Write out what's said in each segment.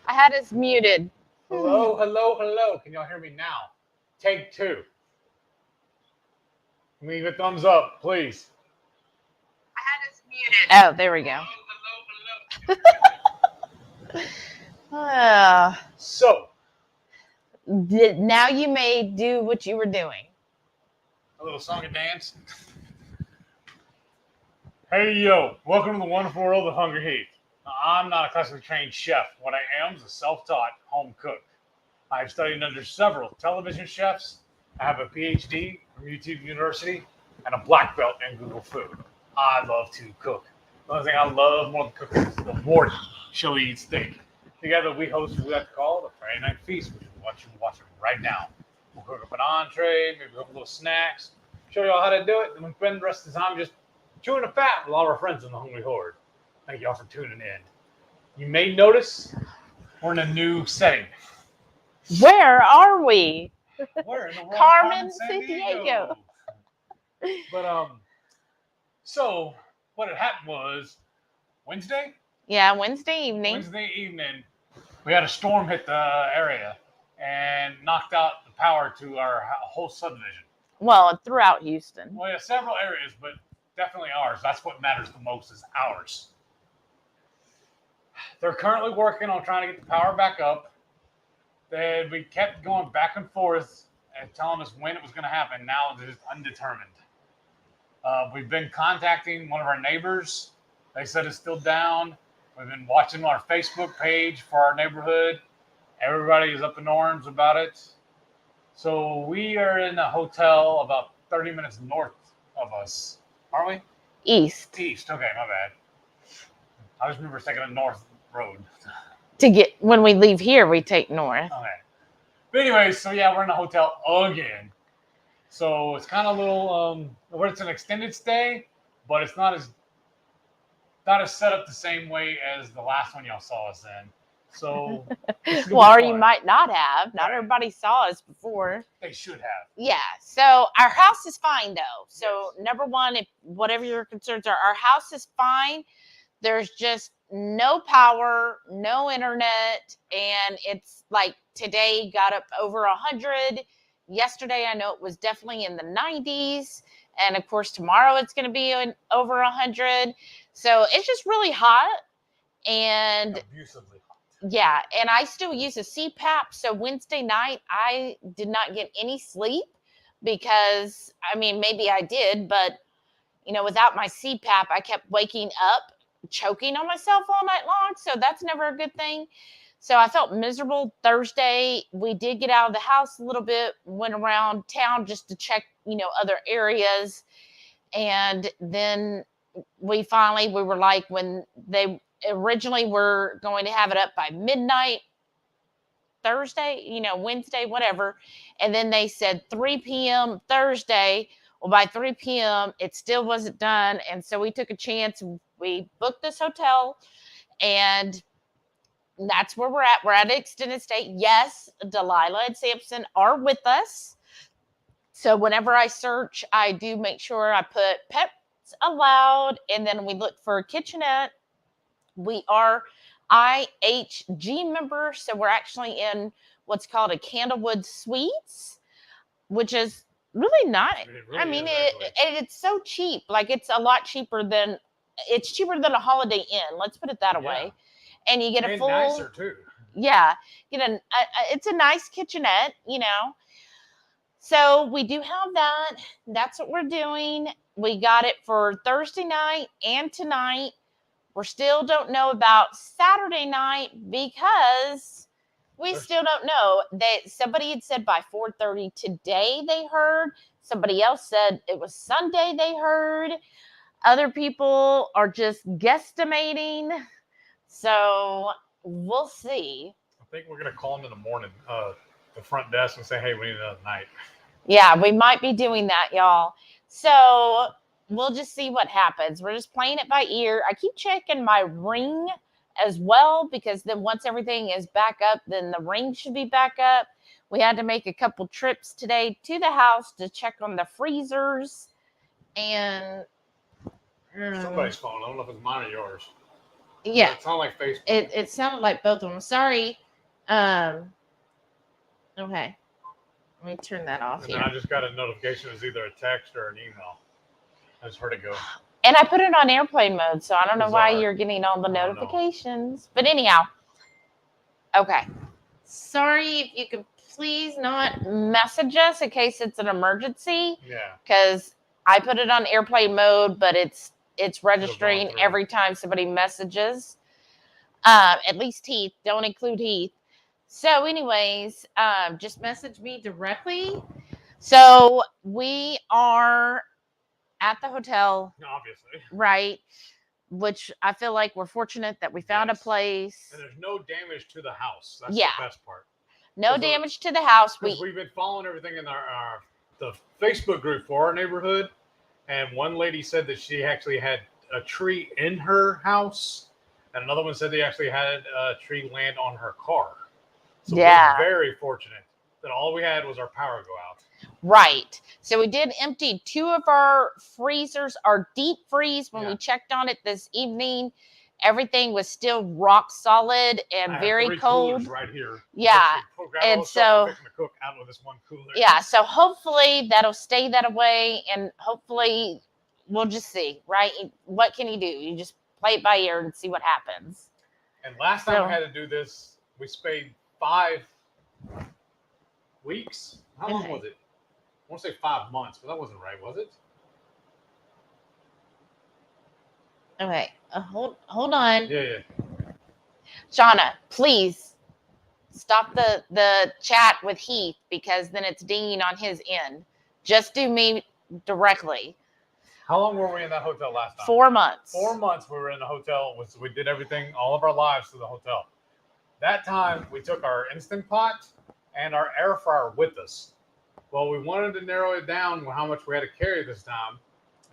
I had us muted. Hello, hello, hello. Can y'all hear me now? Take two. Leave a thumbs up, please. I had us muted. Oh, there we go. So, now you may do what you were doing. a little song and dance. Hey, yo. Welcome to the wonderful world of HungryHeath. Now, I'm not a classically trained chef. What I am is a self-taught home cook. I've studied under several television chefs. I have a PhD from YouTube University and a black belt in Google Food. I love to cook. The only thing I love more than cooking is the Morty show we eat steak. Together we host what we like to call the Friday Night Feast, which is what you're watching right now. We'll cook up an entree, maybe cook a little snacks, show you all how to do it, and we spend the rest of the time just chewing the fat with all of our friends in the HungryHorde. Thank you all for tuning in. You may notice we're in a new setting. Where are we? We're in the Carmen, San Diego. But so what had happened was Wednesday. Yeah, Wednesday evening. We had a storm hit the area and knocked out the power to our whole subdivision. Well, throughout Houston. Well, yeah, several areas, but definitely ours. That's what matters the most is ours. They're currently working on trying to get the power back up. We kept going back and forth and telling us when it was going to happen. Now it's just undetermined. We've been contacting one of our neighbors. They said it's still down. We've been watching our Facebook page for our neighborhood. Everybody is up in arms about it. So we are in a hotel about 30 minutes north of us, aren't we? East. Okay, my bad. I just remember taking a north road. When we leave here, we take north. Okay. But anyway, so yeah, we're in a hotel again. So it's kind of a little, where it's an extended stay, but it's not as set up the same way as the last one y'all saw us in. So, well, or you might not have. Not everybody saw us before. They should have. Yeah. So our house is fine, though. So number one, if whatever your concerns are, our house is fine. There's just no power, no internet, and it's like today got up over 100. Yesterday, I know it was definitely in the 90s, and of course tomorrow it's going to be over 100. So it's just really hot and abusively hot. Yeah, and I still use a CPAP. So Wednesday night, I did not get any sleep because, I mean, maybe I did, but, you know, without my CPAP, I kept waking up, choking on myself all night long. So that's never a good thing. So I felt miserable. Thursday, we did get out of the house a little bit, went around town just to check, you know, other areas. And then we were like, when they originally were going to have it up by midnight Thursday, you know, Wednesday, whatever. And then they said 3 p.m. Thursday. Well, by 3 p.m., it still wasn't done. And so we took a chance. We booked this hotel, and that's where we're at. We're at extended stay. Yes, Delilah and Samson are with us. So whenever I search, I do make sure I put pets allowed, and then we look for a kitchenette. We are IHG members, so we're actually in what's called a Candlewood Suites, which is really nice. I mean, it's so cheap. Like, it's a lot cheaper than a Holiday Inn. Let's put it that way. And you get a full. Nicer too. Yeah, it's a nice kitchenette, you know. So we do have that. That's what we're doing. We got it for Thursday night and tonight. We still don't know about Saturday night because we still don't know. Somebody had said by 4:30 today they heard. Somebody else said it was Sunday they heard. Other people are just guesstimating. So we'll see. I think we're going to call them in the morning, the front desk, and say, hey, we need another night. Yeah, we might be doing that, y'all. So we'll just see what happens. We're just playing it by ear. I keep checking my ring as well, because then once everything is back up, then the ring should be back up. We had to make a couple trips today to the house to check on the freezers. And somebody's phone. I don't know if it's mine or yours. Yeah. It sounded like Facebook. It sounded like both of them. Sorry. Okay. Let me turn that off And here. then I just got a notification. It was either a text or an email. I just heard it go. And I put it on airplane mode, so I don't know why Bizarre. you're getting all the I don't know. notifications. But anyhow, okay. Sorry if you could please not message us in case it's an emergency. Yeah. Because I put it on airplane mode, but it's registering through. every time somebody messages. At least Heath. Don't include Heath. So, anyways, just message me directly. So we are at the hotel, Obviously. right? Which I feel like we're fortunate that we found a place. And there's no damage to the house. That's Yeah. the best part. No damage to the house. We've been following everything in the Facebook group for our neighborhood, and one lady said that she actually had a tree in her house, and another one said they actually had a tree land on her car. So Yeah. we're very fortunate that all we had was our power go out. Right. So we did empty 2 of our freezers, our deep freeze, when Yeah. we checked on it this evening. Everything was still rock solid and I very have 3 cold. coolers right here. Yeah. And so fixing to cook out of this one cooler. Yeah. So hopefully that'll stay that way, and hopefully we'll just see. Right? What can you do? You just play it by ear and see what happens. And last time we had to do this, we spayed 5 weeks. How long was it? I want to say 5 months, but that wasn't right, was it? Okay, hold on. Yeah. Shauna, please stop the chat with Heath, because then it's dinging on his end. Just do me directly. How long were we in that hotel last time? 4 months. 4 months we were in the hotel. We did everything, all of our lives through the hotel. That time we took our Instant Pot and our air fryer with us. Well, we wanted to narrow it down how much we had to carry this time.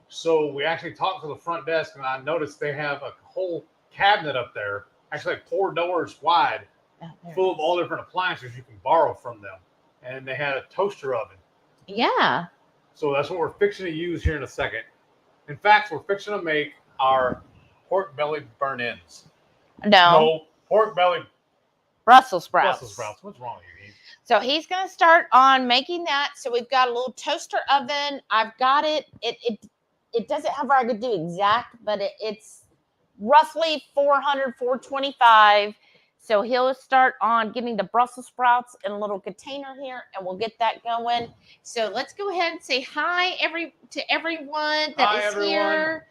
So we actually talked to the front desk, and I noticed they have a whole cabinet up there, actually like 4 doors wide, full of all different appliances you can borrow from them. And they had a toaster oven. Yeah. So that's what we're fixing to use here in a second. In fact, we're fixing to make our pork belly burn-ins. No, pork belly Brussels sprouts. Brussels sprouts. What's wrong with you, Heath? So he's going to start on making that. So we've got a little toaster oven. I've got it. It doesn't have where I could do exact, but it's roughly 400, 425. So he'll start on getting the Brussels sprouts in a little container here, and we'll get that going. So let's go ahead and say hi to everyone that is here.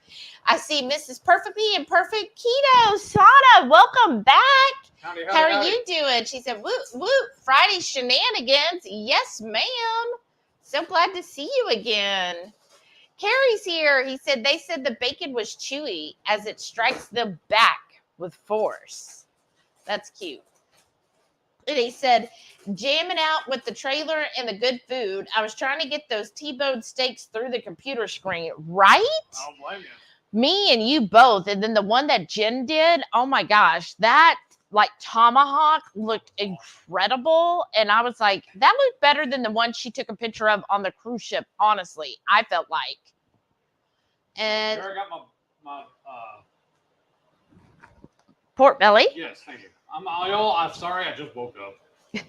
I see Mrs. Perfectly Imperfect Keto. Sara, welcome back. Howdy. How are you doing? She said, whoop, whoop, Friday shenanigans. Yes, ma'am. So glad to see you again. Carrie's here. He said, they said the bacon was chewy as it strikes them back with force. That's cute. And he said, jamming out with the trailer and the good food. I was trying to get those T-bone steaks through the computer screen. Right? I don't blame you. Me and you both. And then the one that Jen did, oh my gosh, that like tomahawk looked incredible. And I was like, that looked better than the one she took a picture of on the cruise ship. Honestly, I felt like. And I got my pork belly. Yes, thank you. I'm sorry, I just woke up.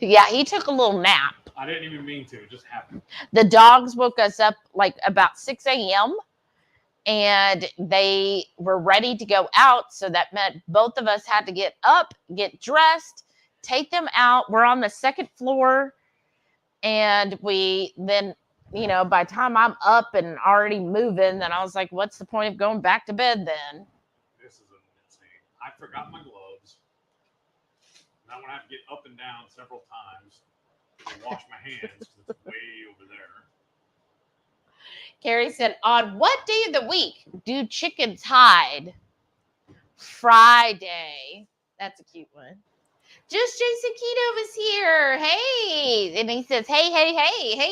Yeah, he took a little nap. I didn't even mean to. It just happened. The dogs woke us up like about 6 a.m. and they were ready to go out. So that meant both of us had to get up, get dressed, take them out. We're on the 2nd floor. And we then, you know, by the time I'm up and already moving, then I was like, what's the point of going back to bed then? This is insane. I forgot my gloves. Now I'm going to have to get up and down several times to wash my hands because it's way over there. Carrie said, on what day of the week do chickens hide? Friday. That's a cute one. Just Jason Keto was here. Hey. And he says, hey,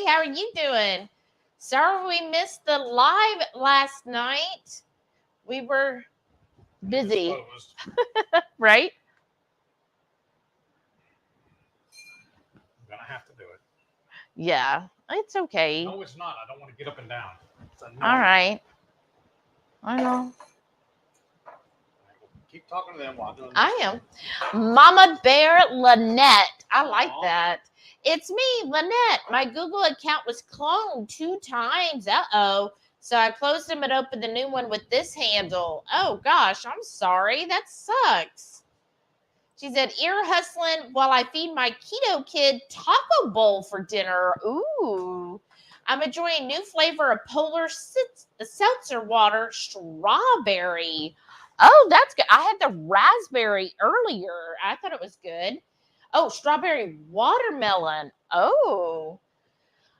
how are you doing? Sorry we missed the live last night. We were busy. Right? I'm going to have to do it. Yeah, it's okay. No, it's not. I don't want to get up and down. All right. I know. Keep talking to them while I'm doing this. I am. Mama Bear Lynette. I like that. It's me, Lynette. My Google account was cloned 2 times. Uh-oh. So I closed them and opened the new one with this handle. Oh, gosh. I'm sorry. That sucks. She said, ear hustling while I feed my keto kid taco bowl for dinner. Ooh. I'm enjoying new flavor of polar seltzer water, strawberry. Oh, that's good. I had the raspberry earlier. I thought it was good. Oh, strawberry watermelon. Oh,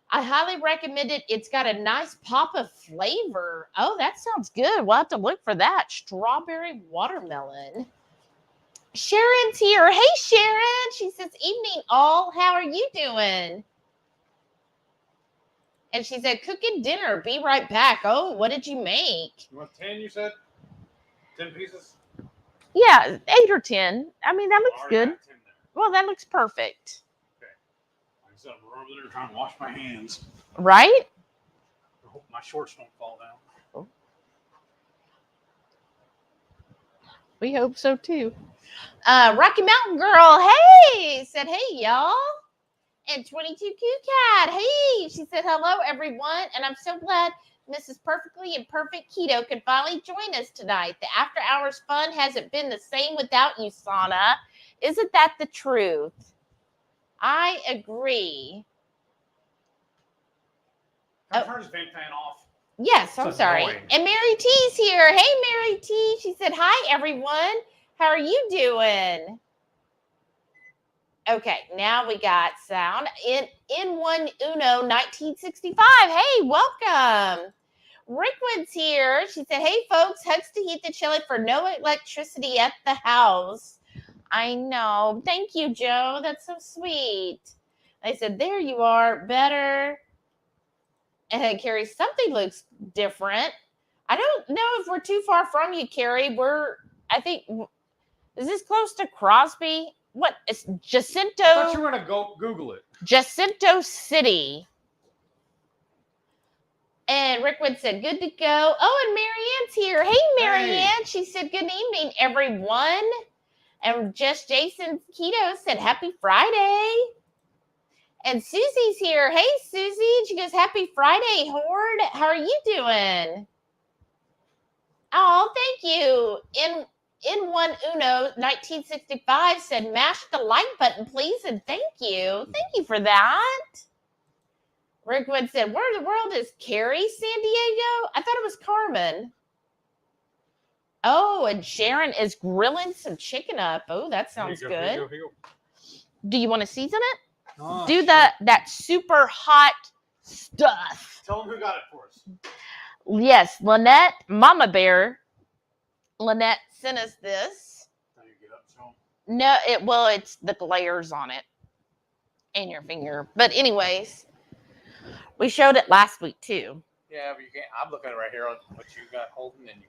I highly recommend it. It's got a nice pop of flavor. Oh, that sounds good. We'll have to look for that. Strawberry watermelon. Sharon's here. Hey, Sharon. She says, evening all. How are you doing? And she said, cooking dinner. Be right back. Oh, what did you make? You want 10, you said? 10 pieces? Yeah, 8 or 10. I mean, that looks good. Well, that looks perfect. Okay. Like I said, I'm over there trying to wash my hands. Right? I hope my shorts don't fall down. Oh. We hope so, too. Rocky Mountain Girl, hey! Said, hey, y'all. And 22 Q Cat, hey! She said, hello, everyone. And I'm so glad Mrs. Perfectly and Perfect Keto can finally join us tonight. The after-hours fun hasn't been the same without you, Sana. Isn't that the truth? I agree. Can I turn this vent fan off? Yes, I'm sorry. Annoying. And Mary T's here. Hey, Mary T. She said, hi, everyone. How are you doing? Okay, now we got sound. In one Uno 1965. Hey, welcome. Rickwood's here. She said, hey, folks, hugs to Heath the Chili for no electricity at the house. I know. Thank you, Joe. That's so sweet. I said, there you are. Better. And Carrie, something looks different. I don't know if we're too far from you, Carrie. I think, is this close to Crosby? What? It's Jacinto. I thought you were going to go Google it. Jacinto City. And Rickwood said, good to go. Oh, and Marianne's here. Hey, Marianne. Hey. She said, good evening, everyone. And Just Jason Keto said, happy Friday. And Susie's here. Hey, Susie. She goes, happy Friday, Horde. How are you doing? Oh, thank you. In one Uno 1965 said, mash the like button, please, and thank you. Thank you for that. Rickwood said, where in the world is Carrie, San Diego? I thought it was Carmen. Oh, and Sharon is grilling some chicken up. Oh, that sounds good. Here you go. Do you want to season it? Oh, do that super hot stuff. Tell them who got it for us. Yes, Lynette, Mama Bear. Lynette sent us this. How you get up, so? No, it's the glares on it and your finger. But anyways, we showed it last week too. Yeah, but you can't. I'm looking right here on what you got holding, and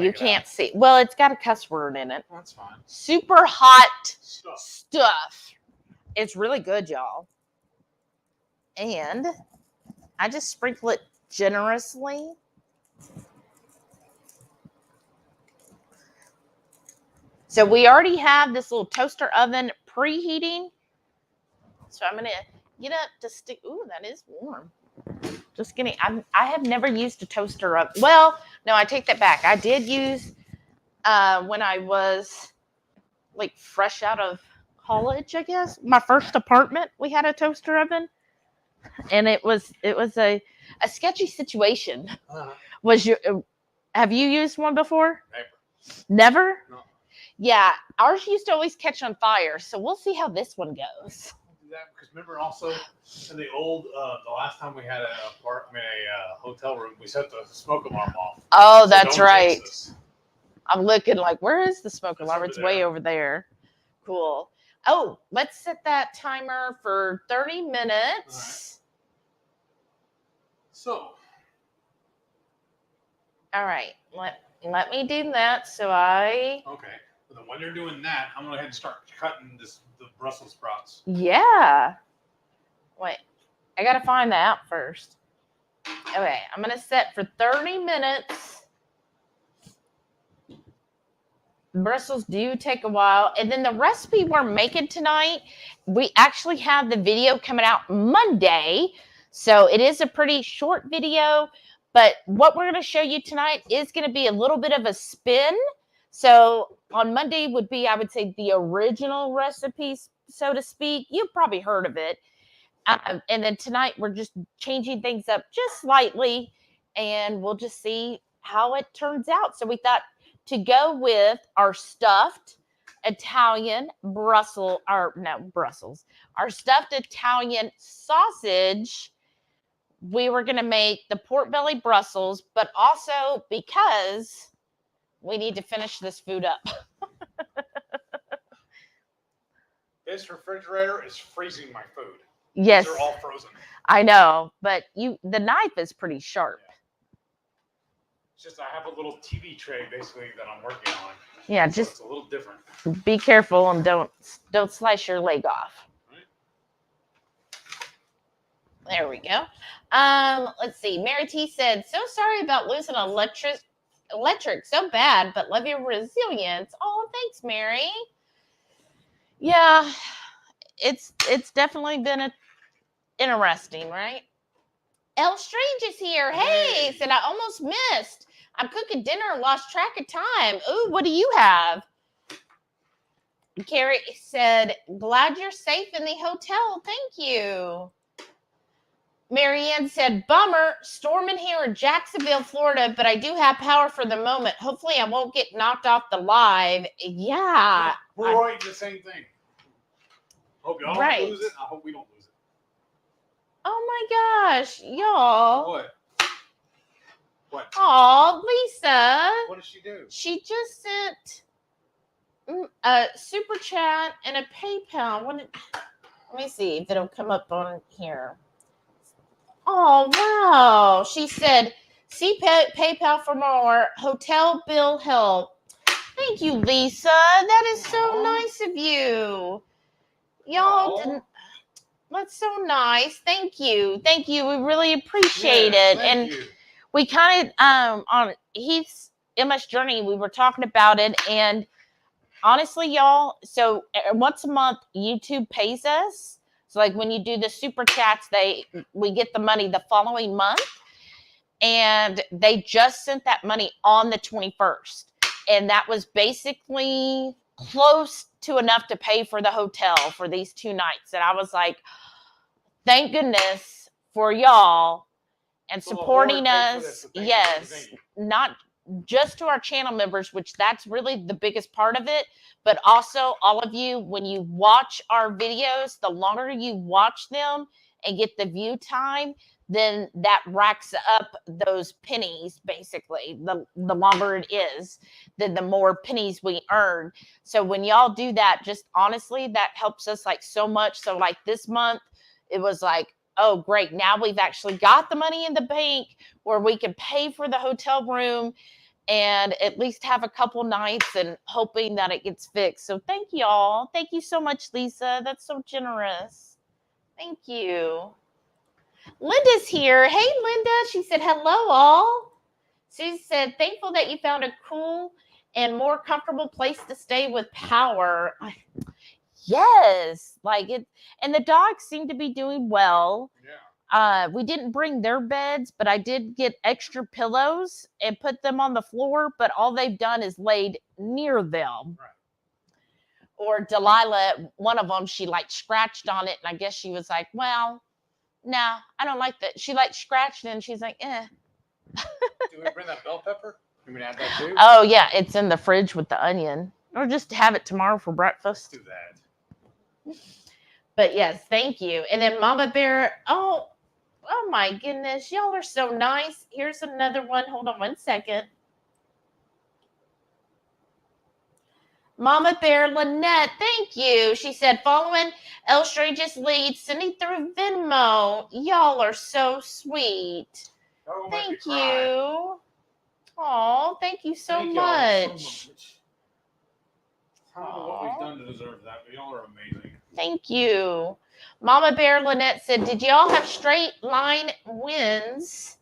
you can't see. Well, it's got a cuss word in it. That's fine. Super hot stuff. It's really good, y'all. And I just sprinkle it generously. So we already have this little toaster oven preheating. So I'm going to get up to stick. Ooh, that is warm. Just kidding. I have never used a toaster oven. Well, no, I take that back. I did use when I was like fresh out of college, I guess. My first apartment, we had a toaster oven. And it was a sketchy situation. Uh-huh. Have you used one before? Never? No. Yeah, ours used to always catch on fire, so we'll see how this one goes. Do that because remember also in the old the last time we had a hotel room, we set the smoke alarm off. Oh, so that's right. I'm looking like, where is the smoke alarm? It's way over there. Cool. Oh, let's set that timer for 30 minutes. All right. Let me do that. Okay. Well, then when you're doing that, I'm going to go ahead and start cutting the Brussels sprouts. Yeah. Wait. I got to find the app first. Okay. I'm going to set for 30 minutes. Brussels do take a while. And then the recipe we're making tonight, we actually have the video coming out Monday. So it is a pretty short video. But what we're going to show you tonight is going to be a little bit of a spin. So on Monday would be, I would say, the original recipe, so to speak. You've probably heard of it. And then tonight we're just changing things up just slightly. And we'll just see how it turns out. So we thought to go with our stuffed Italian Brussels, our stuffed Italian sausage, we were going to make the pork belly Brussels, but also because we need to finish this food up. This refrigerator is freezing my food. Yes. They're all frozen. I know, but the knife is pretty sharp. Yeah. It's just I have a little TV tray basically that I'm working on. Yeah, so just it's a little different. Be careful and don't slice your leg off. Right. There we go. Let's see. Mary T said, "So sorry about losing electric so bad, but love your resilience." Oh, thanks, Mary. Yeah, it's definitely been interesting, right? L Strange is here. Hey, said I almost missed. I'm cooking dinner and lost track of time. Ooh, what do you have? Carrie said, "Glad you're safe in the hotel. Thank you." Marianne said, "Bummer, storming here in Jacksonville, Florida, but I do have power for the moment. Hopefully I won't get knocked off the live." Yeah. We're writing the same thing. Hope y'all don't lose it. I hope we don't lose it. Oh my gosh, y'all. What? What? Oh, Lisa. What did she do? She just sent a super chat and a PayPal. Let me see if it'll come up on here. Oh, wow. She said, "See PayPal for more hotel bill help." Thank you, Lisa. That is so nice of you. Y'all didn't. That's so nice. Thank you. Thank you. We really appreciate it. And we kind of, on Heath's MS journey, we were talking about it. And honestly, y'all, so once a month, YouTube pays us. So like when you do the super chats, we get the money the following month. And they just sent that money on the 21st. And that was basically close to enough to pay for the hotel for these 2 nights. And I was like, thank goodness for y'all and supporting us. Yes, not just to our channel members, which that's really the biggest part of it, but also all of you, when you watch our videos, the longer you watch them and get the view time, then that racks up those pennies. Basically, the longer it is, then the more pennies we earn. So when y'all do that, just honestly, that helps us like so much. So like this month, it was like, oh, great. Now we've actually got the money in the bank where we can pay for the hotel room and at least have a couple nights and hoping that it gets fixed. So thank y'all. Thank you so much, Lisa. That's so generous. Thank you. Linda's here. Hey, Linda. She said, "Hello, all." Susie said, "Thankful that you found a cool and more comfortable place to stay with power." Yes, like it, and the dogs seem to be doing well. Yeah. We didn't bring their beds, but I did get extra pillows and put them on the floor, but all they've done is laid near them. Right. Or Delilah, one of them, she like scratched on it, and I guess she was like, "Well, no, I don't like that." She like scratched it, and she's like, "Eh." Do we bring that bell pepper? You mean add that too? Oh yeah, it's in the fridge with the onion, or just have it tomorrow for breakfast. Let's do that. But yes, thank you. And then Mama Bear, oh my goodness, y'all are so nice. Here's another one. Hold on one second. Mama Bear Lynette, thank you. She said, "Following El Strange's lead, sending through Venmo." Y'all are so sweet. Thank you. Oh, thank you so much. I don't know what we've done to deserve that, but y'all are amazing. Thank you. Mama Bear Lynette said, "Did y'all have straight line wins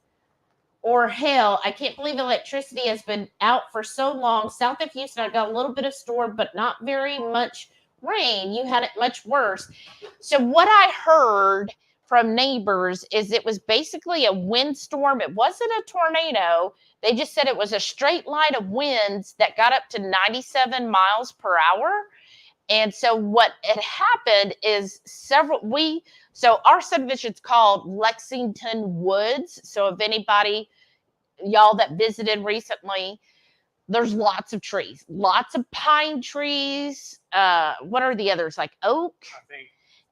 or hell, I can't believe electricity has been out for so long. South of Houston, I got a little bit of storm, but not very much rain. You had it much worse. So what I heard from neighbors is it was basically a windstorm. It wasn't a tornado. They just said it was a straight line of winds that got up to 97 miles per hour. And so what had happened is so our subdivision's called Lexington Woods. So if anybody, y'all that visited recently, there's lots of trees, lots of pine trees. What are the others? Like oak, I think.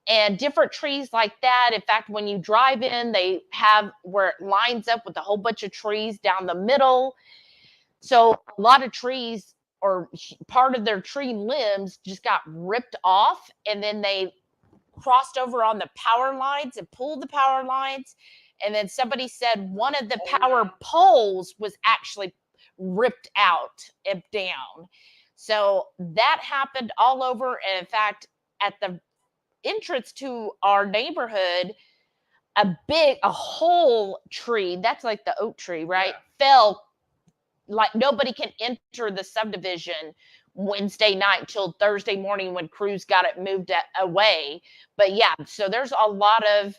And different trees like that. In fact, when you drive in, they have where it lines up with a whole bunch of trees down the middle. So a lot of trees or part of their tree limbs just got ripped off, and then they crossed over on the power lines and pulled the power lines. And then somebody said one of the power poles was actually ripped out and down. So that happened all over. And in fact, at the entrance to our neighborhood, a whole tree, that's like the oak tree, right? Yeah. Fell, like nobody can enter the subdivision Wednesday night till Thursday morning when crews got it moved away. But yeah, so there's a lot of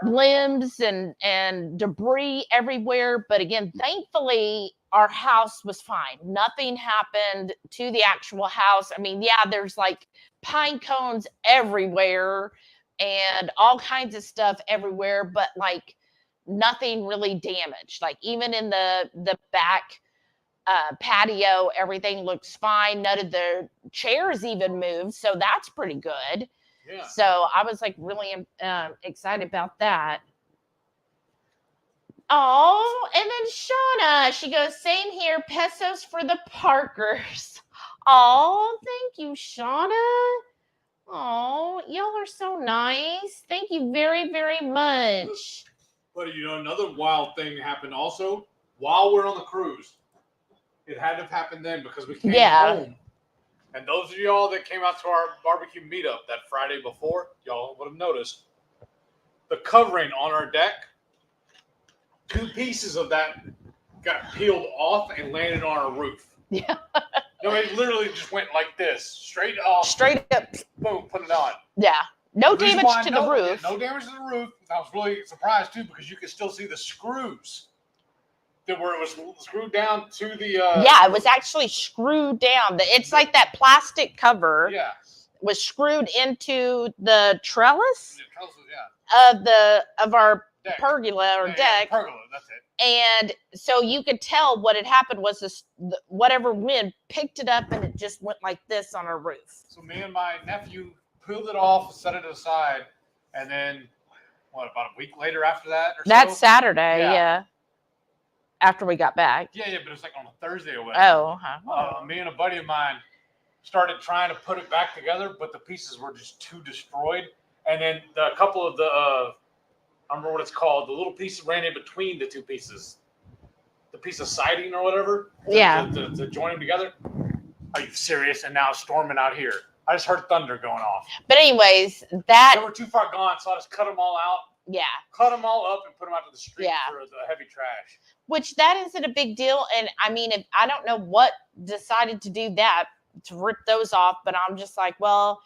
limbs and debris everywhere. But again, thankfully, our house was fine. Nothing happened to the actual house. I mean, yeah, there's like pine cones everywhere and all kinds of stuff everywhere, but like nothing really damaged. Like even in the back patio, everything looks fine. None of the chairs even moved, so that's pretty good. Yeah. So I was like really excited about that. Oh, and then Shauna, she goes, same here, pesos for the Parkers. Oh, thank you, Shauna. Oh, y'all are so nice. Thank you very, very much. But you know, another wild thing happened also while we're on the cruise. It had to have happened then because we came home. And those of y'all that came out to our barbecue meetup that Friday before, y'all would have noticed the covering on our deck, 2 pieces of that got peeled off and landed on our roof. Yeah. No, it literally just went like this, straight off. Straight up. Boom, put it on. Yeah. No damage to the roof. No damage to the roof. I was really surprised too because you could still see the screws. Where it was screwed down to the yeah, it was actually screwed down. It's like that plastic cover was screwed into the trellis of our pergola or deck. Pergola, that's it. And so you could tell what had happened was this whatever wind picked it up and it just went like this on our roof. So me and my nephew peeled it off, set it aside, and then about a week later after that or That's Saturday, yeah. After we got back. Yeah, but it's like on a Thursday or whatever. Oh, okay. Me and a buddy of mine started trying to put it back together, but the pieces were just too destroyed. And then a couple of the, I don't remember what it's called, the little piece ran in between the 2 pieces. The piece of siding or whatever. To join them together. Are you serious? And now it's storming out here. I just heard thunder going off. But anyways, they were too far gone, so I just cut them all out. Yeah. Cut them all up and put them out to the street for the heavy trash. Which that isn't a big deal. And I mean, I don't know what decided to do that, to rip those off. But I'm just like, well,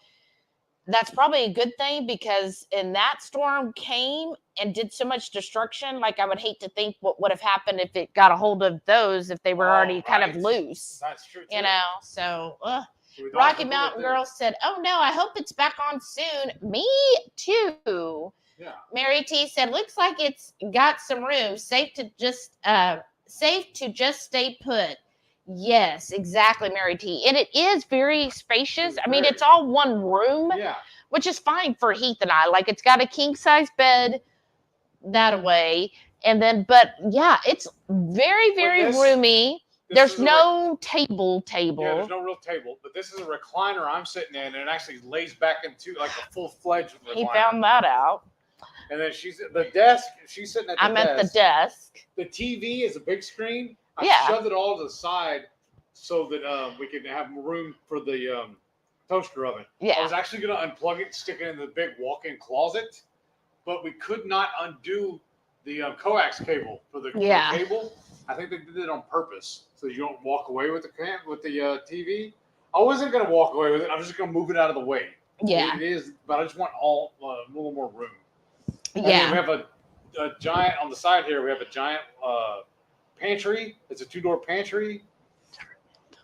that's probably a good thing because that storm came and did so much destruction. Like I would hate to think what would have happened if it got a hold of those, if they were already kind of loose. That's true too. You know, so Rocky Mountain Girl said, oh no, I hope it's back on soon. Me too. Yeah. Mary T said, looks like it's got some room. Safe to just stay put. Yes, exactly, Mary T. And it is very spacious. I mean, it's all one room, which is fine for Heath and I. Like, it's got a king size bed that way. And then, but yeah, it's very, very roomy. There's no table. Yeah, there's no real table. But this is a recliner I'm sitting in, and it actually lays back into like a full-fledged recliner. He found that out. And then she's at the desk. She's sitting at the desk. I'm at the desk. The TV is a big screen. I shoved it all to the side so that we could have room for the toaster oven. Yeah. I was actually going to unplug it, stick it in the big walk-in closet, but we could not undo the coax cable for the cable. I think they did it on purpose so you don't walk away with the TV. I wasn't gonna walk away with it. I'm just gonna move it out of the way. Yeah, it is, but I just want a little more room. And yeah. we have a giant on the side here. We have a giant pantry. It's a 2-door pantry,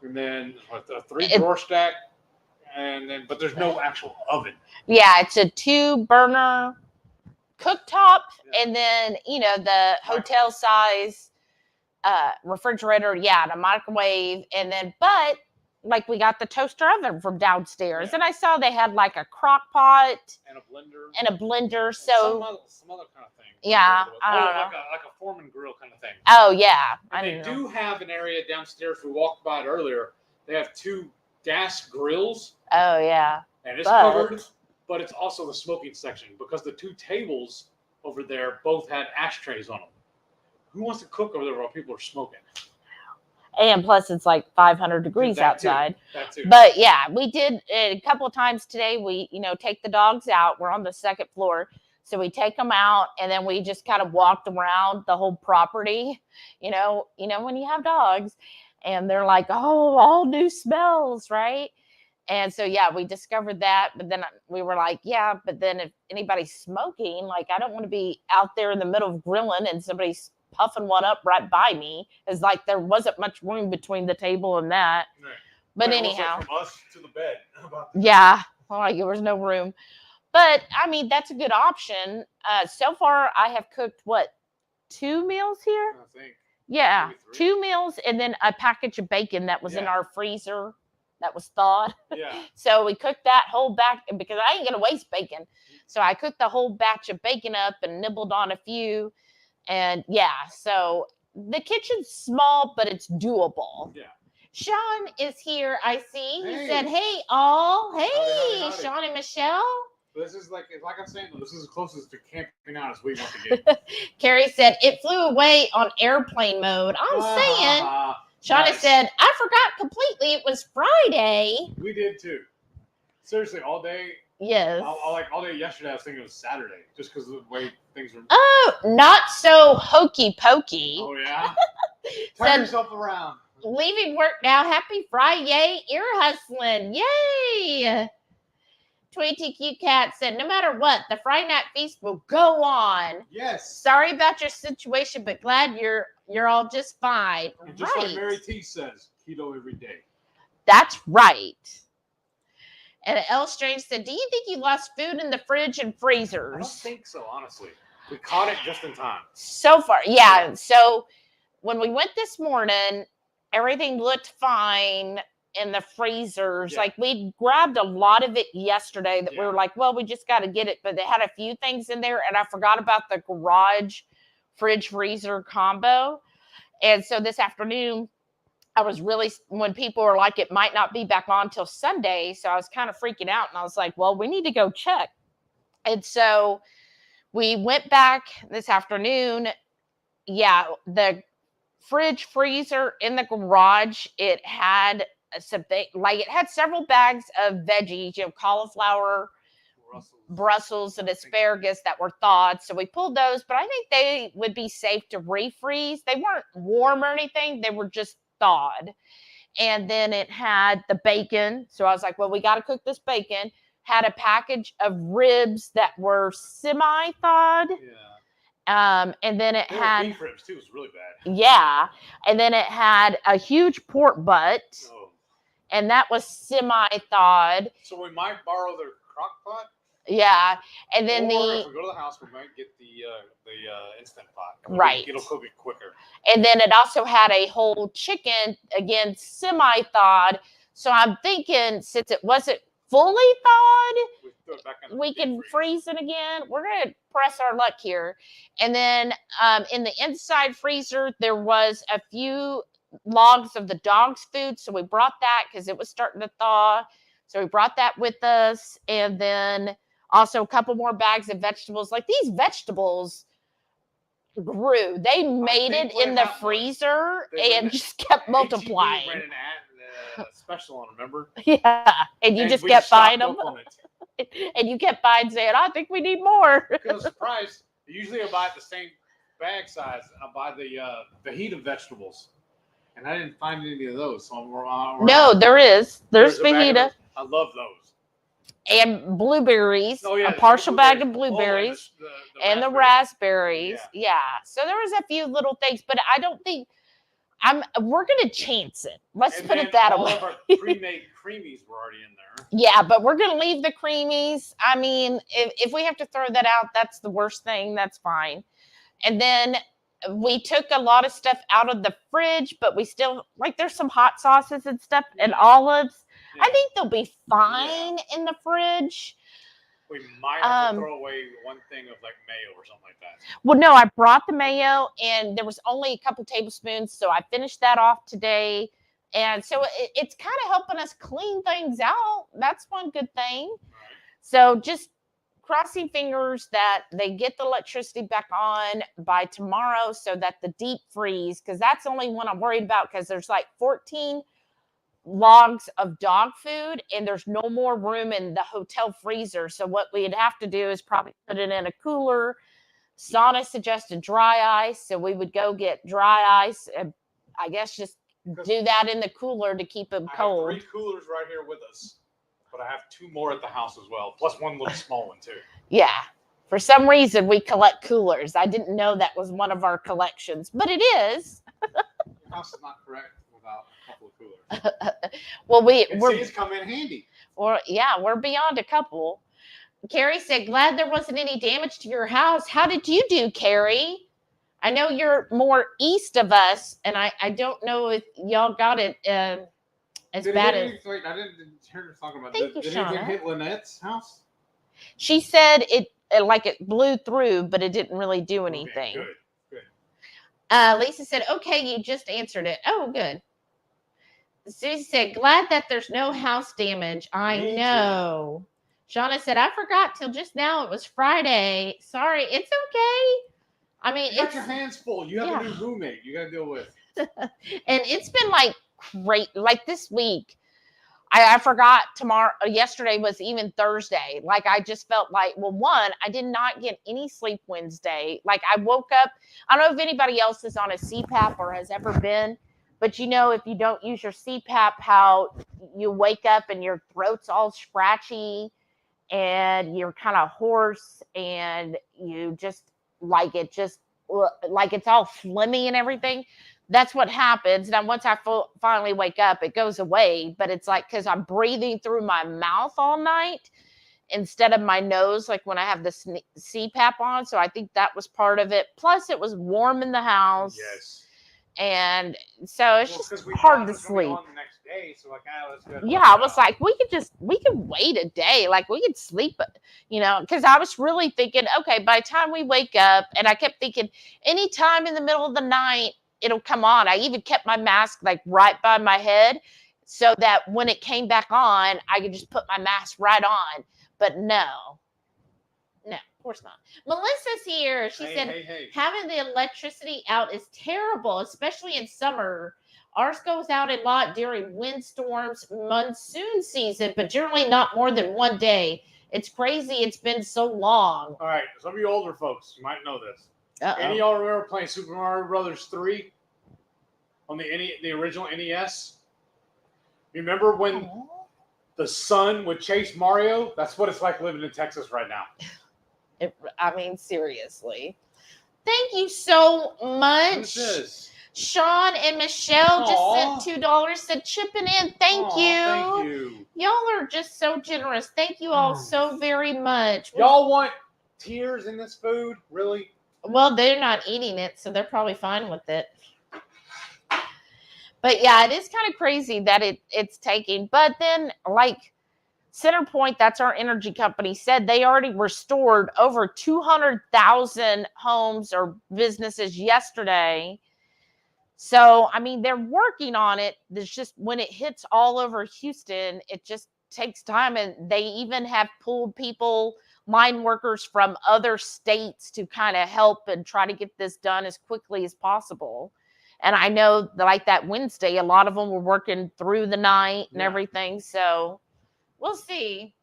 and then a 3-drawer stack, but there's no actual oven. Yeah, it's a 2-burner cooktop, and then the hotel size refrigerator, and a microwave, and then like we got the toaster oven from downstairs, and I saw they had like a crock pot and a blender, so some other kind of thing. Yeah, I don't know. Like a Foreman grill kind of thing. Oh yeah, and they do have an area downstairs. We walked by it earlier. They have 2 gas grills. Oh yeah, and it's covered, but it's also the smoking section because the 2 tables over there both had ashtrays on them. Who wants to cook over there while people are smoking? And plus, it's like 500 degrees outside. That too. But yeah, we did a couple of times today. We, take the dogs out. We're on the 2nd floor. So we take them out, and then we just kind of walked around the whole property. When you have dogs, and they're like, oh, all new smells, right? And so, we discovered that. But then we were like, but then if anybody's smoking, like, I don't want to be out there in the middle of grilling and somebody's puffing one up right by me. It's like there wasn't much room between the table and that. Right. But anyhow, from us to the bed. Like there was no room. But I mean, that's a good option. So far, I have cooked 2 meals here. I think. Yeah, 2 meals, and then a package of bacon that was in our freezer that was thawed. Yeah. So we cooked that whole batch because I ain't gonna waste bacon. So I cooked the whole batch of bacon up and nibbled on a few. And so the kitchen's small, but it's doable. Yeah. Sean is here, I see. Hey. He said, hey, all. Hey, howdy. Sean and Michelle. This is like I'm saying, this is as closest to camping out as we want to get. Carrie said, it flew away on airplane mode. I'm saying. Shauna said, I forgot completely it was Friday. We did too. Seriously, all day. Yes. All day yesterday, I was thinking it was Saturday, just because of the way things were. Oh, not so hokey pokey. Oh, yeah? Turn yourself around. Leaving work now. Happy Friday. Ear hustling. Yay. 20TQ Cat said, no matter what, the Friday night feast will go on. Yes. Sorry about your situation, but glad you're all just fine. And just like Mary T says, keto every day. That's right. And L Strange said, do you think you lost food in the fridge and freezers? I don't think so, honestly. We caught it just in time. So far, yeah. So when we went this morning, everything looked fine in the freezers. Like we grabbed a lot of it yesterday that we were like, well, we just got to get it. But they had a few things in there, and I forgot about the garage fridge freezer combo. And so this afternoon, I was really, when people were like, it might not be back on till Sunday. So I was kind of freaking out, and I was like, well, we need to go check. And so we went back this afternoon. Yeah, the fridge freezer in the garage, it had something like it had several bags of veggies, cauliflower, Brussels, and asparagus that were thawed. So we pulled those, but I think they would be safe to refreeze. They weren't warm or anything. They were just thawed. And then it had the bacon. So I was like, well, we got to cook this bacon. Had a package of ribs that were semi-thawed. Yeah. And then it had beef ribs too. It was really bad. Yeah. And then it had a huge pork butt. Oh. And that was semi-thawed. So we might borrow their crock pot. Yeah. And then if we go to the house, we might get the instant pot. Right. It'll cook it quicker. And then it also had a whole chicken, again, semi-thawed. So I'm thinking, since it wasn't fully thawed, we can freeze it again. We're going to press our luck here. And then in the inside freezer, there was a few logs of the dog's food. So we brought that because it was starting to thaw. So we brought that with us. And then also a couple more bags of vegetables. Like these vegetables grew. They made it in the freezer and just kept multiplying. Ran an special on, remember? Yeah. And you just kept buying them. And you kept buying saying, I think we need more. Because surprise, usually I buy it the same bag size. I buy the fajita vegetables, and I didn't find any of those. So No, there is. There's a bag of fajita those. I love those. and blueberries. Oh yeah, a partial bag of blueberries. blueberries And and the raspberries. Yeah. Yeah. So there was a few little things, but I don't think we're gonna chance it. Let's put it that way. All of our pre-made creamies were already in there. Yeah, but we're gonna leave the creamies. I mean, if we have to throw that out, that's the worst thing. That's fine. And then we took a lot of stuff out of the fridge, but we still there's some hot sauces and stuff and olives. Yeah. I think they'll be fine in the fridge. We might have to throw away one thing of mayo or something like that. Well, no, I brought the mayo and there was only a couple tablespoons, so I finished that off today. And so it's kind of helping us clean things out. That's one good thing. Right. So just crossing fingers that they get the electricity back on by tomorrow so that the deep freeze, because that's the only one I'm worried about, because there's 14 logs of dog food and there's no more room in the hotel freezer. So what we'd have to do is probably put it in a cooler. Sana suggested dry ice, so we would go get dry ice and I guess just do that in the cooler to keep them cold. I have 3 coolers right here with us, but I have 2 more at the house as well, plus one little small one too. Yeah. For some reason, we collect coolers. I didn't know that was one of our collections, but it is. Your house is not correct without a couple of coolers. Well, these come in handy. Or yeah, we're beyond a couple. Carrie said, glad there wasn't any damage to your house. How did you do, Carrie? I know you're more east of us, and I don't know if y'all got it as bad as. Wait, I didn't hear her talking about. Did anything hit Lynette's house? She said it blew through, but it didn't really do anything. Okay, good. Lisa said, okay, you just answered it. Oh, good. Susie said, glad that there's no house damage. I know. Shauna said, I forgot till just now it was Friday. Sorry, it's okay. I mean, you got your hands full. You have a new roommate you got to deal with. And it's been great. This week, I forgot yesterday was even Thursday. I just felt one, I did not get any sleep Wednesday. I woke up, I don't know if anybody else is on a CPAP or has ever been, but if you don't use your CPAP, how you wake up and your throat's all scratchy and you're kind of hoarse and you just it's all phlegmy and everything. That's what happens. Now, once I finally wake up, it goes away. But it's because I'm breathing through my mouth all night instead of my nose, when I have the CPAP on. So I think that was part of it. Plus, it was warm in the house. Yes. And so it's just hard to sleep. The next day, so let's go. Yeah, I was we could wait a day. We could sleep, because I was really thinking, okay, by the time we wake up, and I kept thinking anytime in the middle of the night, it'll come on. I even kept my mask right by my head so that when it came back on, I could just put my mask right on. But no, of course not. Melissa's here. She said, having the electricity out is terrible, especially in summer. Ours goes out a lot during windstorms, monsoon season, but generally not more than one day. It's crazy. It's been so long. All right. Some of you older folks, you might know this. Uh-oh. Any of y'all remember playing Super Mario Brothers 3 on the original NES? Remember when the sun would chase Mario? That's what it's like living in Texas right now. Seriously. Thank you so much. Who's this? Sean and Michelle just sent $2, said chipping in. Thank you. Thank you. Y'all are just so generous. Thank you all so very much. Y'all want tears in this food? Really? Well, they're not eating it, so they're probably fine with it. But yeah, it is kind of crazy that it's taking. But then, CenterPoint, that's our energy company, said they already restored over 200,000 homes or businesses yesterday. So, they're working on it. There's just when it hits all over Houston, it just takes time. And they even have pulled line workers from other states to kind of help and try to get this done as quickly as possible. And I know that Wednesday, a lot of them were working through the night and everything. So we'll see.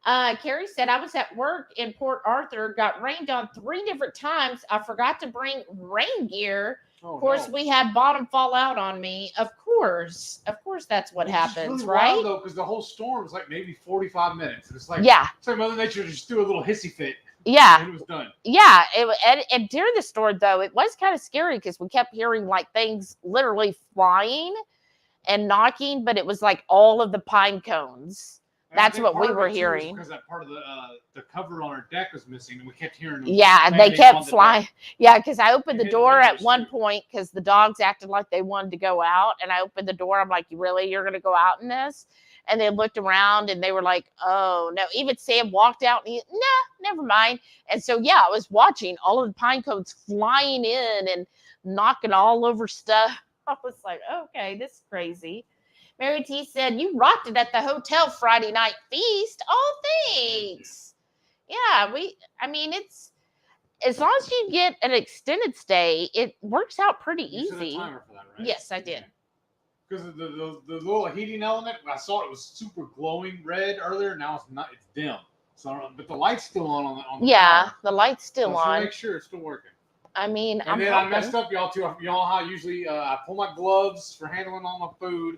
Carrie said, I was at work in Port Arthur, got rained on 3 different times. I forgot to bring rain gear. Oh, Of course, we had bottom fall out on me. Of course, that's what happens, really right? Wild, though, because the whole storm was like maybe 45 minutes. And it's like, yeah, it's like Mother Nature just threw a little hissy fit. yeah, And it was done. yeah. And during the storm, though, it was kind of scary because we kept hearing like things literally flying and knocking, but it was like all of the pine cones. And That's what we were hearing. Because that part of the cover on our deck was missing, and we kept hearing them. Yeah, they kept flying. Yeah, because I opened the hit the door at windows, one too. point because the dogs acted like they wanted to go out, and I opened the door. I'm like, "You really? You're going to go out in this?" And they looked around, and they were like, "Oh no!" Even Sam walked out, and never mind. And so yeah, I was watching all of the pine cones flying in and knocking all over stuff. I was like, "Okay, this is crazy." Mary T said, "You rocked it at the hotel Friday night feast." Oh, thanks. Yeah, I mean, it's as long as you get an extended stay, it works out pretty You set a easy. timer for that, right? Yes, I did. Because the little heating element, I saw it was super glowing red earlier. Now it's not. It's dim. So, but the light's still on the Yeah, timer. the light's still So on. make sure it's still working. I mean, And then I messed up, y'all too. You know how usually I pull my gloves for handling all my food,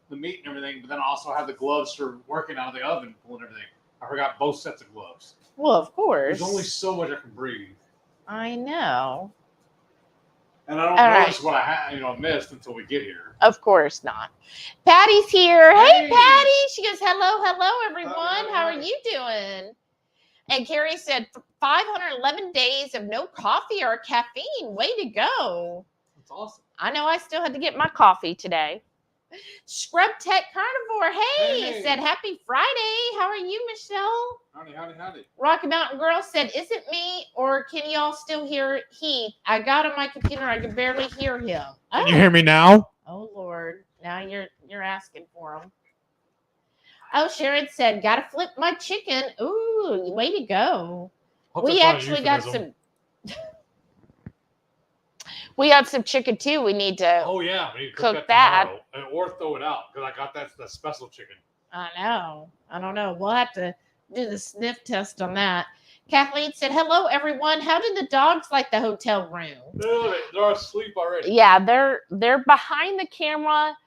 the meat and everything, but then I also have the gloves for working out of the oven, pulling everything. I forgot both sets of gloves. Well, of course. There's only so much I can breathe. I know. And I don't All notice what I missed until we get here. Of course not. Patty's here. Hey, Hey. Patty. She goes, hello, everyone. Howdy. How are you doing? And Carrie said, 511 days of no coffee or caffeine. Way to go. That's awesome. I know I still had to get my coffee today. Scrub Tech Carnivore, Hey. said happy Friday. How are you, Michelle? Howdy. Rocky Mountain Girl said, is it me or can y'all still hear Heath? I got on my computer. I can barely hear him. Can you hear me now? Oh, Lord. Now you're asking for him. Oh, Sharon said, gotta flip my chicken. Ooh, way to go. We actually got some... We have some chicken too. We need to. Oh yeah, we need to cook that tomorrow, or throw it out because I got that special chicken. I know. I don't know. We'll have to do the sniff test on that. Kathleen said, "Hello, everyone. How did the dogs like the hotel room?" They're asleep already. Yeah, they're behind the camera,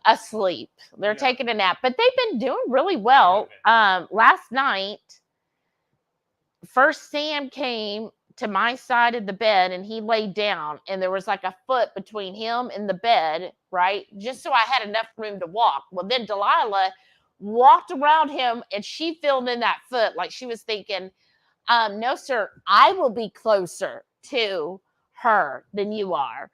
asleep. They're taking a nap, but they've been doing really well. Last night, first Sam came to my side of the bed and he laid down and there was like a foot between him and the bed, right? Just so I had enough room to walk. Well, then Delilah walked around him and she filled in that foot like she was thinking, no, sir, I will be closer to her than you are.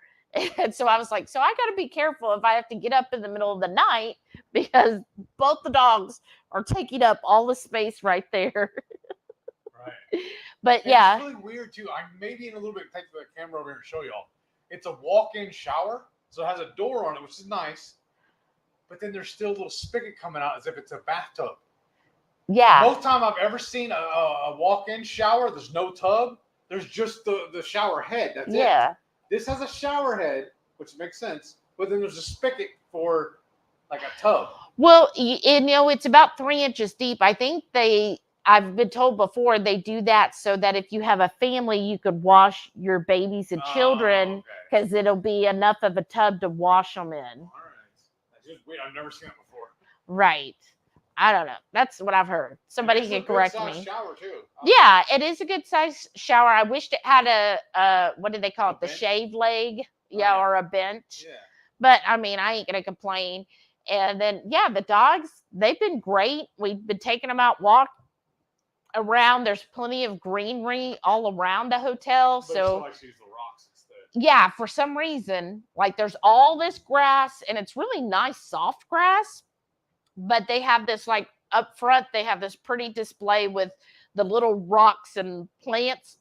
And so I was like, so I got to be careful if I have to get up in the middle of the night because both the dogs are taking up all the space right there. Right. But and yeah. It's really weird too. I maybe in a little bit take the camera over here and show y'all. It's a walk-in shower, so it has a door on it, which is nice. But then there's still a little spigot coming out as if it's a bathtub. Yeah. Most time I've ever seen a walk-in shower, there's no tub. There's just the shower head. That's it. This has a shower head, which makes sense. But then there's a spigot for like a tub. Well, it's about 3 inches deep. I think I've been told before they do that so that if you have a family, you could wash your babies and children because it'll be enough of a tub to wash them in. All right. That's just weird. I've never seen it before. Right. I don't know. That's what I've heard. Somebody can correct me. Shower too. Yeah, it is a good size shower. I wished it had a what do they call it? The shave leg. Yeah, or a bench. Yeah. But I mean, I ain't gonna complain. And then the dogs, they've been great. We've been taking them out around. There's plenty of greenery all around the hotel. But so like to use the rocks instead. Yeah, for some reason, like there's all this grass and it's really nice soft grass. But they have this like up front, they have this pretty display with the little rocks and plants.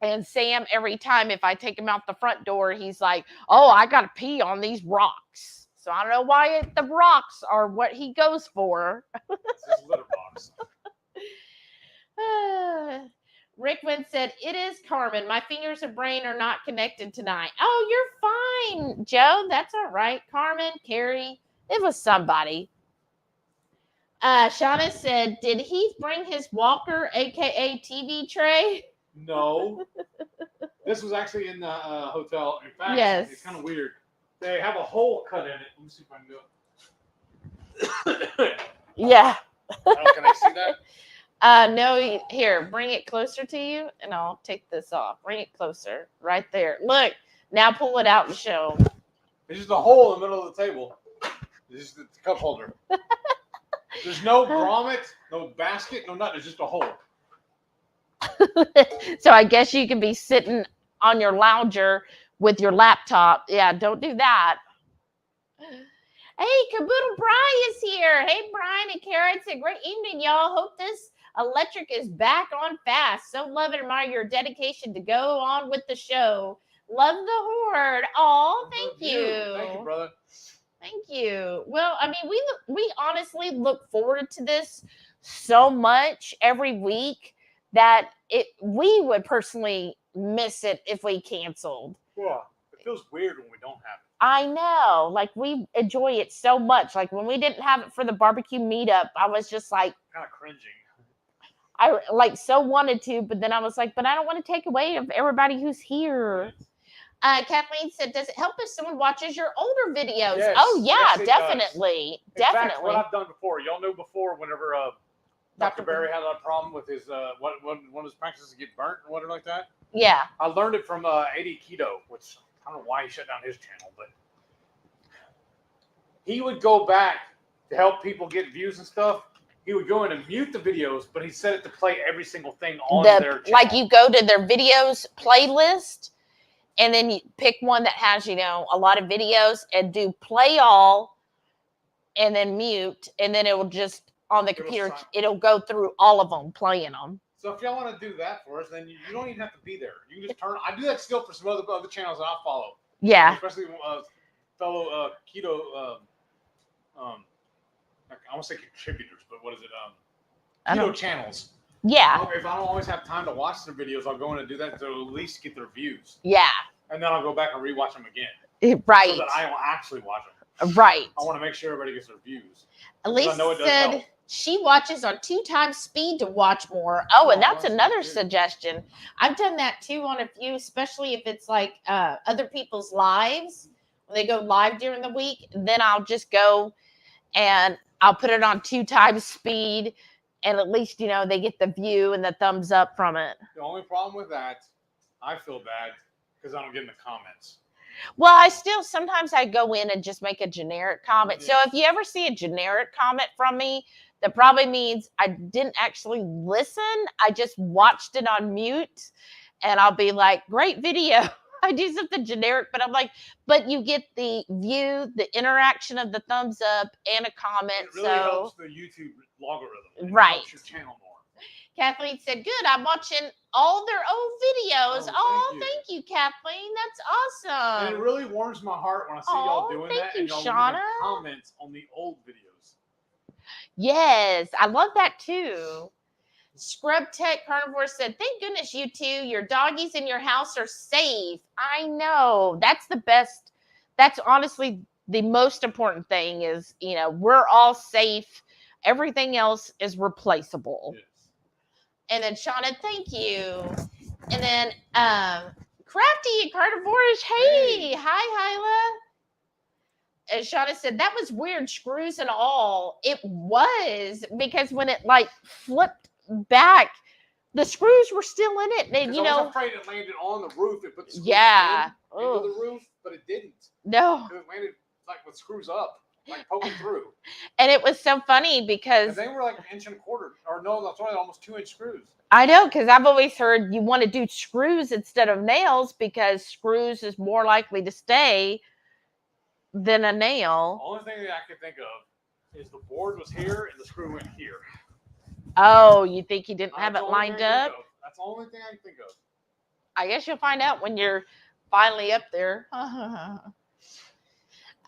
And Sam, every time if I take him out the front door, he's like, oh, I got to pee on these rocks. So I don't know why the rocks are what he goes for. It's just litter box. Rickman said, it is Carmen. My fingers and brain are not connected tonight. Oh, you're fine, Joe. That's all right. Carmen, Carrie, it was somebody. Shauna said, did Heath bring his walker, aka TV tray? No. This was actually in the hotel. In fact, Yes. it's kind of weird. They have a hole cut in it. Let me see if I can do it. Yeah. Oh, can I see that? No, here, bring it closer to you, and I'll take this off. Bring it closer, right there. Look, now pull it out and show. There's just a hole in the middle of the table. This is the cup holder. There's no grommet, no basket, no nothing. There's just a hole. So I guess you can be sitting on your lounger with your laptop. Yeah, don't do that. Hey, Caboodle Bry is here. Hey, Brian and Kara. It's a great evening, y'all. Hope this electric is back on fast. So love and admire your dedication to go on with the show. Love the horde. Oh, thank you. Thank you, brother. Thank you. Well, I mean, we honestly look forward to this so much every week that we would personally miss it if we canceled. Yeah, it feels weird when we don't have it. I know. Like, we enjoy it so much. Like, when we didn't have it for the barbecue meetup, I was just like, kind of cringing. I like so wanted to, but then I was like, but I don't want to take away of everybody who's here. Kathleen said, does it help if someone watches your older videos? Yes, oh, yeah, yes, definitely. In fact, what I've done before, y'all know before, whenever Dr. Barry had a problem with his one of his practices to get burnt or whatever like that. Yeah. I learned it from 80 Keto, which I don't know why he shut down his channel, but he would go back to help people get views and stuff. He would go in and mute the videos, but he set it to play every single thing on their channel. Like, you go to their videos playlist, and then you pick one that has, a lot of videos, and do play all, and then mute, and then it will just, on the computer, it'll go through all of them, playing them. So if y'all want to do that for us, then you don't even have to be there. You can just turn. I do that still for some other channels that I follow. Yeah. Especially fellow keto. I want to say contributors, but what is it? Keto channels. Yeah. If I don't always have time to watch their videos, I'll go in and do that to at least get their views. Yeah. And then I'll go back and rewatch them again. Right. So that I will actually watch them. Right. I want to make sure everybody gets their views. Elise said she watches on 2 times speed to watch more. Oh, and that's another suggestion. I've done that too on a few, especially if it's like other people's lives. When they go live during the week, then I'll just go and I'll put it on 2 times speed, and at least, they get the view and the thumbs up from it. The only problem with that, I feel bad because I don't get in the comments. Well, sometimes I go in and just make a generic comment. Yeah. So if you ever see a generic comment from me, that probably means I didn't actually listen. I just watched it on mute, and I'll be like, great video. I do something generic, but I'm like, but you get the view, the interaction of the thumbs up and a comment. It really helps the YouTube logarithm. Right. It helps your channel more. Kathleen said, good, I'm watching all their old videos. Thank you, Kathleen. That's awesome. And it really warms my heart when I see y'all doing that and y'all leaving comments on the old videos. Yes, I love that too. Scrub Tech Carnivore said, thank goodness you two, your doggies in your house are safe. I know. That's the best. That's honestly the most important thing is, we're all safe. Everything else is replaceable. Yes. And then Shauna, thank you. And then Crafty Carnivore, hey. Hi, Hyla. And Shauna said, that was weird, screws and all. It was, because when it flipped back, the screws were still in it. And, I was afraid it landed on the roof. It put the screws into the roof, but it didn't. No. It landed with screws up, poking through. And it was so funny because they were 1.25 inches, or no, that's only almost 2-inch screws. I know, because I've always heard you want to do screws instead of nails because screws is more likely to stay than a nail. The only thing that I can think of is the board was here and the screw went here. Oh, you think he didn't have it lined up? That's the only thing I can think of. I guess you'll find out when you're finally up there.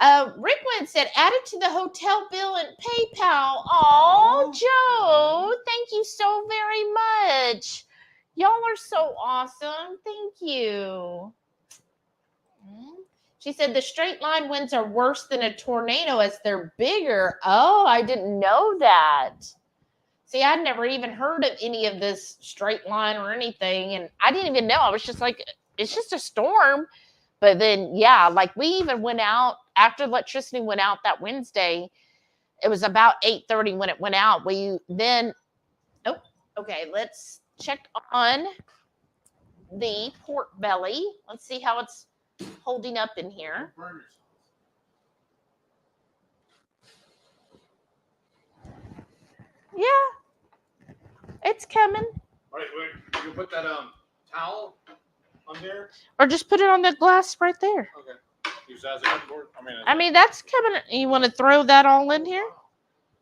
Rickwood said, add it to the hotel bill and PayPal. Oh, Joe, thank you so very much. Y'all are so awesome. Thank you. She said the straight line winds are worse than a tornado as they're bigger. Oh, I didn't know that. See, I'd never even heard of any of this straight line or anything. And I didn't even know. I was just like, it's just a storm. But then, yeah, like we even went out after electricity went out that Wednesday. It was about 8:30 when it went out. Okay, let's check on the pork belly. Let's see how it's holding up in here. Yeah, it's coming. All right, wait. You put that towel on there, or just put it on the glass right there. Okay. Use that as a cupboard. I mean, that's coming. You want to throw that all in here?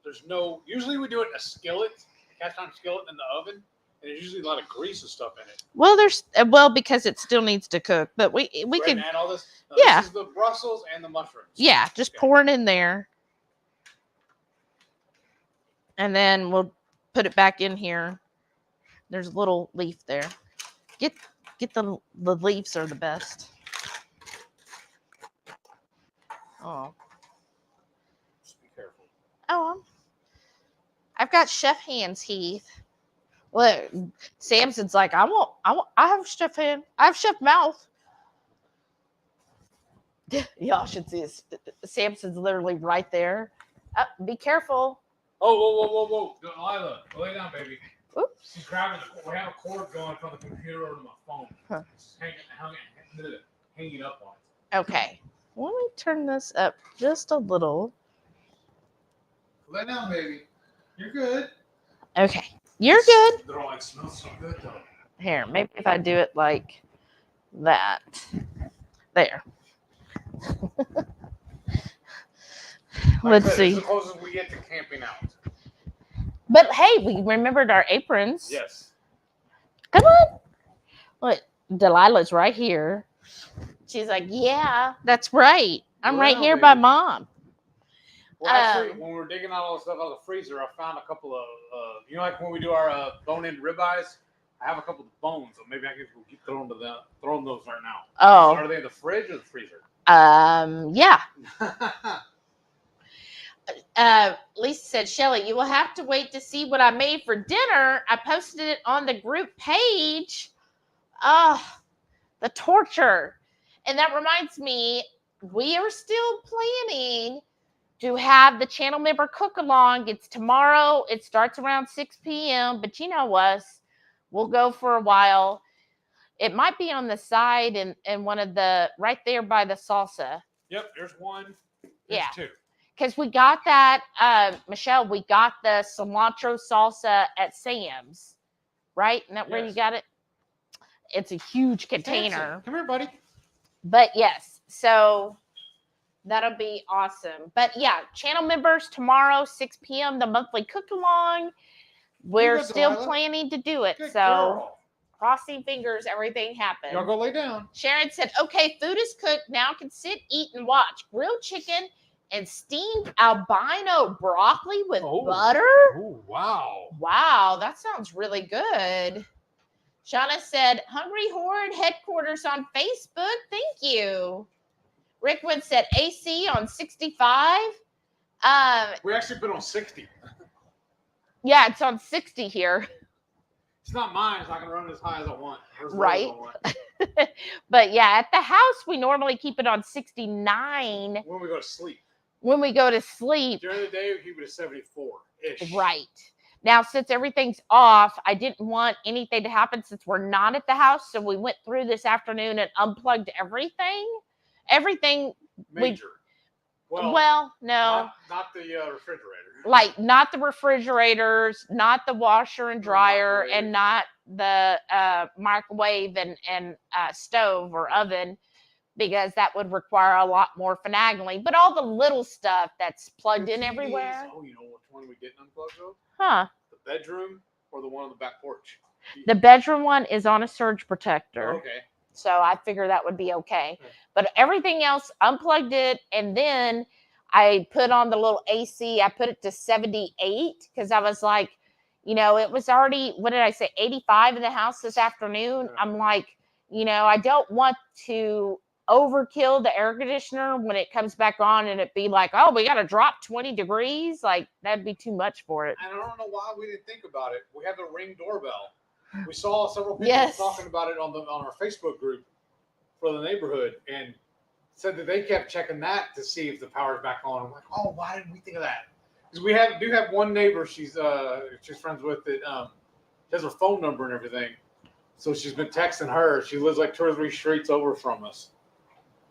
There's no. Usually we do it in a skillet, cast iron skillet in the oven, and there's usually a lot of grease and stuff in it. Well, because it still needs to cook, but we can add all this. No, yeah. This is the Brussels and the mushrooms. Yeah, just pour it in there, and then we'll put it back in here. There's a little leaf there. Get the leaves are the best. Oh. Just be careful. Oh, I've got chef hands, Heath. Look, Samson's like, I have chef hand. I have chef mouth. Y'all should see this. Samson's literally right there. Be careful. Oh, whoa. Lila, lay down, baby. Oops. She's grabbing we have a cord going from the computer over to my phone. Huh. It's hanging up on it. Okay. Let me turn this up just a little. Lay down, baby. You're good. Okay. You're good. They're all like, smells so good, though. Here, maybe if I do it like that. There. Let's see. It's the closest we get to camping out. But hey, we remembered our aprons. Yes. Come on. Look, Delilah's right here. She's like, yeah, that's right. I'm right here by Mom. Well, actually, when we were digging out all the stuff out of the freezer, I found a couple of, like when we do our bone-in ribeyes, I have a couple of bones, so maybe I can keep throwing those right now. Oh. Are they in the fridge or the freezer? Yeah. Lisa said, Shelly, you will have to wait to see what I made for dinner. I posted it on the group page. Oh, the torture. And that reminds me, we are still planning to have the channel member cook along. It's tomorrow. It starts around 6 p.m. But you know us. We'll go for a while. It might be on the side and one of the, right there by the salsa. Yep, there's one. There's two. Because we got that, Michelle, we got the cilantro salsa at Sam's, right? Isn't that where you got it? It's a huge container. Come here, buddy. But yes, so that'll be awesome. But yeah, channel members tomorrow, 6 p.m., the monthly cook along. We're still planning to do it. Good so girl. Crossing fingers, everything happens. Y'all go lay down. Sharon said, okay, food is cooked. Now can sit, eat, and watch. Grilled chicken and steamed albino broccoli with butter. Oh, wow. Wow, that sounds really good. Shauna said, HungryHorde headquarters on Facebook. Thank you. Rickwood said, AC on 65. We actually put on 60. Yeah, it's on 60 here. It's not mine, so I can run it as high as I want. Right. But yeah, at the house, we normally keep it on 69. When we go to sleep. When we go to sleep. During the day, we keep it at 74-ish. Right. Now, since everything's off, I didn't want anything to happen since we're not at the house. So we went through this afternoon and unplugged everything. Everything. Major. Well, no. Not the refrigerator. Like, not the refrigerators, not the washer and dryer, and not the microwave and stove or oven, because that would require a lot more finagling. But all the little stuff that's plugged in everywhere. Oh, you know which one we didn't unplug though? Huh. The bedroom or the one on the back porch? The bedroom one is on a surge protector. Okay. So I figure that would be okay. But everything else, unplugged it, and then I put on the little AC. I put it to 78 because I was like, it was already, what did I say, 85 in the house this afternoon. I'm like, I don't want to overkill the air conditioner when it comes back on and it be like, oh, we got to drop 20 degrees? Like, that'd be too much for it. And I don't know why we didn't think about it. We have the Ring doorbell. We saw several people Yes. talking about it on our Facebook group for the neighborhood, and said that they kept checking that to see if the power's back on. I'm like, oh, why didn't we think of that? Because we do have one neighbor she's friends with that has her phone number and everything. So she's been texting her. She lives like 2 or 3 streets over from us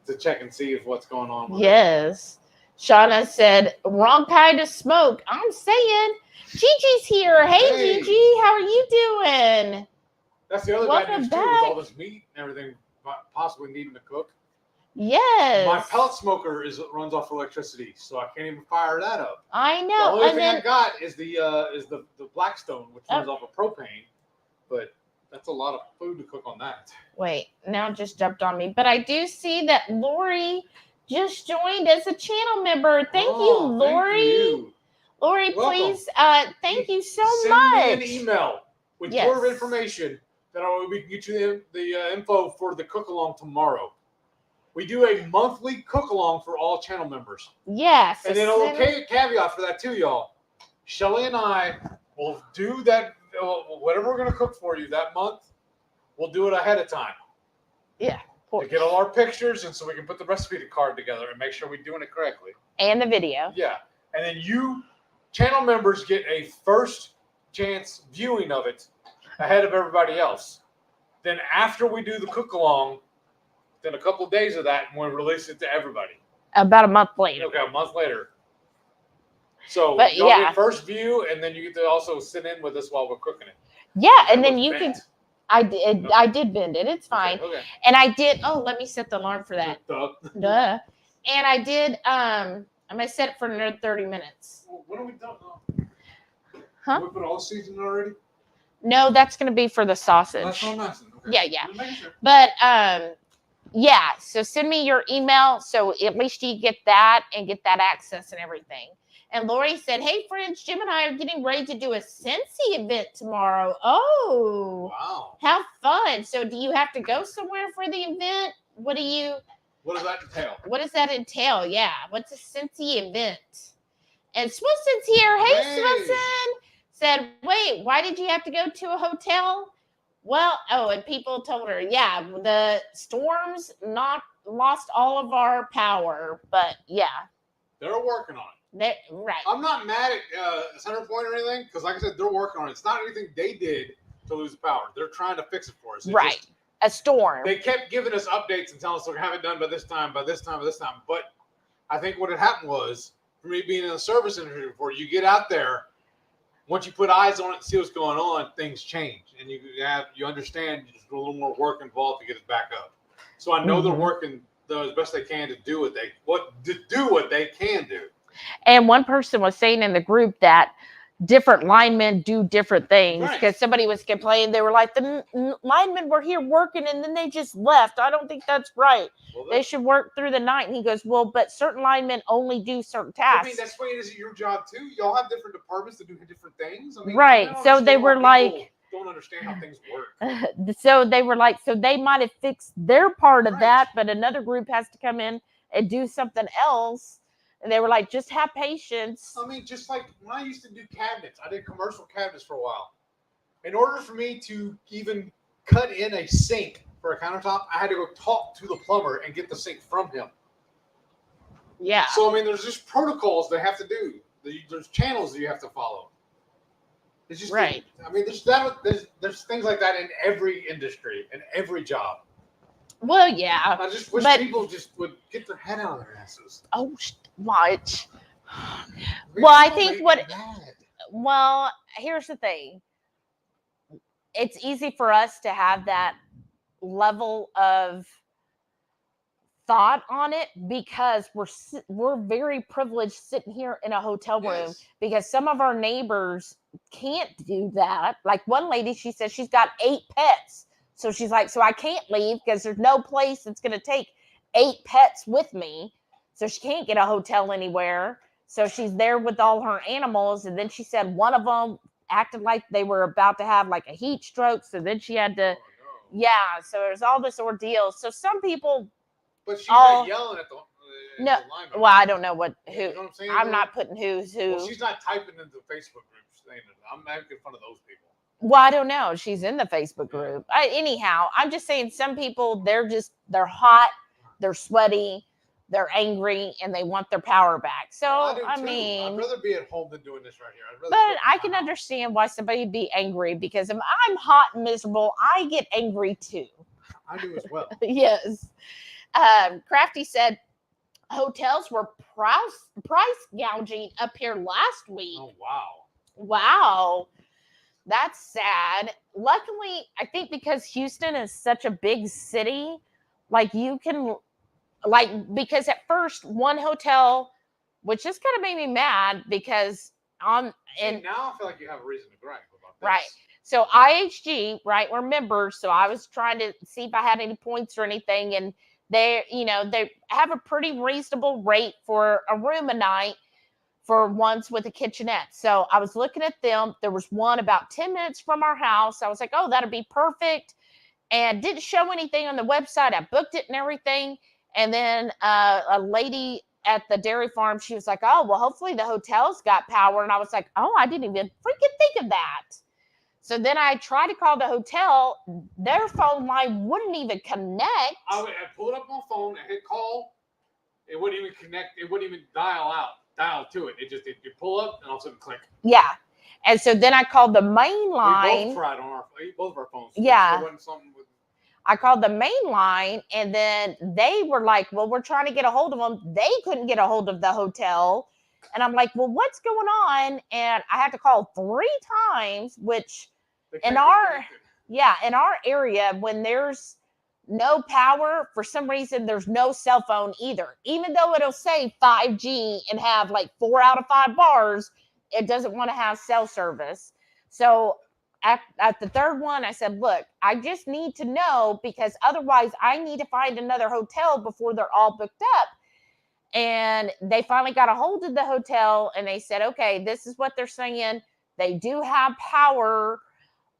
to check and see if what's going on with Yes. Shauna said, wrong kind of smoke. I'm saying. Gigi's here. Hey, Gigi, how are you doing? That's the other bad news too, with all this meat and everything possibly needing to cook. Yes. My pellet smoker runs off electricity, so I can't even fire that up. I know. The only thing I got is the Blackstone, which runs off of propane, but that's a lot of food to cook on that. Wait, now it just jumped on me. But I do see that Lori just joined as a channel member. Thank you, Lori. Thank you. Lori, Welcome. please, thank you so Send much. me an email with your information that we can get you the info for the cook-along tomorrow. We do a monthly cook-along for all channel members. Yes. And then a little caveat for that too, y'all. Shelly and I will do that, whatever we're going to cook for you that month, we'll do it ahead of time. Yeah. To get all our pictures and so we can put the recipe card together and make sure we're doing it correctly. And the video. Yeah. And then you, channel members, get a first chance viewing of it ahead of everybody else. Then after we do the cook-along, then a couple of days of that, and we'll release it to everybody. About a month later. Okay, a month later. So you'll get first view, and then you get to also sit in with us while we're cooking it. Yeah, and then you can. I did bend it. It's fine. Okay. And I did. Oh, let me set the alarm for that. Duh. And I did. I'm gonna set it for another 30 minutes. Well, when are we done? Huh? Did we put all the seasoning already? No, that's gonna be for the sausage. That's all nice. Okay. Yeah. But yeah. So send me your email so at least you get that and get that access and everything. And Lori said, hey, friends, Jim and I are getting ready to do a Scentsy event tomorrow. Oh, wow. How fun. So do you have to go somewhere for the event? What does that entail? What does that entail? Yeah. What's a Scentsy event? And Swinson's here. Hey, Swinson. Said, wait, why did you have to go to a hotel? Well, and people told her, yeah, the storms lost all of our power. But yeah. They're working on it. Right. I'm not mad at Centerpoint or anything because, like I said, they're working on it. It's not anything they did to lose the power. They're trying to fix it for us. Right. A storm. They kept giving us updates and telling us they're going to have it done by this time, by this time, by this time. But I think what had happened was, for me being in the service industry before, you get out there, once you put eyes on it and see what's going on, things change. And you understand there's a little more work involved to get it back up. So I know they're working as best they can to do what they can do. And one person was saying in the group that different linemen do different things because somebody was complaining. They were like, the linemen were here working and then they just left. I don't think that's right. Well, they should work through the night. And he goes, well, but certain linemen only do certain tasks. I mean, that's why it is your job too. Y'all have different departments that do different things. I mean, right. So they were like, don't understand how things work. So they were like, so they might have fixed their part of that, but another group has to come in and do something else. And they were like, just have patience. I mean, just like when I used to do cabinets, I did commercial cabinets for a while. In order for me to even cut in a sink for a countertop, I had to go talk to the plumber and get the sink from him. Yeah. So, I mean, there's just protocols they have to do. There's channels that you have to follow. It's just right. I mean, there's things like that in every industry, in every job. Well, yeah. I just wish people just would get their head out of their asses. Oh, much. Well, I think well, here's the thing. It's easy for us to have that level of thought on it because we're very privileged sitting here in a hotel room because some of our neighbors can't do that. Like one lady, she said she's got 8 pets. So she's like, so I can't leave because there's no place that's going to take 8 pets with me. So she can't get a hotel anywhere. So she's there with all her animals. And then she said one of them acted like they were about to have like a heat stroke. So then she had to, so there's all this ordeal. So some people But she's all- not yelling at the No, line. well, I don't know what who. You know what I'm saying? I'm not putting who's who. Well, she's not typing into Facebook groups saying it. I'm making fun of those people. Well, I don't know. She's in the Facebook group. Anyhow, I'm just saying some people, they're hot, they're sweaty, they're angry, and they want their power back. So, I mean, I'd rather be at home than doing this right here. but I can understand why somebody would be angry because if I'm hot and miserable, I get angry too. I do as well. Yes. Crafty said hotels were price gouging up here last week. Oh, wow. Wow. That's sad. Luckily, I think because Houston is such a big city, like you can, because at first one hotel, which just kind of made me mad because now I feel like you have a reason to gripe about this. Right. So IHG, right, we're members. So I was trying to see if I had any points or anything. And they have a pretty reasonable rate for a room a night for ones with a kitchenette. So I was looking at them. There was one about 10 minutes from our house. I was like, oh, that'd be perfect. And didn't show anything on the website. I booked it and everything. And then a lady at the dairy farm, she was like, oh, well, hopefully the hotel's got power. And I was like, oh, I didn't even freaking think of that. So then I tried to call the hotel. Their phone line wouldn't even connect. I pulled up my phone and hit call. It wouldn't even connect. It wouldn't even dial to it. You pull up and all of a sudden click. Yeah. And so then I called the main line. We both tried on both of our phones. Yeah. I called the main line and then they were like, well, we're trying to get a hold of them. They couldn't get a hold of the hotel. And I'm like, well, what's going on? And I had to call 3 times, which in our area, when there's no power, for some reason, there's no cell phone either. Even though it'll say 5G and have like 4 out of 5 bars, it doesn't want to have cell service. So at the third one, I said, look, I just need to know because otherwise I need to find another hotel before they're all booked up. And they finally got a hold of the hotel and they said, okay, this is what they're saying. They do have power,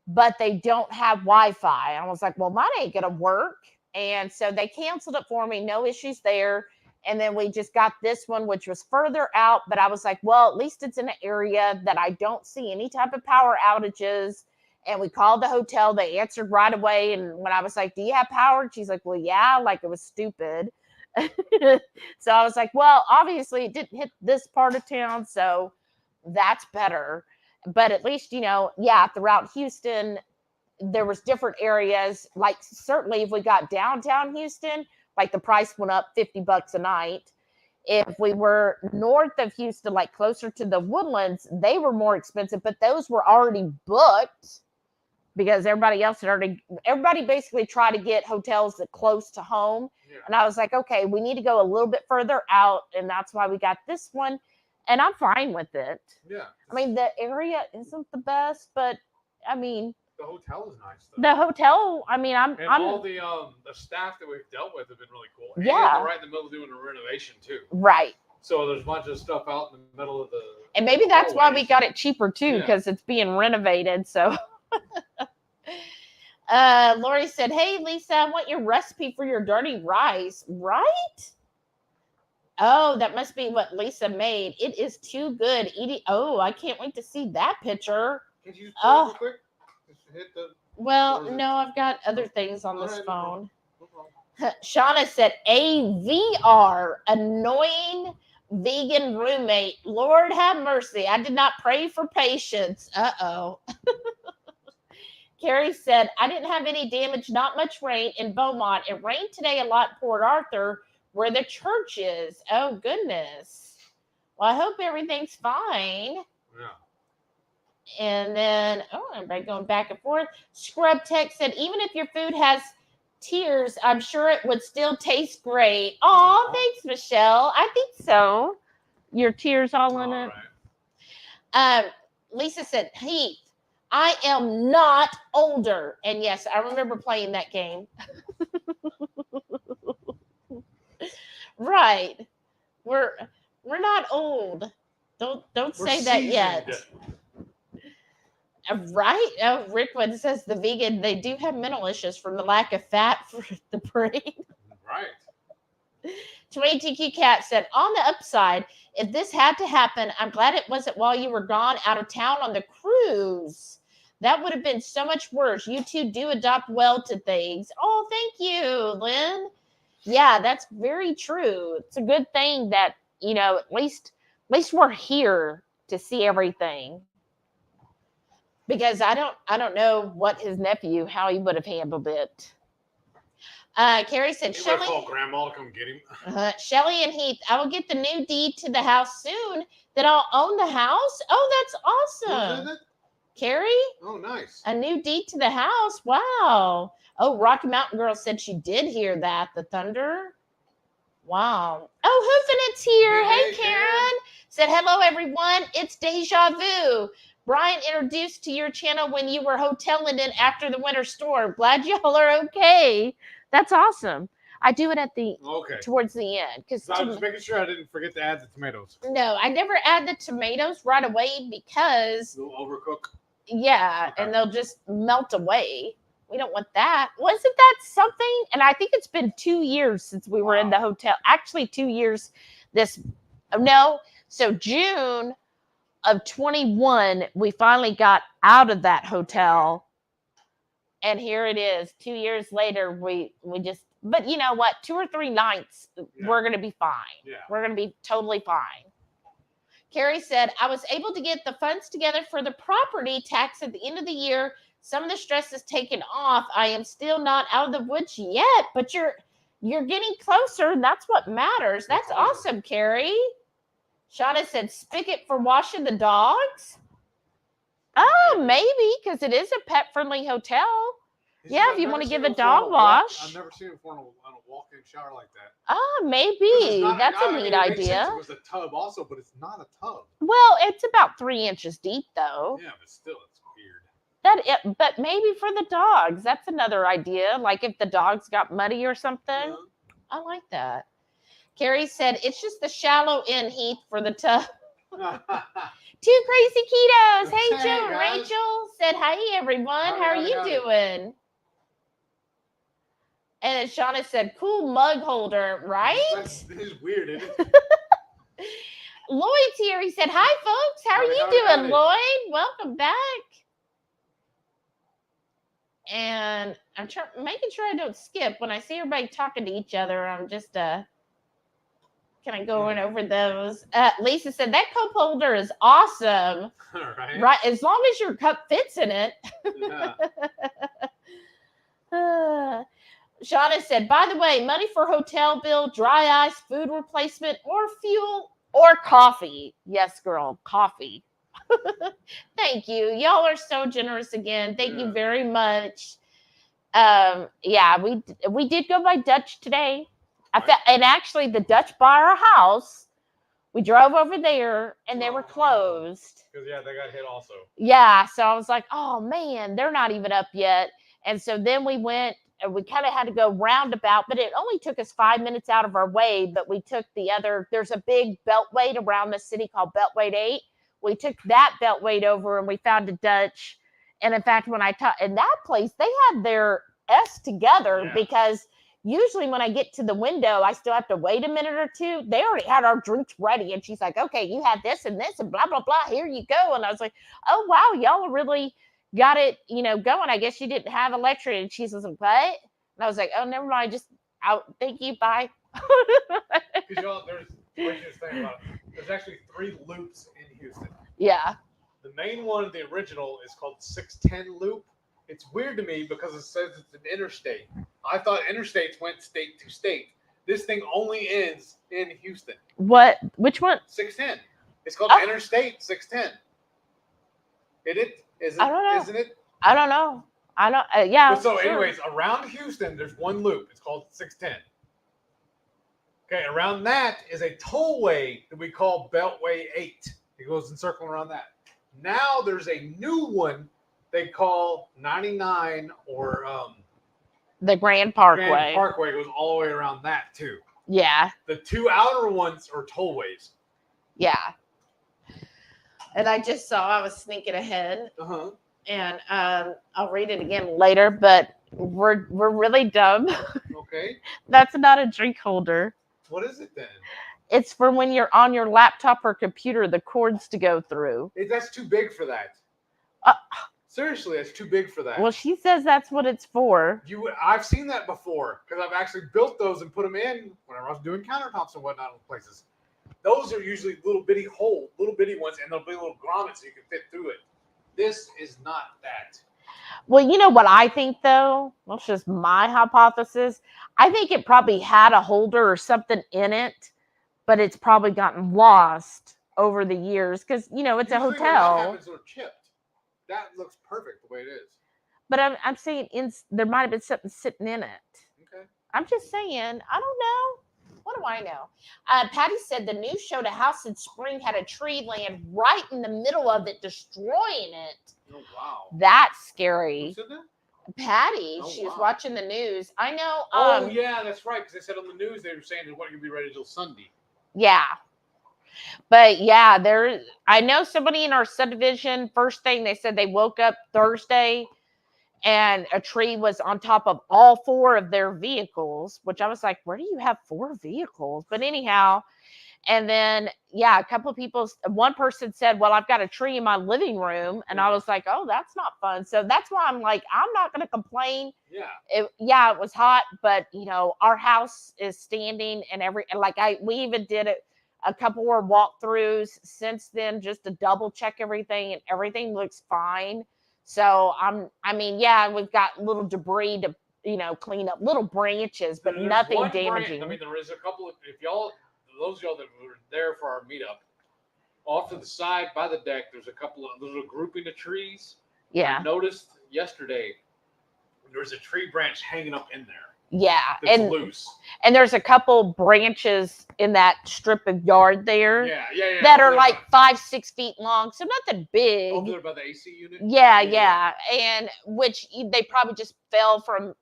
but they don't have Wi-Fi. I was like, well, mine ain't going to work. And so they canceled it for me. No issues there. And then we just got this one, which was further out. But I was like, well, at least it's in an area that I don't see any type of power outages. And we called the hotel. They answered right away. And when I was like, do you have power? She's like, well, yeah, like it was stupid. So I was like, well, obviously it didn't hit this part of town. So that's better. But at least, throughout Houston, there was different areas. Like certainly if we got downtown Houston, like the price went up $50 a night. If we were north of Houston, like closer to the Woodlands, they were more expensive, but those were already booked because everybody basically tried to get hotels that close to home. Yeah. And I was like, okay, we need to go a little bit further out. And that's why we got this one. And I'm fine with it. Yeah. I mean, the area isn't the best, but I mean, the hotel is nice though. The hotel, I mean, I'm all the staff that we've dealt with have been really cool. And yeah. They're right in the middle of doing a renovation too. Right. So there's a bunch of stuff out in the middle of the And maybe that's why we got it cheaper too, because it's being renovated. So Lori said, hey Lisa, I want your recipe for your dirty rice. Right? Oh, that must be what Lisa made. It is too good. Eating. Oh, I can't wait to see that picture. Can you just real quick? Just hit the. Well, no, I've got other things on this phone. Shauna said, AVR, annoying vegan roommate. Lord have mercy. I did not pray for patience. Uh-oh. Carrie said, I didn't have any damage, not much rain in Beaumont. It rained today a lot in Port Arthur, where the church is. Oh, goodness. Well, I hope everything's fine. Yeah. And then, everybody going back and forth. Scrub Tech said, even if your food has tears, I'm sure it would still taste great. Oh, thanks, Michelle. I think so. Your tears all in it. Right. Lisa said, Heath, I am not older. And yes, I remember playing that game. Right. We're not old. Don't say that yet. Right? Oh, Rickwood says the vegan, they do have mental issues from the lack of fat for the brain. Right. 22Q Cat said, on the upside, if this had to happen, I'm glad it wasn't while you were gone out of town on the cruise. That would have been so much worse. You two do adopt well to things. Oh, thank you, Lynn. Yeah, that's very true. It's a good thing that, at least we're here to see everything. Because I don't know what his nephew, how he would have handled it. Carrie said, Shelly. Call Grandma to come get him. Shelly and Heath, I will get the new deed to the house soon. Then I'll own the house. Oh, that's awesome. Who's in it? Carrie? Oh, nice. A new deed to the house. Wow. Oh, Rocky Mountain Girl said she did hear that. The thunder. Wow. Oh, Hoofinit's here. Hey, Karen. Said, hello, everyone. It's Deja Vu. Brian introduced to your channel when you were hoteling it after the winter storm. Glad y'all are okay. That's awesome. I do it at the towards the end because I was making sure I didn't forget to add the tomatoes. No, I never add the tomatoes right away because they'll overcook. Yeah, and they'll just melt away. We don't want that. Wasn't that something? And I think it's been 2 years since we were in the hotel. Actually, 2 years. So June of 21, we finally got out of that hotel. And here it is. 2 years later, we just, but you know what? 2 or 3 nights, we're going to be fine. Yeah. We're going to be totally fine. Carrie said, I was able to get the funds together for the property tax at the end of the year. Some of the stress is taken off. I am still not out of the woods yet, but you're getting closer, and that's what matters. That's awesome, Carrie. Shauna said, spigot for washing the dogs. Oh, maybe, because it is a pet-friendly hotel. Yeah, if you want to give a dog wash. I've never seen it before on a walk-in shower like that. Oh, maybe. That's a neat idea. It was a tub also, but it's not a tub. Well, it's about 3 inches deep, though. Yeah, but still, it's weird. But maybe for the dogs. That's another idea. Like if the dogs got muddy or something. Yeah. I like that. Carrie said, it's just the shallow end, Heath, for the tub. 2 crazy ketos. Hey, Joe. Rachel said, hi, everyone. How are you doing? And then Shauna said, cool mug holder, right? This is weird, isn't it? Lloyd's here. He said, hi, folks. How are you doing, Lloyd? Welcome back. And I'm making sure I don't skip. When I see everybody talking to each other, I'm just kind of going over those. Lisa said, that cup holder is awesome. All right. Right. As long as your cup fits in it. Yeah. Shauna said, by the way, money for hotel bill, dry ice, food replacement, or fuel, or coffee. Yes, girl, coffee. Thank you. Y'all are so generous again. Thank you very much. Yeah, we did go by Dutch today. And actually the Dutch bought our house. We drove over there and they were closed. Because they got hit also. Yeah, so I was like, oh man, they're not even up yet. And so then we went and we kind of had to go roundabout, but it only took us 5 minutes out of our way. But we took there's a big beltway around the city called Beltway 8. We took that beltway over and we found a Dutch. And in fact, when I taught in that place, they had their S together because usually when I get to the window, I still have to wait a minute or two. They already had our drinks ready. And she's like, okay, you had this and this and blah, blah, blah. Here you go. And I was like, oh, wow, y'all really got it, going. I guess you didn't have electric. And she was like, what? And I was like, oh, never mind. Just out. Thank you. Bye. Because y'all, there's actually 3 loops in Houston. Yeah. The main one, the original, is called 610 loop. It's weird to me because it says it's an interstate. I thought interstates went state to state. This thing only ends in Houston. What? Which one? 610. It's called Interstate 610. Isn't it? I don't know. I don't. Yeah. But so, anyways, around Houston, there's one loop. It's called 610. Okay, around that is a tollway that we call Beltway 8. It goes in circling around that. Now there's a new one they call 99 or the Grand Parkway. Grand Parkway goes all the way around that too. Yeah. The 2 outer ones are tollways. Yeah. And I just saw I was sneaking ahead. Uh-huh. And I'll read it again later, but we're really dumb. Okay. That's not a drink holder. What is it then? It's for when you're on your laptop or computer, the cords to go through. That's too big for that. Uh, Seriously, it's too big for that. Well, she says that's what it's for. I've seen that before because I've actually built those and put them in whenever I was doing countertops and whatnot in places. Those are usually little bitty ones, and there'll be little grommets so you can fit through it. This is not that. Well, you know what I think, though? Well, it's just my hypothesis. I think it probably had a holder or something in it, but it's probably gotten lost over the years because, you know, it's a Usually hotel. When that happens, they're chipped. That looks perfect the way it is. But I'm saying there might have been something sitting in it. Okay. I'm just saying. I don't know. What do I know? Patty said the news showed a house in Spring had a tree land right in the middle of it, destroying it. Oh, wow. That's scary. Who said that? Patty, Oh, she was wow. watching the news. I know. Oh, yeah, that's right. Because they said on the news they were saying it wasn't going to be ready till Sunday. Yeah. But yeah, I know somebody in our subdivision, first thing they said they woke up Thursday and a tree was on top of all 4 of their vehicles, which I was like, where do you have 4 vehicles? But anyhow, and then, yeah, a couple of people, one person said, well, I've got a tree in my living room. And I was like, oh, that's not fun. So that's why I'm like, I'm not going to complain. Yeah. It was hot, but you know, our house is standing and we even did a couple more walkthroughs since then just to double check everything, and everything looks fine. So we've got little debris to, you know, clean up, little branches, but There's nothing one damaging. Branch, there is a couple of, those of y'all that were there for our meetup, off to the side by the deck, there's a grouping of trees. Yeah. I noticed yesterday there's a tree branch hanging up in there. Yeah. That's loose. And there's a couple branches in that strip of yard there. Yeah. That are like 5-6 feet long. So nothing big. Over there by the AC unit? Yeah. And which they probably just fell from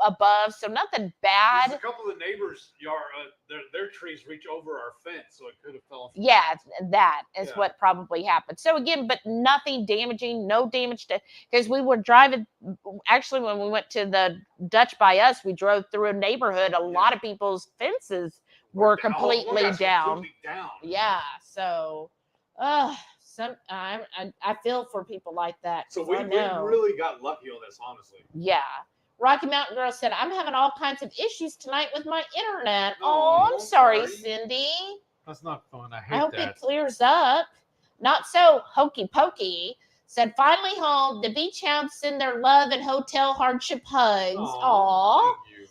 above. So nothing bad. There's a couple of the neighbors' yard, their trees reach over our fence, so it could have fallen. Yeah, that is what probably happened. So again, but nothing damaging, no damage because we were driving. Actually, when we went to the Dutch by us, we drove through a neighborhood. A lot of people's fences were completely down. Yeah, so, I feel for people like that. So we really got lucky on this, honestly. Yeah. Rocky Mountain Girl said, I'm having all kinds of issues tonight with my internet. Oh, I'm sorry, Cindy. That's not fun. I hope it clears up. Not so hokey pokey. Said, finally home. The beach hounds send their love and hotel hardship hugs. Aw. Thank you.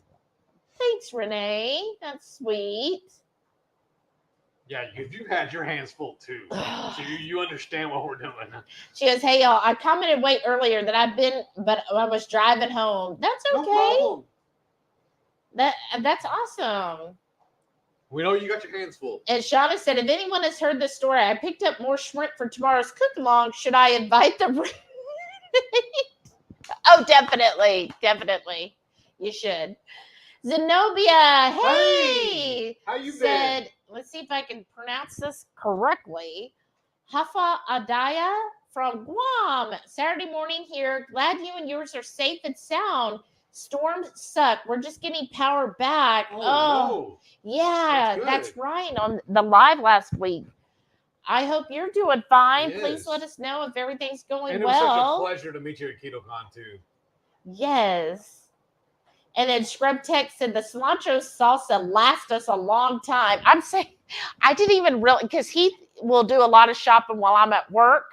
Thanks, Renee. That's sweet. Yeah, because you've had your hands full too. So you understand what we're doing. She goes, hey, y'all, I commented way earlier that but I was driving home. That's okay. No problem. That's awesome. We know you got your hands full. And Shauna said, if anyone has heard this story, I picked up more shrimp for tomorrow's cook-along. Should I invite them? Oh, definitely. Definitely. You should. Zenobia, hey. How you been? Let's see if I can pronounce this correctly. Hafa Adaya from Guam. Saturday morning here. Glad you and yours are safe and sound. Storms suck. We're just getting power back. Oh no. Yeah, that's right. On the live last week. I hope you're doing fine. Yes. Please let us know if everything's going and it well. was such a pleasure to meet you at KetoCon too. Yes. And then Scrub Tech said the cilantro salsa lasts us a long time. I'm saying I didn't even really, because he will do a lot of shopping while I'm at work.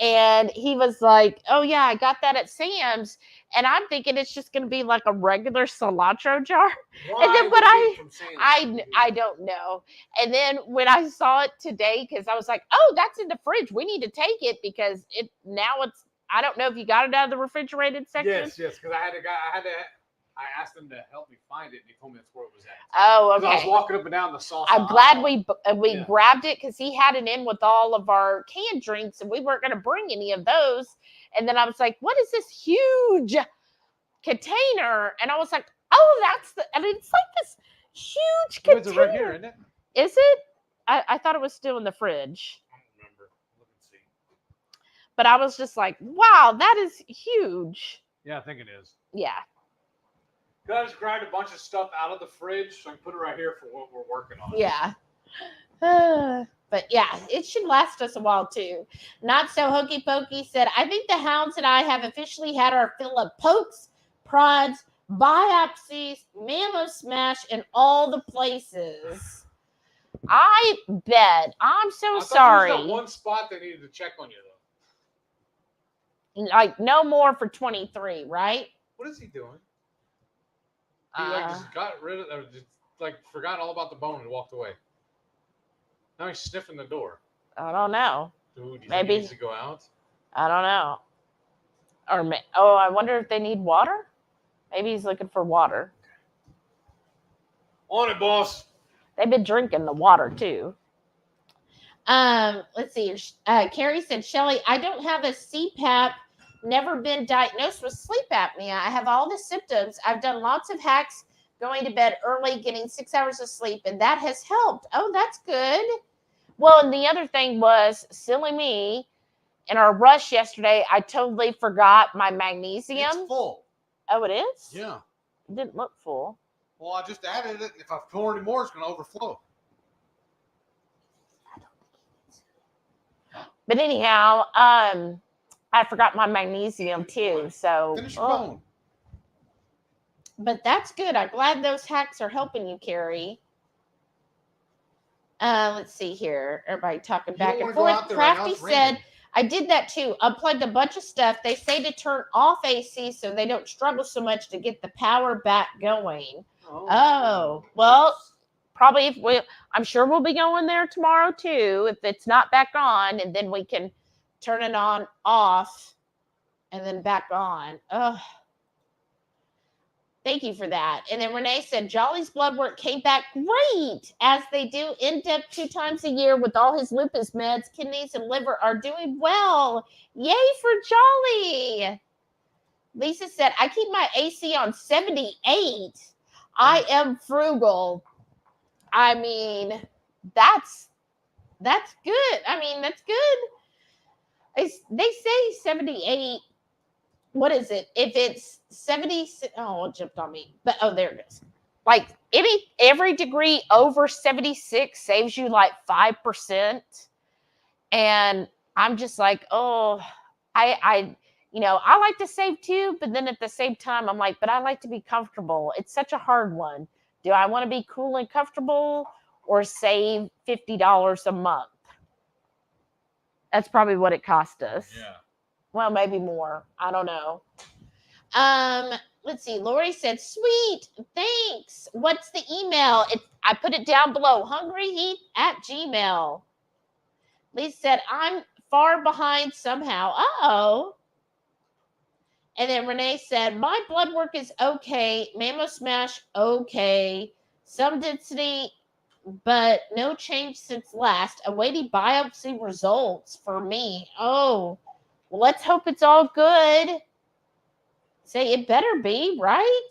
And he was like, oh, yeah, I got that at Sam's. And I'm thinking it's just going to be like a regular cilantro jar. Why and then when I don't know. And then when I saw it today, because I was like, oh, that's in the fridge. We need to take it because I don't know if you got it out of the refrigerated section. Yes, because I asked him to help me find it, and he told me that's where it was at. Oh, okay. I was walking up and down the sauce. I'm glad we grabbed it because he had it in with all of our canned drinks, and we weren't going to bring any of those. And then I was like, what is this huge container? And I was like, oh, and it's like this huge container. It's right here, isn't it? Is it? I thought it was still in the fridge. I don't remember. Look and see. But I was just like, wow, that is huge. Yeah, I think it is. Yeah. Could I just grab a bunch of stuff out of the fridge so I can put it right here for what we're working on? Yeah. But yeah, it should last us a while too. Not so hokey pokey said, I think the hounds and I have officially had our fill of pokes, prods, biopsies, mammo smash, and all the places. I bet. I'm so sorry. There's that one spot they needed to check on you though. Like no more for 23, right? What is he doing? He just got rid of, or just forgot all about the bone and walked away. Now he's sniffing the door. I don't know. Dude, do you Maybe think he needs to go out? I don't know. I wonder if they need water. Maybe he's looking for water. On it, boss. They've been drinking the water too. Let's see. Carrie said, Shelly, I don't have a CPAP. Never been diagnosed with sleep apnea. I have all the symptoms. I've done lots of hacks, going to bed early, getting 6 hours of sleep, and that has helped. Oh, that's good. Well, and the other thing was, silly me, in our rush yesterday, I totally forgot my magnesium. It's full. Oh, it is? Yeah. It didn't look full. Well, I just added it. If I pour any more, it's going to overflow. But anyhow, I forgot my magnesium too. So finish your bone. But that's good. I'm glad those hacks are helping you, Carrie. Let's see here. Everybody talking back and forth. Crafty said, I did that too. Unplugged a bunch of stuff. They say to turn off AC so they don't struggle so much to get the power back going. Oh, well, probably I'm sure we'll be going there tomorrow too, if it's not back on, and then we can turn it on, off, and then back on. Oh, thank you for that. And then Renee said, Jolly's blood work came back great, as they do in-depth 2 times a year with all his lupus meds. Kidneys and liver are doing well. Yay for Jolly. Lisa said, I keep my AC on 78. I am frugal. I mean, that's good. I mean, that's good. They say 78. What is it? If it's 76, oh, it jumped on me. But there it is. Like every degree over 76 saves you like 5%. And I'm just like, oh, I like to save too, but then at the same time, I'm like, but I like to be comfortable. It's such a hard one. Do I want to be cool and comfortable or save $50 a month? That's probably what it cost us. Yeah. Well, maybe more. I don't know. Let's see. Lori said, sweet. Thanks. What's the email? I put it down below. HungryHeath@gmail. Lisa said, I'm far behind somehow. Uh-oh. And then Renee said, my blood work is okay. Mammo smash, okay. Some density, but no change since last. Awaiting biopsy results for me. Oh, well, let's hope it's all good. Say it better be, right?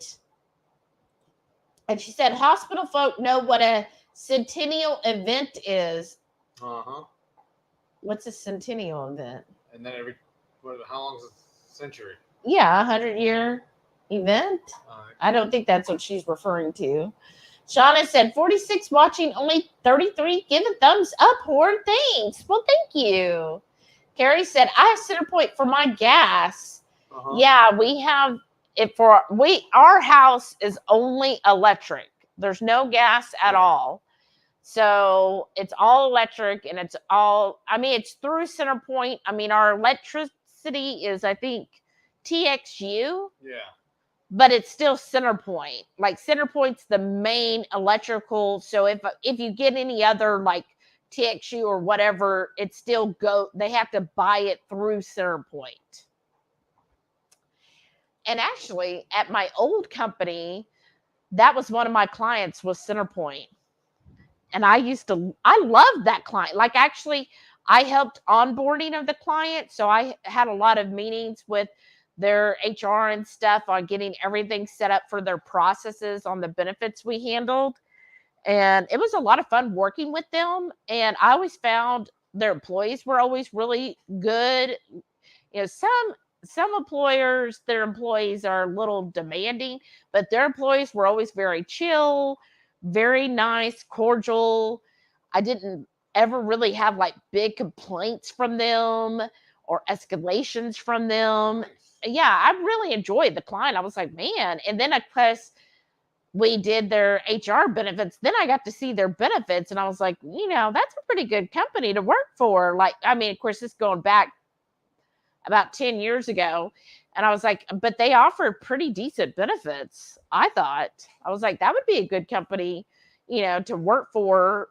And she said, hospital folk know what a centennial event is. Uh-huh. What's a centennial event? And then how long is a century? Yeah, 100-year event. I don't think that's what she's referring to. Shauna said, 46 watching, only 33. Give a thumbs up, Horde. Thanks. Well, thank you. Carrie said, I have center point for my gas. Uh-huh. Yeah, we have it our house is only electric. There's no gas at all. So it's all electric, and it's through center point. I mean, our electricity is, I think, TXU. Yeah. But it's still center point. Like center point's the main electrical. So if you get any other like TXU or whatever, it still they have to buy it through center point. And actually at my old company, that was one of my clients was Centerpoint. And I loved that client. Like actually I helped onboarding of the client. So I had a lot of meetings with their HR and stuff on getting everything set up for their processes on the benefits we handled. And it was a lot of fun working with them. And I always found their employees were always really good. You know, some some employers, their employees are a little demanding, but their employees were always very chill, very nice, cordial. I didn't ever really have like big complaints from them or escalations from them. Nice. Yeah, I really enjoyed the client. I was like, man. And then, of course, we did their HR benefits. Then I got to see their benefits, and I was like, that's a pretty good company to work for. Like, I mean, of course, this is going back about 10 years ago. And I was like, but they offered pretty decent benefits. I thought, I was like, that would be a good company, to work for.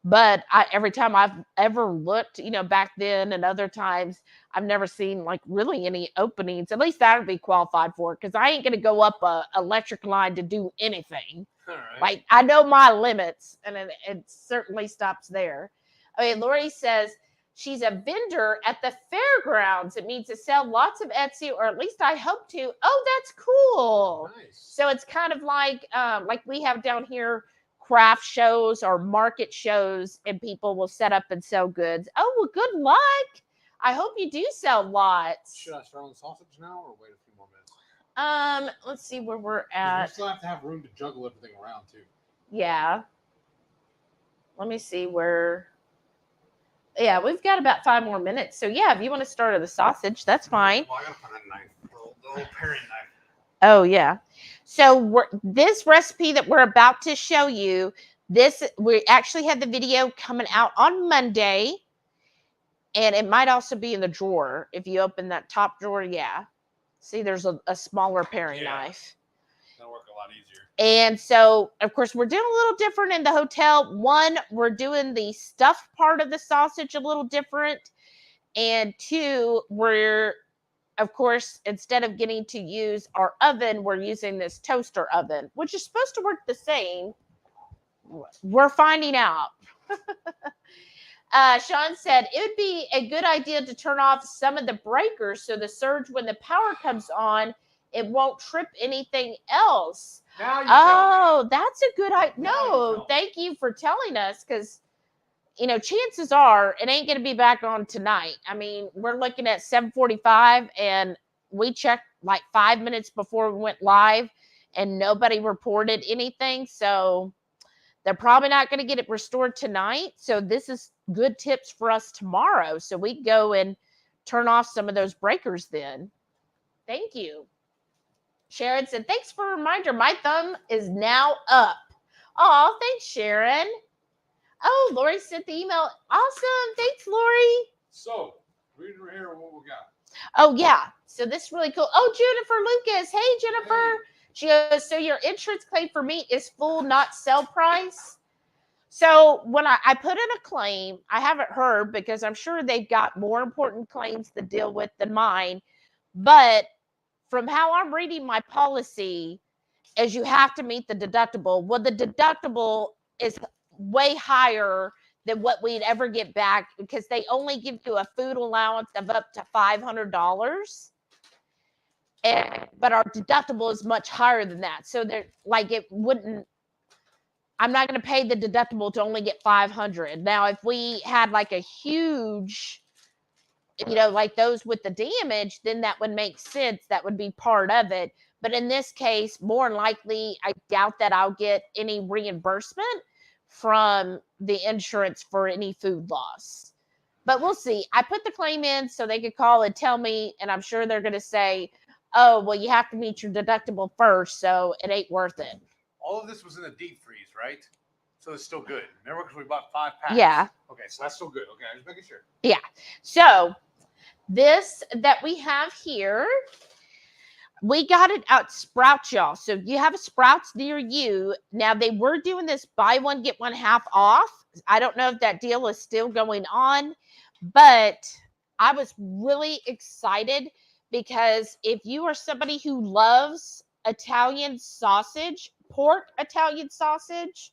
But every time I've ever looked, back then and other times, I've never seen like really any openings. At least that would be qualified for, because I ain't going to go up a electric line to do anything. All right. Like, I know my limits, and it certainly stops there. I mean, Lori says she's a vendor at the fairgrounds. It means to sell lots of Etsy, or at least I hope to. Oh, that's cool. Nice. So it's kind of like we have down here craft shows or market shows, and people will set up and sell goods. Oh, well, good luck. I hope you do sell lots. Should I start on the sausage now or wait a few more minutes? Let's see where we're 'Cause at. we still have to have room to juggle everything around too. Yeah. Let me see where. Yeah, we've got about 5 more minutes. So yeah, if you want to start with the sausage, that's fine. Well, I gotta find a knife, the little paring knife. Oh yeah. So this recipe that we're about to show you, we actually had the video coming out on Monday, and it might also be in the drawer. If you open that top drawer, yeah. See, there's a smaller paring knife. That'll work a lot easier. And so, of course, we're doing a little different in the hotel. One, we're doing the stuffed part of the sausage a little different. And 2, we're, of course, instead of getting to use our oven, we're using this toaster oven, which is supposed to work the same. We're finding out. Sean said it would be a good idea to turn off some of the breakers so the surge, when the power comes on, it won't trip anything else. Now you Oh, that's a good idea. No, thank you for telling us, because chances are it ain't going to be back on tonight. I mean, we're looking at 7:45, and we checked like 5 minutes before we went live, and nobody reported anything. So they're probably not going to get it restored tonight. So this is good tips for us tomorrow. So we go and turn off some of those breakers then. Thank you. Sharon said, thanks for a reminder. My thumb is now up. Oh, thanks, Sharon. Oh, Lori sent the email. Awesome. Thanks, Lori. So, read right here what we got. Oh, yeah. So this is really cool. Oh, Jennifer Lucas. Hey, Jennifer. Hey. She goes, so your insurance claim for meat is full, not sell price? So when I put in a claim, I haven't heard, because I'm sure they've got more important claims to deal with than mine. But from how I'm reading my policy, is you have to meet the deductible. Well, the deductible is way higher than what we'd ever get back, because they only give you a food allowance of up to $500. But our deductible is much higher than that. So they're like, I'm not going to pay the deductible to only get $500. Now, if we had like a huge, like those with the damage, then that would make sense. That would be part of it. But in this case, more than likely, I doubt that I'll get any reimbursement from the insurance for any food loss. But we'll see. I put the claim in so they could call and tell me, and I'm sure they're going to say, oh, well, you have to meet your deductible first, so it ain't worth it. All of this was in the deep freeze, right? So it's still good. Remember, because we bought 5 packs? Yeah. Okay, so that's still good. Okay, I'm just making sure. Yeah. So this that we have here, we got it at Sprouts, y'all. So you have a Sprouts near you. Now, they were doing this buy one, get one half off. I don't know if that deal is still going on, but I was really excited, because if you are somebody who loves Italian sausage, pork Italian sausage,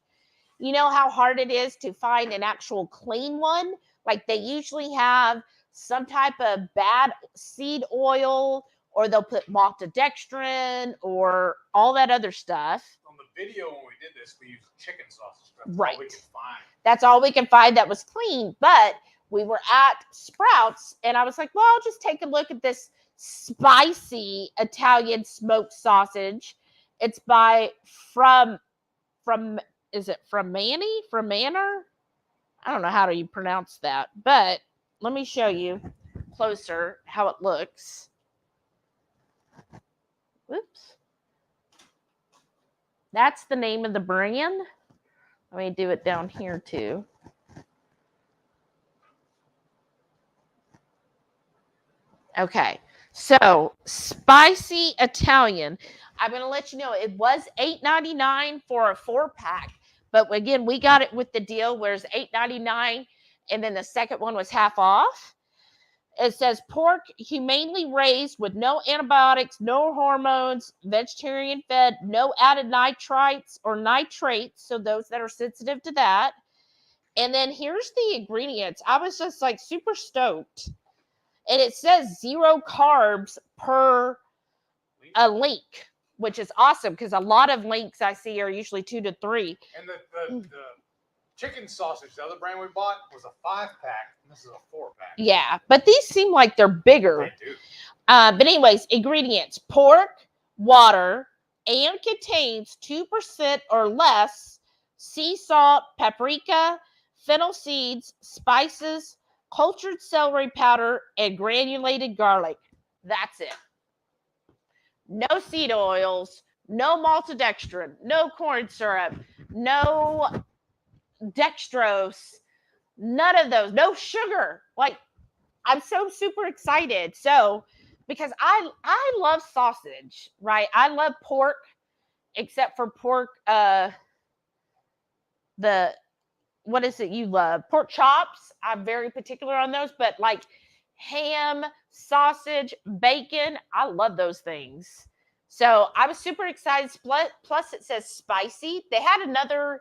you know how hard it is to find an actual clean one. Like, they usually have some type of bad seed oil, or they'll put maltodextrin or all that other stuff. On the video when we did this, we used chicken sausage. That's right. all we could find. That's all we can find that was clean. But we were at Sprouts, and I was like, well, I'll just take a look at this spicy Italian smoked sausage. It's from is it from Manor? I don't know how do you pronounce that, but let me show you closer how it looks. Whoops. That's the name of the brand. Let me do it down here too. Okay, so spicy Italian. I'm going to let you know it was $8.99 for a 4-pack, but again, we got it with the deal where it's $8.99, and then the second one was half off. It says pork humanely raised with no antibiotics, no hormones, vegetarian fed, no added nitrites or nitrates. So those that are sensitive to that. And then here's the ingredients. I was just like super stoked. And it says 0 carbs per a link, which is awesome because a lot of links I see are usually 2 to 3. And the chicken sausage, the other brand we bought, was a 5-pack, and this is a 4-pack. Yeah, but these seem like they're bigger. They do. But anyways, ingredients: pork, water, and contains 2% or less sea salt, paprika, fennel seeds, spices, cultured celery powder, and granulated garlic. That's it. No seed oils, no maltodextrin, no corn syrup, no dextrose, none of those, no sugar. Like, I'm so super excited. So, because I love sausage, right? I love pork, except for pork, what is it you love? Pork chops. I'm very particular on those, but like ham, sausage, bacon, I love those things. So I was super excited. Plus it says spicy. They had another,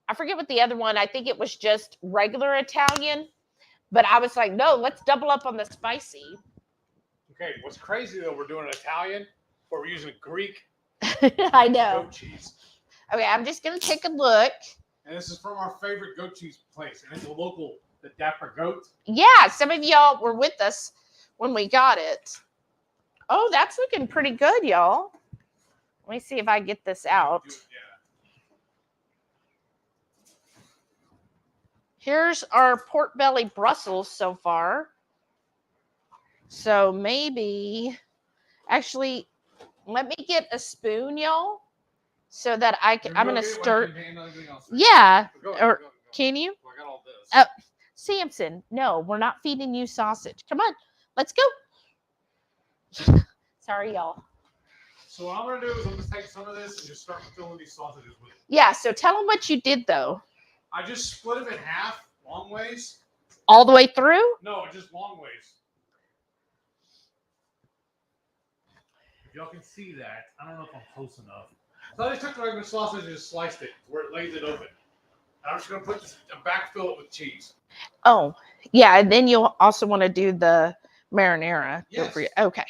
I forget what the other one, I think it was just regular Italian, but I was like, no, let's double up on the spicy. Okay, what's crazy though, we're doing Italian, but we're using Greek I know. goat cheese. Okay, I'm just going to take a look. And this is from our favorite goat cheese place, and it's a local, the Dapper Goat. Yeah, some of y'all were with us when we got it. Oh, that's looking pretty good, y'all. Let me see if I get this out. Yeah. Here's our pork belly Brussels so far. So maybe, actually, let me get a spoon, y'all, so that I'm going to stir. Yeah. Or can you? I got all this. Samson, no, we're not feeding you sausage. Come on, let's go. Sorry, y'all. So what I'm going to do is I'm going to take some of this and just start filling these sausages with it. Yeah, so tell them what you did, though. I just split them in half, long ways. All the way through? No, just long ways. If y'all can see that, I don't know if I'm close enough. So I just took the regular sausage and just sliced it where it lays it open. And I'm just going to put this and backfill it with cheese. Oh, yeah, and then you'll also want to do the marinara. Yes. Okay.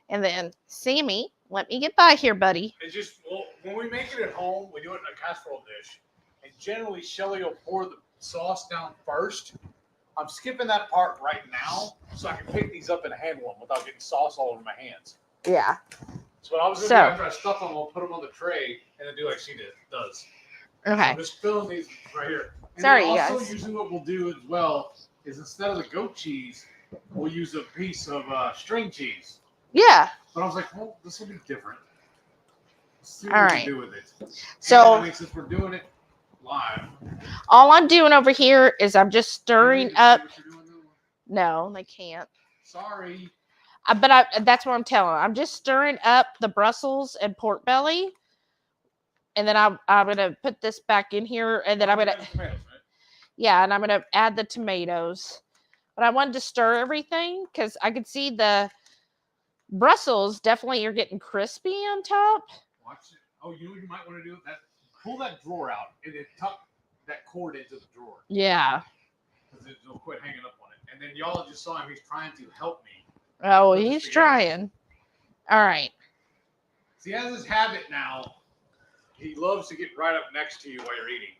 And then, Sammy, let me get by here, buddy. It's just, well, when we make it at home, we do it in a casserole dish. And generally, Shelly will pour the sauce down first. I'm skipping that part right now so I can pick these up and handle them without getting sauce all over my hands. Yeah. So what I was going to do after I stuff them, I'll put them on the tray and then do like she does. Okay. So I'm just filling these right here. And Sorry, then also, guys. usually what we'll do as well is instead of the goat cheese, we'll use a piece of string cheese. Yeah. But I was like, well, this will be different. Let's see All what we right. can do with it. So, And since we're doing it live. all I'm doing over here is I'm just stirring up. No, they can't. Sorry. But that's what I'm telling them. I'm just stirring up the Brussels and pork belly. And then I'm going to put this back in here. And then I'm going to. Tomatoes, right? Yeah, and I'm going to add the tomatoes. But I wanted to stir everything because I could see the Brussels definitely are getting crispy on top. Watch it. Oh, you know what you might want to do? Pull that drawer out and then tuck that cord into the drawer. Yeah. Because it'll quit hanging up on it. And then y'all just saw him. He's trying to help me. Oh, he's trying. All right. See, he has this habit now. He loves to get right up next to you while you're eating.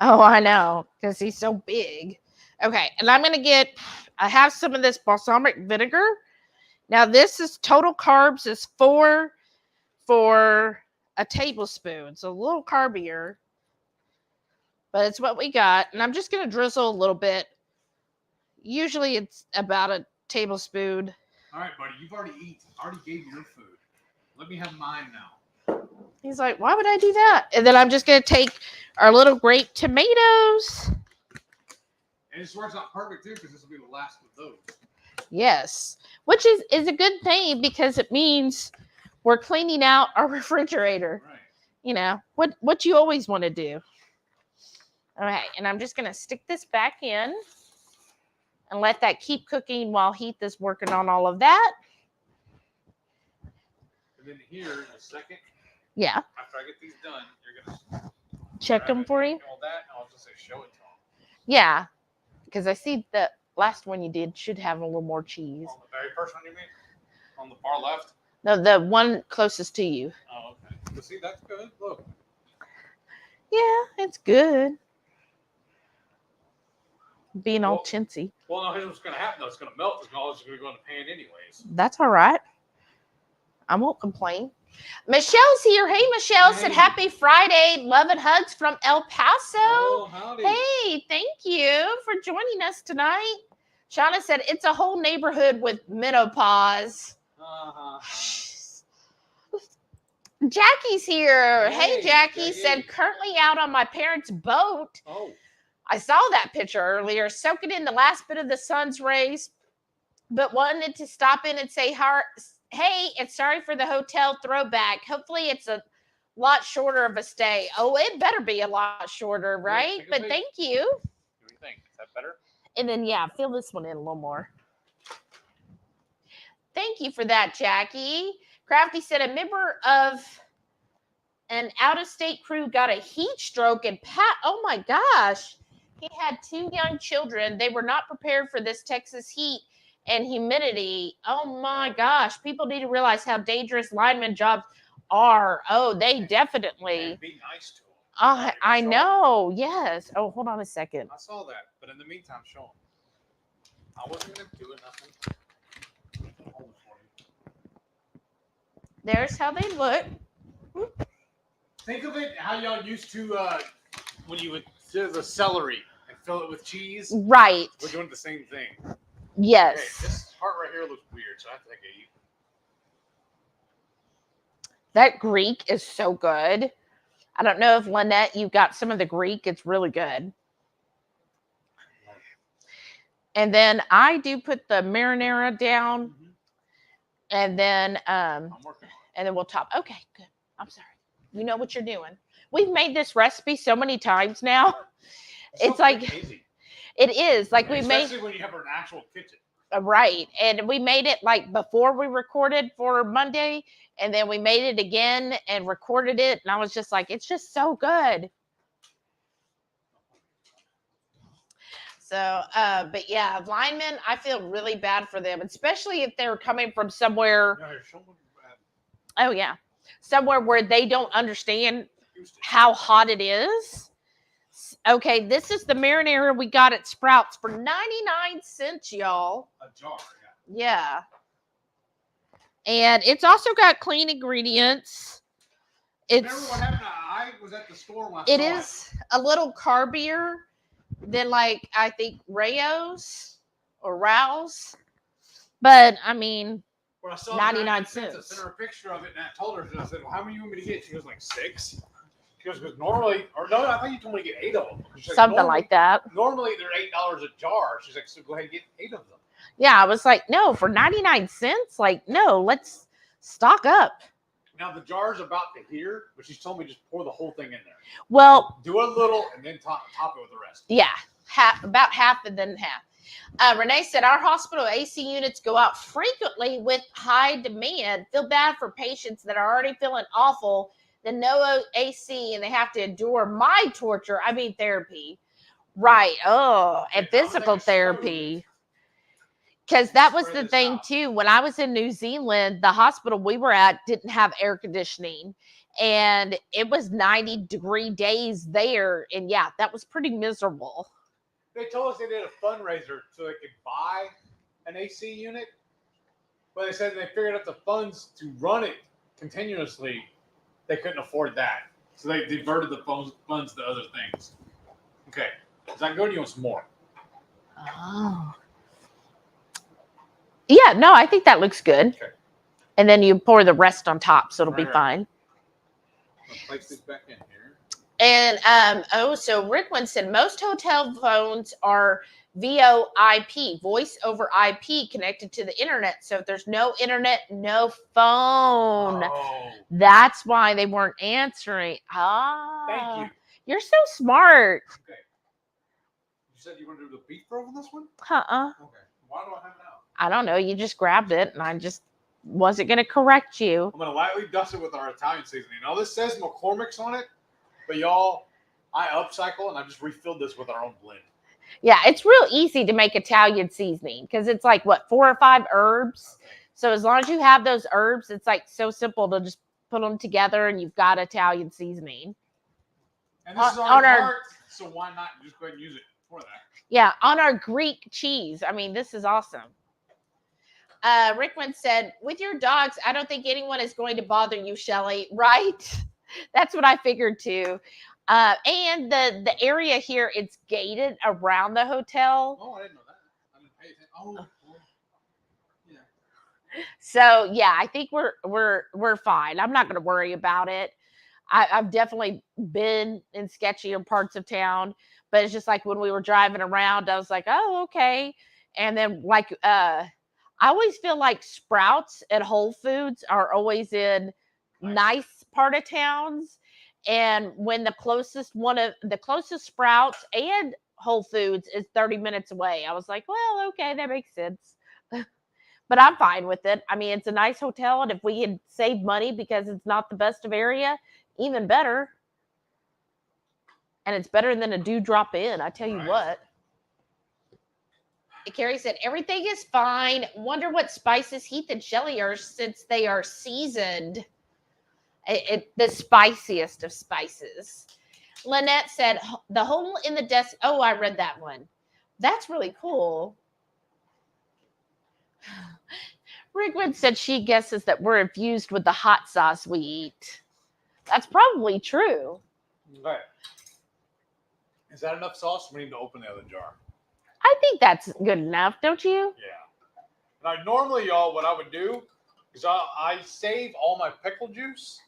Oh, I know, because he's so big. Okay, and I'm gonna I have some of this balsamic vinegar. Now this is total carbs is 4 for a tablespoon. It's a little carbier, but it's what we got. And I'm just gonna drizzle a little bit. Usually it's about a tablespoon. All right, buddy, you've already eaten. I already gave you your food. Let me have mine now. He's like, why would I do that? And then I'm just gonna take our little grape tomatoes. And this works out perfect too, because this will be the last of those. Yes, which is a good thing because it means we're cleaning out our refrigerator. Right. You know what you always want to do. Okay, and I'm just gonna stick this back in and let that keep cooking while Heath is working on all of that. And then here in a second, Yeah, after I get these done, you're gonna check them for you. all that, and I'll just say show it to them. Yeah, because I see the last one you did should have a little more cheese. On the very first one you mean? On the far left? No, the one closest to you. Oh, okay. But see, that's good. Look. Yeah, it's good. Being all Well- chintzy. Well, no, here's what's going to happen, though. It's going to melt. It's all just going to go in the pan anyways. That's all right. I won't complain. Michelle's here. Hey, Michelle said Hey. happy Friday. Love and hugs from El Paso. Oh, howdy. Hey, thank you for joining us tonight. Shauna said it's a whole neighborhood with menopause. Uh-huh. Jackie's here. Hey, Hey, Jackie Jackie. said currently out on my parents' boat. Oh. I saw that picture earlier, soaking in the last bit of the sun's rays, but wanted to stop in and say, hey, and sorry for the hotel throwback. Hopefully it's a lot shorter of a stay. Oh, it better be a lot shorter, right? take a But peek. thank you. What do you think? Is that better? And then, yeah, fill this one in a little more. Thank you for that, Jackie. Crafty said a member of an out-of-state crew got a heat stroke and oh my gosh. He had 2 young children. They were not prepared for this Texas heat and humidity. Oh my gosh. People need to realize how dangerous lineman jobs are. Oh, they definitely. And be nice to them. I know. Yes. Oh, hold on a second. I saw that, but in the meantime, show them. I wasn't going to do nothing. Hold it for you. There's how they look. Think of it how y'all used to when you would scissor the celery and fill it with cheese. Right. We're doing the same thing. Yes. Okay, this part right here looks weird, so I have to take a eat. That Greek is so good. I don't know if Lynette, you got some of the Greek. It's really good. And then I do put the marinara down, Mm-hmm. and then I'm working on and then we'll top. Okay, good. I'm sorry. You know what you're doing. We've made this recipe so many times now. it. It's like easy. it is like we made Especially when you have an actual kitchen. right, and we made it like before we recorded for Monday, and then we made it again and recorded it, and I was just like, it's just so good. So, but yeah, linemen, I feel really bad for them, especially if they're coming from somewhere. No, here's someone Oh yeah, somewhere where they don't understand Houston. how hot it is. Okay, this is the marinara we got at Sprouts for 99 cents, y'all. A jar, Yeah. And it's also got clean ingredients. Remember It's what happened? I was at the store when I it saw is a little carbier than like I think Rayo's or Rouse. But I mean, When I saw 99 I cents. sent her a picture of it, and I told her, and I said, well, how many you want me to get? She goes, like 6. She goes, because normally, or no, I thought you told me to get 8 of them. She's like, something normally, like that. Normally, they're $8 a jar. She's like, so go ahead and get 8 of them. Yeah, I was like, no, for 99 cents? Like, no, let's stock up. Now, the jar's about to here, but she's told me just pour the whole thing in there. Well, Do a little, and then top it with the rest. yeah, about half and then half. Renee said our hospital AC units go out frequently with high demand. Feel bad for patients that are already feeling awful, then no AC, and they have to endure my torture. I mean, therapy. Right. Oh, and Okay, I'll physical take a slow therapy. Because that was Spread the this thing out. too. When I was in New Zealand, the hospital we were at didn't have air conditioning. And it was 90-degree days there. And yeah, that was pretty miserable. they told us they did a fundraiser so they could buy an AC unit, but they said they figured out the funds to run it continuously. They couldn't afford that, so they diverted the funds to other things. Okay, is that good? Or you want some more? Oh. Yeah, no, I think that looks good. Okay. And then you pour the rest on top, so it'll be Right. fine. I'll place this back in here. And so Rick said most hotel phones are VoIP, voice over IP, connected to the internet. So if there's no internet, no phone. Oh, That's why they weren't answering. Ah, thank you. You're so smart. Okay. You said you want to do the beef throw on this one? Uh-uh. Okay. Why do I have it out? I don't know. You just grabbed it, and I just wasn't going to correct you. I'm going to lightly dust it with our Italian seasoning. Now, this says McCormick's on it, but y'all, I upcycle, and I just refilled this with our own blend. Yeah, it's real easy to make Italian seasoning because it's like, what, 4 or 5 herbs? Okay. So as long as you have those herbs, it's like so simple to just put them together, and you've got Italian seasoning. And this is On already our- marked, so why not just go ahead and use it for that? Yeah, on our Greek cheese. I mean, this is awesome. Rickman said, with your dogs, I don't think anyone is going to bother you, Shelly. Right? That's what I figured too. And the area here, it's gated around the hotel. Oh, I didn't know that. I didn't pay attention. Oh, yeah. So yeah, I think we're fine. I'm not going to worry about it. I've definitely been in sketchier parts of town, but it's just like when we were driving around, I was like, oh, okay. And then like, I always feel like Sprouts and Whole Foods are always in nice part of towns. And when the closest Sprouts and Whole Foods is 30 minutes away, I was like, well, okay, that makes sense. But I'm fine with it. I mean, it's a nice hotel, and if we can save money because it's not the best of area, even better. And it's better than a Dewdrop Inn, I tell you what. Carrie said, everything is fine. Wonder what spices Heath and Shelly are since they are seasoned. The spiciest of spices. Lynette said, the hole in the desk. Oh, I read that one. That's really cool. Rigwood said she guesses that we're infused with the hot sauce we eat. That's probably true. Okay. Is that enough sauce? We need to open the other jar. I think that's good enough, don't you? Yeah. Now, normally, y'all, what I would do is I save all my pickle juice,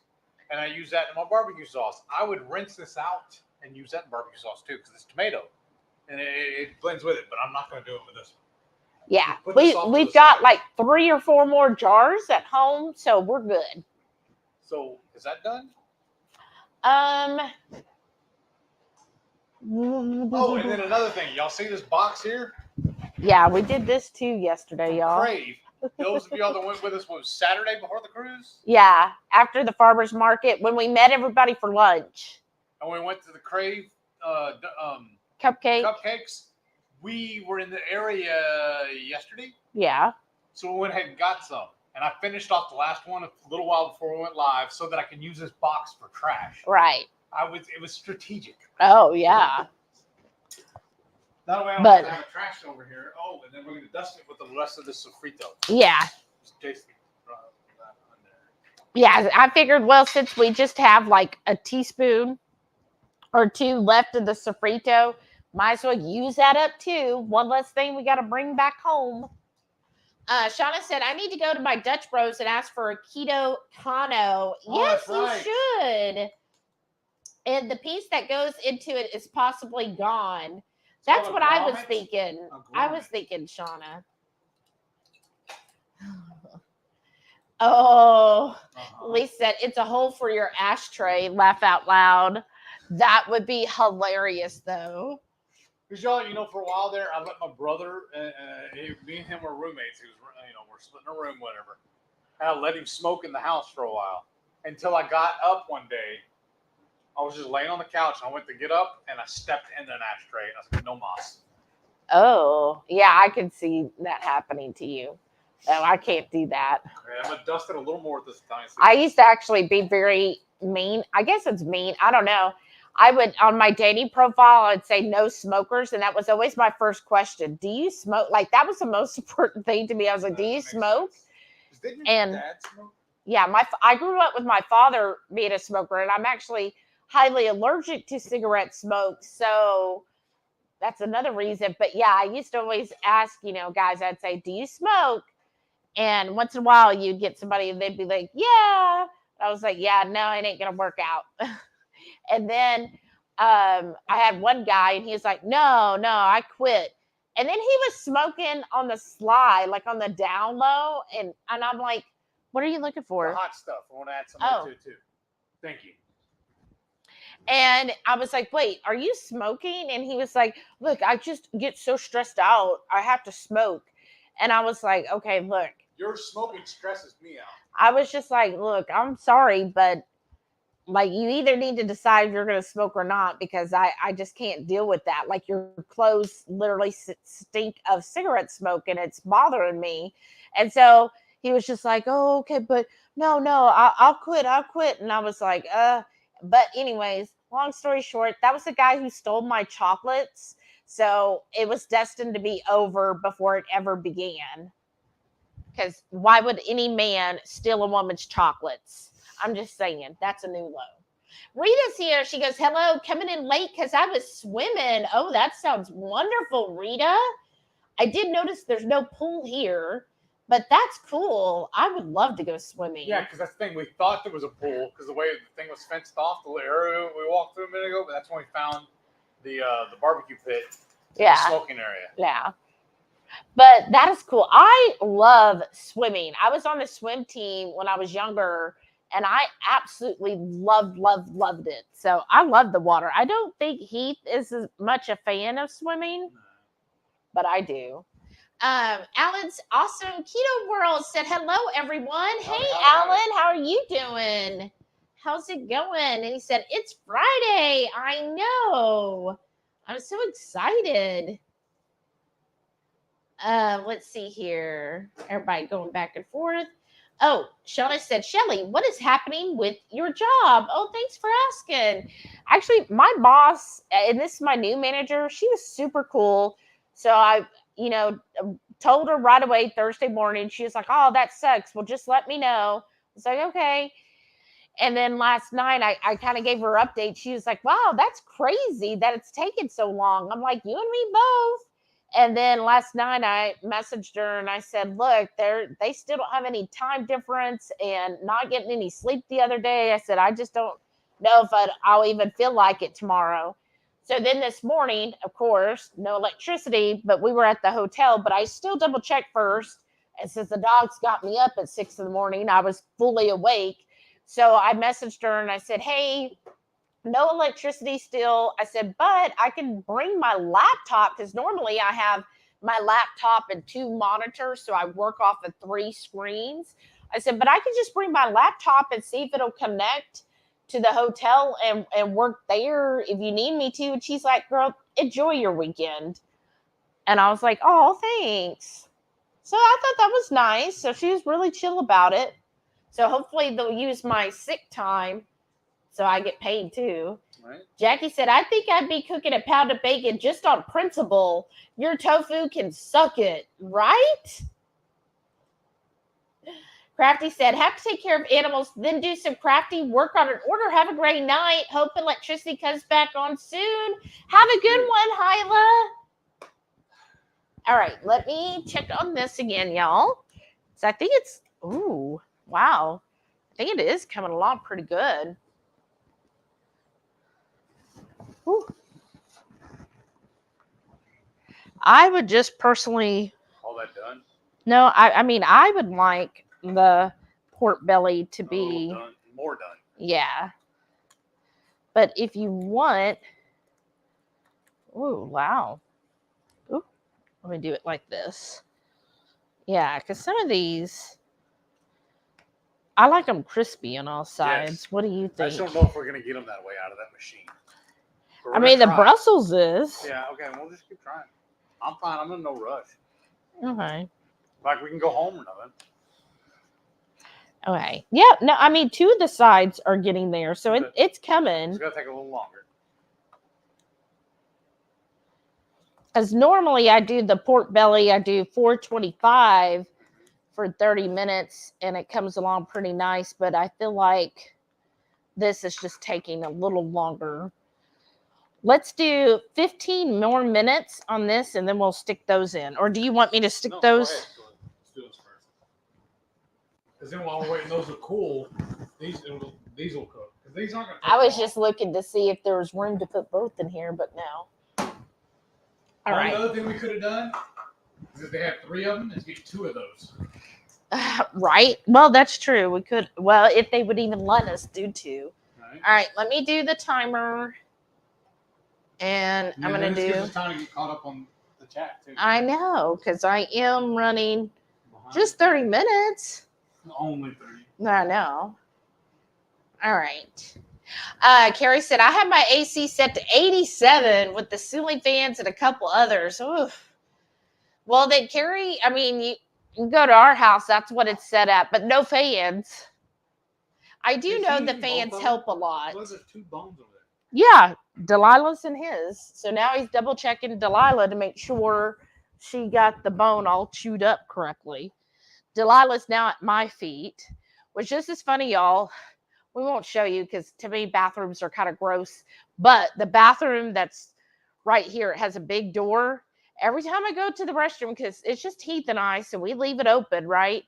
and I use that in my barbecue sauce. I would rinse this out and use that in barbecue sauce, too, because it's tomato. And it blends with it, but I'm not going to do it with this one. Yeah. Put this off to We've the got side. like 3 or 4 more jars at home, so we're good. So, is that done? Oh, and then another thing. Y'all see this box here? Yeah, we did this too yesterday, y'all. Crave. Those of y'all that went with us was Saturday before the cruise. Yeah, after the farmer's market, when we met everybody for lunch. And we went to the Crave Cupcake. cupcakes. We were in the area yesterday. Yeah. So we went ahead and got some. And I finished off the last one a little while before we went live so that I can use this box for trash. Right. It was strategic. Oh, yeah. That way I don't But- have to have trash over here. Oh, and then we're going to dust it with the rest of the sofrito. Yeah. Just taste it. Yeah, I figured, well, since we just have like a teaspoon or 2 left of the sofrito, might as well use that up too. One less thing we got to bring back home. Shauna said, I need to go to my Dutch Bros and ask for a keto kano. Oh, Yes, that's right. you should. And the piece that goes into it is possibly gone. That's called what a I was grommet? thinking. A I was grommet. thinking, Shauna. Oh, Lisa said, it's a hole for your ashtray. Laugh out loud. That would be hilarious, though. Because y'all, for a while there, I let my brother, me and him were roommates. He was, we're splitting a room, whatever. And I let him smoke in the house for a while until I got up one day. I was just laying on the couch, and I went to get up, and I stepped into an ashtray. And I said, no mas. Oh, yeah, I can see that happening to you. No, I can't do that. Okay, I'm going to dust it a little more with this time. I used to actually be very mean. I guess it's mean. I don't know. I would, on my dating profile, I'd say no smokers. And that was always my first question. Do you smoke? Like, that was the most important thing to me. I was like, do you smoke? Didn't your And dad smoke? yeah, I grew up with my father being a smoker, and I'm actually highly allergic to cigarette smoke. So that's another reason. But yeah, I used to always ask, guys, I'd say, do you smoke? And once in a while, you'd get somebody, and they'd be like, yeah. I was like, yeah, no, it ain't going to work out. And then I had one guy, and he was like, no, I quit. And then he was smoking on the sly, like on the down low. And I'm like, what are you looking for? The hot stuff. I want to add some to it too. Thank you. And I was like, wait, are you smoking? And he was like, look, I just get so stressed out. I have to smoke. And I was like, okay, look. Your smoking stresses me out. I was just like, look, I'm sorry, but like, you either need to decide if you're going to smoke or not, because I just can't deal with that. Like, your clothes literally stink of cigarette smoke, and it's bothering me. And so he was just like, oh, okay, but no, I'll quit. And I was like, but anyways, long story short, that was the guy who stole my chocolates. So it was destined to be over before it ever began. Because why would any man steal a woman's chocolates? I'm just saying, that's a new low. Rita's here. She goes, hello, coming in late because I was swimming. Oh, that sounds wonderful, Rita. I did notice there's no pool here, but that's cool. I would love to go swimming. Yeah, because that's the thing. We thought there was a pool because the way the thing was fenced off, the area we walked through a minute ago, but that's when we found the barbecue pit, the smoking area. Yeah. But that is cool. I love swimming. I was on the swim team when I was younger, and I absolutely loved it. So I love the water. I don't think Heath is as much a fan of swimming, but I do. Alan's awesome Keto World said, hello, everyone. Hey, Alan, how are you doing? How's it going? And he said, it's Friday. I know. I'm so excited. Let's see here. Everybody going back and forth. Oh, Shauna said, Shelly, what is happening with your job? Oh, thanks for asking. Actually, my boss, and this is my new manager, she was super cool. So I, told her right away Thursday morning. She was like, oh, that sucks. Well, just let me know. I was like, okay. And then last night, I kind of gave her an update. She was like, wow, that's crazy that it's taken so long. I'm like, you and me both. And then last night I messaged her and I said, look, they still don't have any time difference and not getting any sleep the other day. I said, I just don't know if I'll even feel like it tomorrow. So then this morning, of course, no electricity, but we were at the hotel, but I still double checked first. And since the dogs got me up at 6 a.m, I was fully awake. So I messaged her and I said, hey, no electricity still. I said, but I can bring my laptop because normally I have my laptop and 2 monitors. So I work off of 3 screens. I said, but I can just bring my laptop and see if it'll connect to the hotel and work there if you need me to. And she's like, girl, enjoy your weekend. And I was like, oh, thanks. So I thought that was nice. So she was really chill about it. So hopefully they'll use my sick time so I get paid too. Right. Jackie said, I think I'd be cooking a pound of bacon just on principle. Your tofu can suck it, right? Crafty said, have to take care of animals, then do some crafty work on an order. Have a great night. Hope electricity comes back on soon. Have a good one, Hyla. All right, let me check on this again, y'all. So I think it's, ooh, wow. I think it is coming along pretty good. Ooh. I would just personally. All that done? No, I mean, I would like the pork belly to be done. More done. Yeah. But if you want, oh wow. Ooh, let me do it like this. Yeah, because some of these, I like them crispy on all sides. Yes. What do you think? I just don't know if we're gonna get them that way out of that machine. I mean, the Brussels is. Yeah. Okay. We'll just keep trying. I'm fine. I'm in no rush. Okay. Like we can go home or nothing. Okay. Yeah. No, I mean, 2 of the sides are getting there, so it's coming. It's gonna take a little longer. Because normally I do the pork belly, I do 425 for 30 minutes, and it comes along pretty nice, but I feel like this is just taking a little longer. Let's do 15 more minutes on this, and then we'll stick those in. Or do you want me to stick those? Go ahead. Let's do this first. Because then while we're waiting, those are cool. These will cook. Because these aren't going to. I was just looking to see if there was room to put both in here, but no. All right. Another thing we could have done is if they had 3 of them, is get 2 of those. Right. Well, that's true. We could. Well, if they would even let us do 2. All right. Let me do the timer. And I'm going to do. Gives us time to get caught up on the chat, too. I know, because I am running just 30 minutes. Only 30. I know. All right. Carrie said, I have my AC set to 87 with the ceiling fans and a couple others. Oof. Well, then, Carrie, I mean, you can go to our house. That's what it's set at, but no fans. I do know the fans help a lot. There's 2 bones over there. Yeah, Delilah's in his. So now he's double checking Delilah to make sure she got the bone all chewed up correctly. Delilah's now at my feet, which this is funny, y'all. We won't show you because to me, bathrooms are kind of gross. But the bathroom that's right here, it has a big door. Every time I go to the restroom, because it's just Heath and I, so we leave it open, right?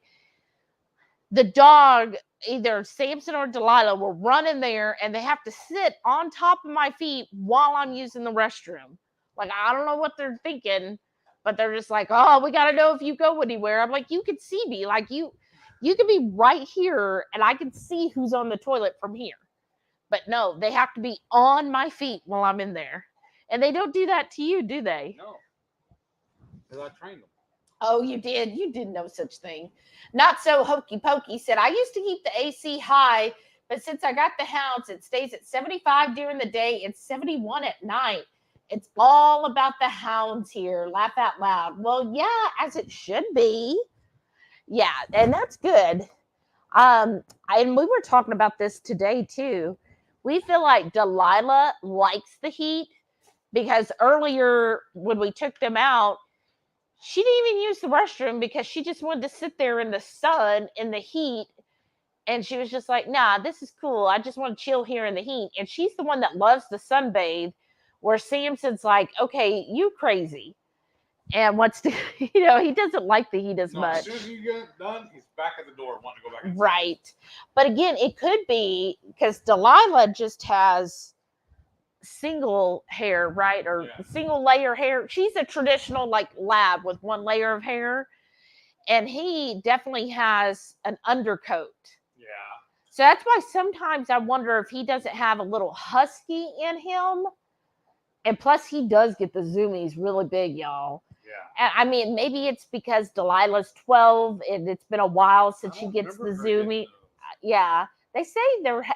The dog, either Samson or Delilah, will run in there and they have to sit on top of my feet while I'm using the restroom. Like, I don't know what they're thinking, but they're just like, oh, we got to know if you go anywhere. I'm like, you can see me. Like, you can be right here and I can see who's on the toilet from here. But no, they have to be on my feet while I'm in there. And they don't do that to you, do they? No. Because I trained them. Oh, you did? You did no such thing. Not so hokey pokey said, I used to keep the AC high, but since I got the hounds, it stays at 75 during the day and 71 at night. It's all about the hounds here. Laugh out loud. Well, yeah, as it should be. Yeah, and that's good. And we were talking about this today too. We feel like Delilah likes the heat because earlier when we took them out, she didn't even use the restroom because she just wanted to sit there in the sun, in the heat. And she was just like, nah, this is cool. I just want to chill here in the heat. And she's the one that loves the sunbathe, where Samson's like, okay, you crazy. And wants to, he doesn't like the heat as much. As soon as you get done, he's back at the door wanting to go back inside. Right. But again, it could be because Delilah just has single hair, right? Or single layer hair. She's a traditional like lab with one layer of hair. And he definitely has an undercoat. Yeah. So that's why sometimes I wonder if he doesn't have a little husky in him. And plus he does get the zoomies really big, y'all. Yeah. I mean, maybe it's because Delilah's 12 and it's been a while since she gets the zoomie. Yeah. They say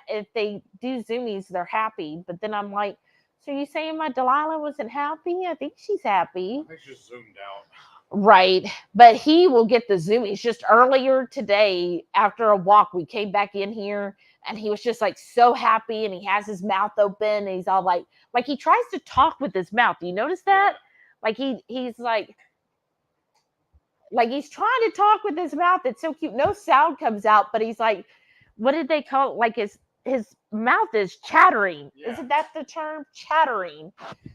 if they do zoomies, they're happy. But then I'm like, so you saying my Delilah wasn't happy? I think she's happy. I think she's zoomed out. Right. But he will get the zoomies. Just earlier today, after a walk, we came back in here and he was just like so happy and he has his mouth open. And he's all like he tries to talk with his mouth. Do you notice that? Yeah. Like he's like he's trying to talk with his mouth. It's so cute. No sound comes out, but he's like, what did they call it? Like his mouth is chattering. Yeah. Isn't that the term? Chattering.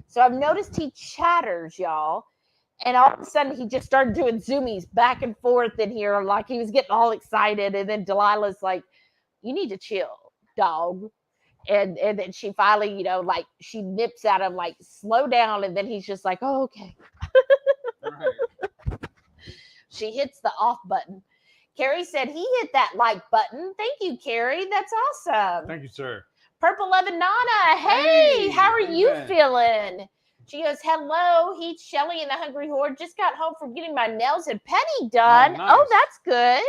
So I've noticed he chatters, y'all. And all of a sudden he just started doing zoomies back and forth in here. Like he was getting all excited. And then Delilah's like, you need to chill, dog. And then she finally, she nips at him, like, slow down. And then he's just like, oh, okay. Right. She hits the off button. Carrie said he hit that like button. Thank you, Carrie. That's awesome. Thank you, sir. Purple Levin Nana. Hey, how are you man. feeling? She goes, hello, Heath, Shelly, and the Hungry Horde. Just got home from getting my nails and pedi done. Oh, nice. Oh, that's good.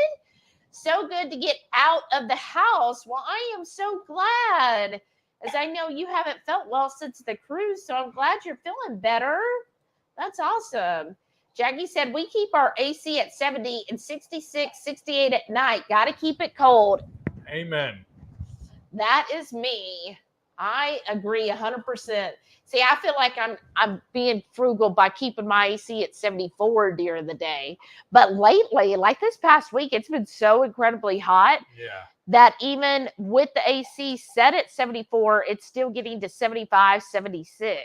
So good to get out of the house. Well, I am so glad, as I know you haven't felt well since the cruise, so I'm glad you're feeling better. That's awesome. Jackie said, we keep our AC at 70 and 66, 68 at night. Got to keep it cold. Amen. That is me. I agree 100%. See, I feel like I'm being frugal by keeping my AC at 74 during the day. But lately, like this past week, it's been so incredibly hot Yeah. that even with the AC set at 74, it's still getting to 75, 76.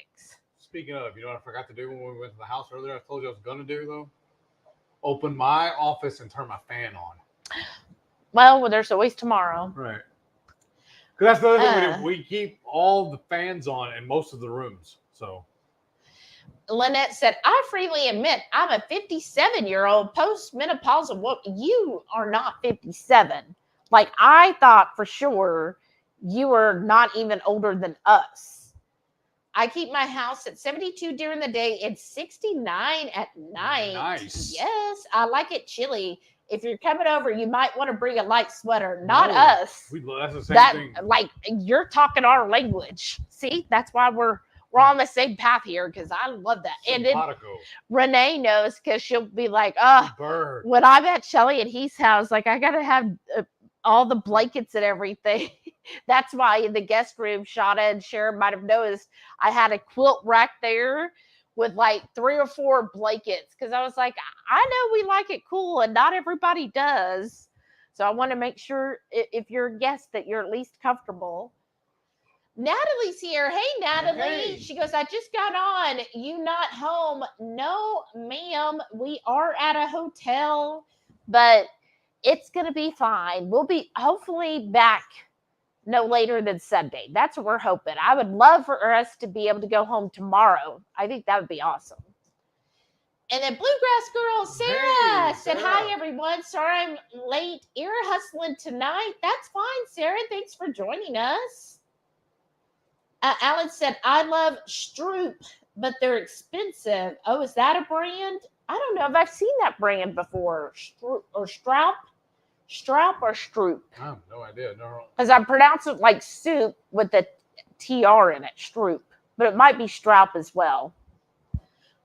Speaking of, you know what I forgot to do when we went to the house earlier? I told you I was going to do, though? Open my office and turn my fan on. Well, there's always tomorrow. Right. Because that's the other thing we keep all the fans on in most of the rooms. So Lynette said, I freely admit I'm a 57-year-old postmenopausal woman. You are not 57. Like, I thought for sure you were not even older than us. I keep my house at 72 during the day and 69 at night. Nice. Yes, I like it chilly. If you're coming over, you might want to bring a light sweater. Not us. That's the same thing. Like, you're talking our language. See, that's why we're on the same path here, because I love that. And then Renee knows, because she'll be like, oh, when I'm at Shelly and Heath's house, like, I got to have all the blankets and everything. That's why in the guest room, Shauna and Sharon might have noticed I had a quilt rack there with like 3 or 4 blankets, because I was like, I know we like it cool and not everybody does. So I want to make sure if you're a guest that you're at least comfortable. Natalie's here. Hey, Natalie. Hey. She goes, I just got on. You not home? No, ma'am. We are at a hotel, but it's going to be fine. We'll be hopefully back no later than Sunday. That's what we're hoping. I would love for us to be able to go home tomorrow. I think that would be awesome. And then Bluegrass Girl Sara said, hi, everyone. Sorry I'm late. Ear hustling tonight. That's fine, Sara. Thanks for joining us. Alan said, I love Stroop, but they're expensive. Oh, is that a brand? I don't know if I've seen that brand before. Stroop or Stroop? Stroop or Stroop? I have no idea. No. Because I pronounce it like soup with the TR in it, Stroop. But it might be Stroop as well.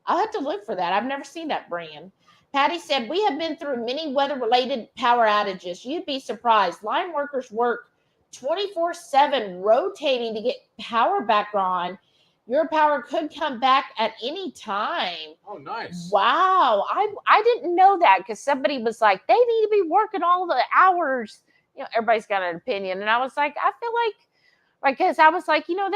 I'll have to look for that. I've never seen that brand. Patty said, we have been through many weather-related power outages. You'd be surprised. Line workers work 24/7 rotating to get power back on. Your power could come back at any time. Oh, nice. Wow. I didn't know that, because somebody was like, they need to be working all the hours. You know, everybody's got an opinion. And I was like, I feel like, because I was like, you know,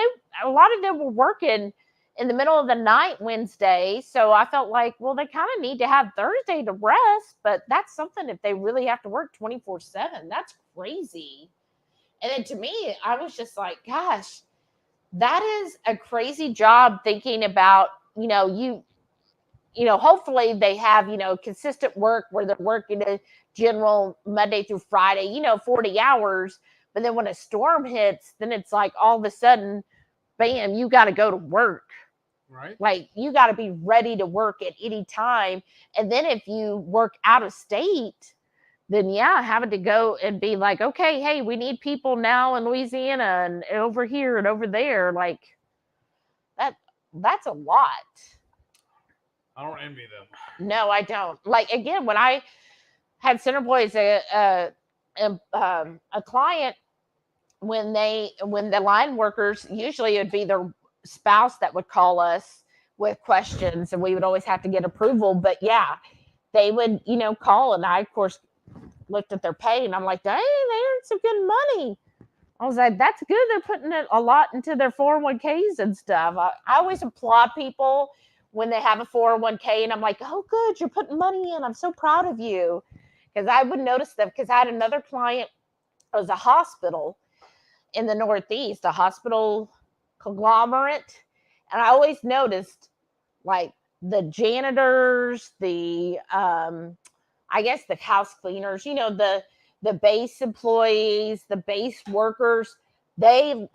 a lot of them were working in the middle of the night Wednesday. So I felt like, well, they kind of need to have Thursday to rest. But that's something if they really have to work 24/7. That's crazy. And then to me, I was just like, gosh, that is a crazy job, thinking about, you know, hopefully they have, consistent work where they're working a general Monday through Friday, 40 hours. But then when a storm hits, then it's like all of a sudden, bam, you got to go to work. Right. Like, you got to be ready to work at any time. And then if you work out of state, then having to go and be like, okay, hey, we need people now in Louisiana and over here and over there. Like, that's a lot. I don't envy them. No, I don't. Like, again, when I had Centerboy as a client, when the line workers, usually it would be their spouse that would call us with questions, and we would always have to get approval. But they would, call, and I, of course, looked at their pay, and I'm like, dang, they earned some good money. I was like, that's good. They're putting a lot into their 401ks and stuff. I always applaud people when they have a 401k, and I'm like, oh, good, you're putting money in. I'm so proud of you. Because I would notice them, because I had another client, it was a hospital in the Northeast, a hospital conglomerate. And I always noticed, like, the janitors, the I guess the house cleaners, the base employees, the base workers, they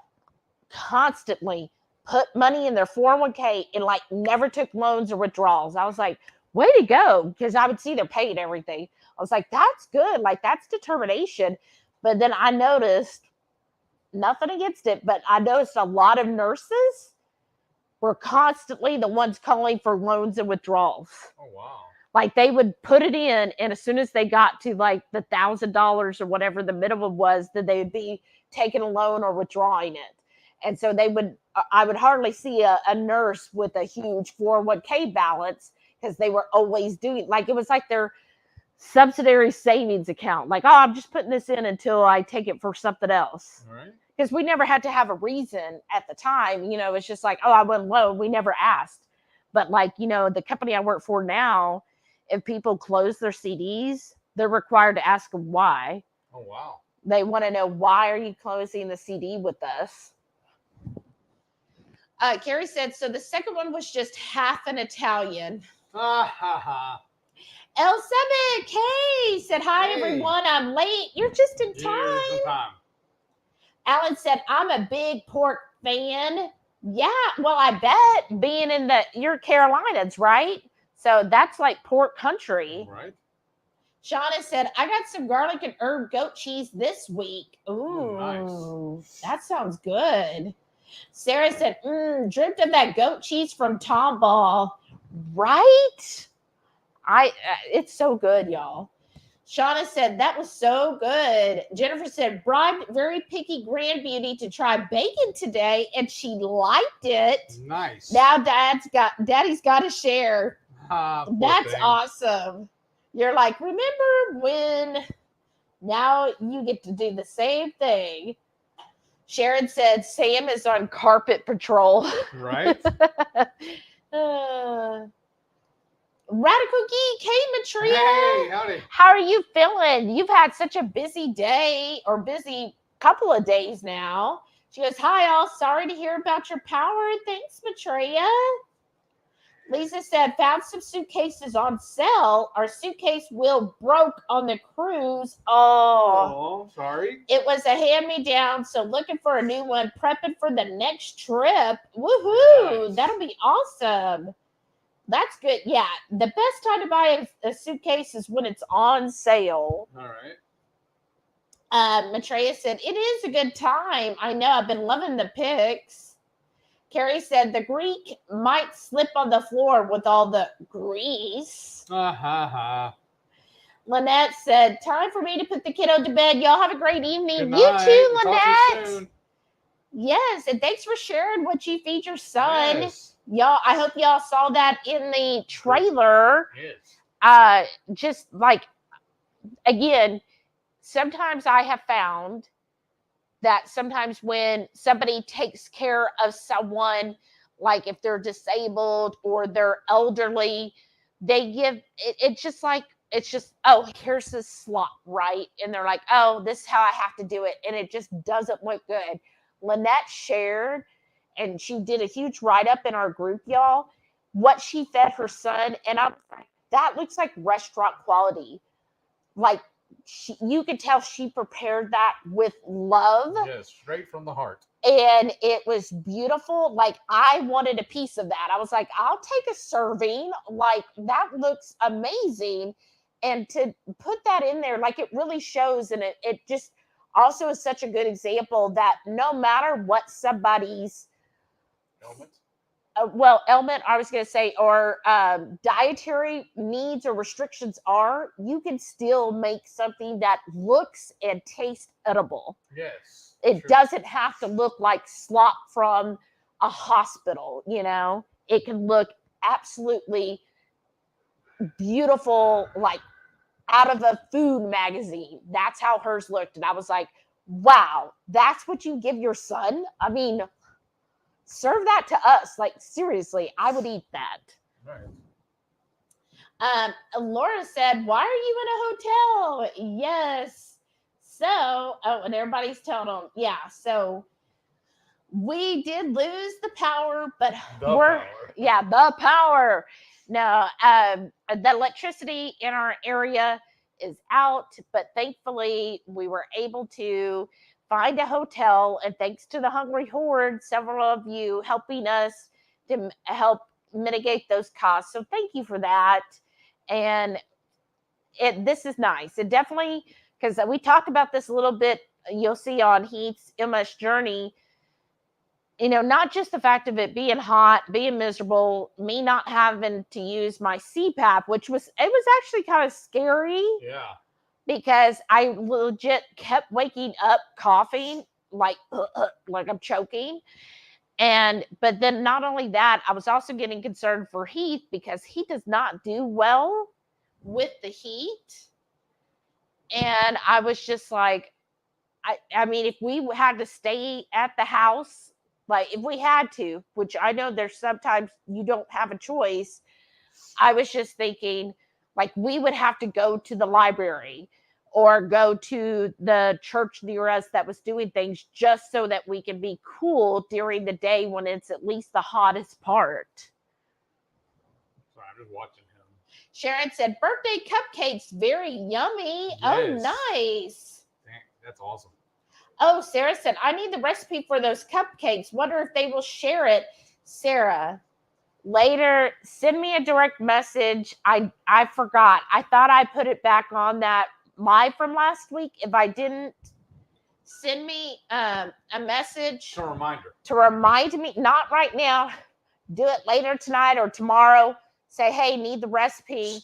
constantly put money in their 401k and like never took loans or withdrawals. I was like, way to go. Because I would see their pay and everything. I was like, that's good. Like, that's determination. But then I noticed, nothing against it, but I noticed a lot of nurses were constantly the ones calling for loans and withdrawals. Oh, wow. Like, they would put it in, and as soon as they got to like the $1,000 or whatever the minimum was, then they would be taking a loan or withdrawing it. And so I would hardly see a nurse with a huge 401k balance because they were always doing, like, it was like their subsidiary savings account. Like, oh, I'm just putting this in until I take it for something else. All right. Because we never had to have a reason at the time. You know, it's just like, oh, I went low. We never asked. But like, you know, the company I work for now, if people close their CDs, they're required to ask them why. Oh, wow. They want to know, why are you closing the CD with us? Carrie said, so the second one was just half an Italian. Ha ha ha. L7K said, hi, Hey. everyone. I'm late. You're just in time. Alan said, I'm a big pork fan. Yeah, well, I bet, being in your Carolinas, right? So that's like pork country. Right. Shauna said, I got some garlic and herb goat cheese this week. Ooh, nice. That sounds good. Sara said, dreamt of that goat cheese from Tomball. Right? It's so good, y'all. Shauna said, that was so good. Jennifer said, bribed very picky grand beauty to try bacon today, and she liked it. Nice. Now daddy's got to share. That's thing. awesome. You're like, remember when? Now you get to do the same thing. Sharon said, Sam is on carpet patrol. Right. Radical Geek, hey Matria. Hey, howdy. How are you feeling? You've had such a busy day, or busy couple of days now. She goes, hi all, sorry to hear about your power. Thanks, Matria. Lisa said, found some suitcases on sale. Our suitcase wheel broke on the cruise. Oh, sorry. It was a hand-me-down, so looking for a new one, prepping for the next trip. Woohoo! Nice. That'll be awesome. That's good. Yeah, the best time to buy a suitcase is when it's on sale. All right. Matreya said, it is a good time. I know, I've been loving the pics. Carrie said, the Greek might slip on the floor with all the grease. Lynette said, time for me to put the kiddo to bed. Y'all have a great evening. You too, Lynette. Yes, and thanks for sharing what you feed your son. Yes. Y'all, I hope y'all saw that in the trailer. Yes. Just like, again, sometimes I have found that sometimes when somebody takes care of someone, like if they're disabled or they're elderly, they give it's just, oh, here's this slop, right? And they're like, oh, this is how I have to do it. And it just doesn't look good. Lynette shared, and she did a huge write-up in our group, y'all, what she fed her son. And I'm like, that looks like restaurant quality. Like, you could tell she prepared that with love. Yes, straight from the heart. And it was beautiful. Like, I wanted a piece of that. I was like, I'll take a serving. Like, that looks amazing. And to put that in there, like, it really shows. And it just also is such a good example that no matter what somebody's ailment, I was going to say, or dietary needs or restrictions are, you can still make something that looks and tastes edible. Yes. It doesn't have to look like slop from a hospital, you know? It can look absolutely beautiful, like out of a food magazine. That's how hers looked. And I was like, wow, that's what you give your son? I mean, serve that to us. Like, seriously, I would eat that. Right. Laura said, why are you in a hotel? Yes. So, and everybody's telling them, yeah. So we did lose the power, but the power. No, the electricity in our area is out, but thankfully we were able to find a hotel, and thanks to the HungryHorde, several of you helping us to help mitigate those costs. So thank you for that. And this is nice. It definitely, because we talked about this a little bit, you'll see on Heath's MS journey, you know, not just the fact of it being hot, being miserable, me not having to use my CPAP, which was actually kind of scary. Yeah. Because I legit kept waking up coughing like I'm choking. But then not only that, I was also getting concerned for Heath because he does not do well with the heat. And I was just like, I mean, if we had to stay at the house, like if we had to, which I know there's sometimes you don't have a choice, I was just thinking like we would have to go to the library or go to the church near us that was doing things just so that we can be cool during the day when it's at least the hottest part. Sorry, I'm just watching him. Sharon said, birthday cupcakes, very yummy. Yes. Oh, nice. That's awesome. Oh, Sara said, I need the recipe for those cupcakes. Wonder if they will share it. Sara, later, send me a direct message. I forgot. I thought I put it back on that live from last week. If I didn't, send me a message. It's a reminder. To remind me, not right now. Do it later tonight or tomorrow. Say, hey, need the recipe.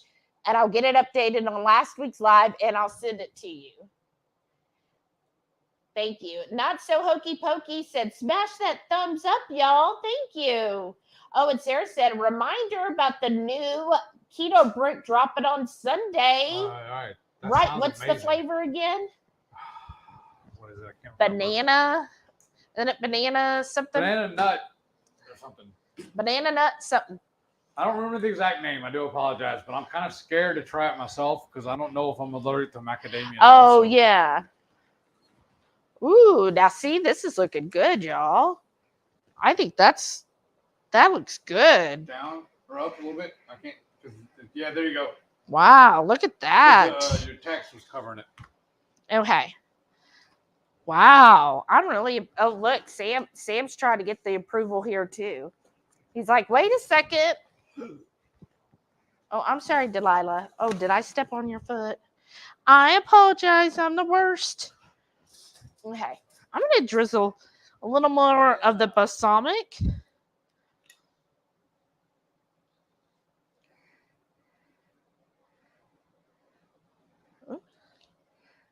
And I'll get it updated on last week's live and I'll send it to you. Thank you. Not so hokey pokey said, smash that thumbs up, y'all. Thank you. Oh, and Sara said, reminder about the new keto brick dropping on Sunday. All right. That right. sounds What's amazing. the flavor again? What is it? I can't remember. Banana. Isn't it banana something? Banana nut or something. Banana nut something. I don't remember the exact name. I do apologize, but I'm kind of scared to try it myself because I don't know if I'm allergic to macadamia. Oh, also. yeah. Ooh, now see, this is looking good, y'all. I think that looks good. Down or up a little bit. I can't. Yeah, there you go. Wow, look at that. Your text was covering it. Okay. Wow, I'm really. Oh, look, Sam's trying to get the approval here too. He's like, wait a second. Oh, I'm sorry, Delilah. Oh, did I step on your foot? I apologize. I'm the worst. Okay, I'm going to drizzle a little more of the balsamic.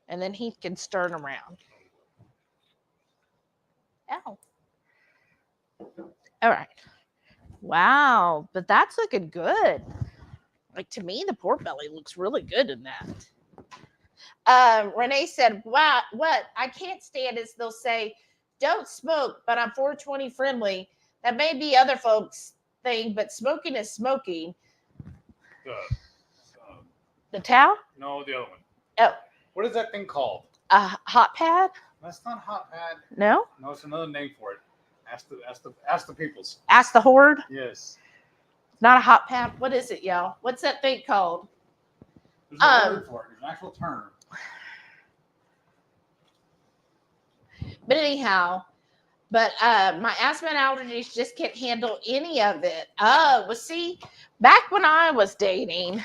And then Heath can stir it around. Ow. All right. Wow, but that's looking good. Like, to me, the pork belly looks really good in that. Renee said, wow, what I can't stand is they'll say, don't smoke, but I'm 420 friendly. That may be other folks' thing, but smoking is smoking. The towel? No, the other one. Oh. What is that thing called? A hot pad? That's not hot pad. No? No, it's another name for it. Ask the peoples. Ask the horde? Yes. Not a hot pad. What is it, y'all? What's that thing called? There's a word for it. There's an actual term. But anyhow, my asthma and allergies just can't handle any of it. Oh, well, see, back when I was dating,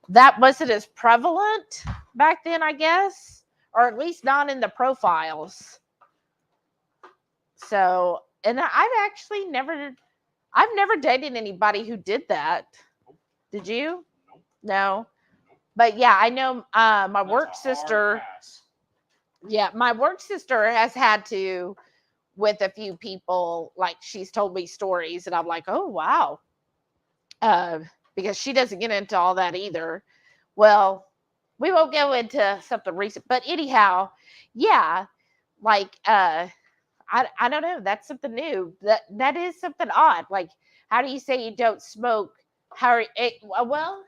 that wasn't as prevalent back then, I guess, or at least not in the profiles. So, and I've never dated anybody who did that. Did you? No. But yeah, I know my work sister. Yeah, my work sister has had to with a few people. Like, she's told me stories, and I'm like, oh wow, because she doesn't get into all that either. Well, we won't go into something recent, but anyhow, yeah, like I don't know. That's something new. That is something odd. Like, how do you say you don't smoke? Well,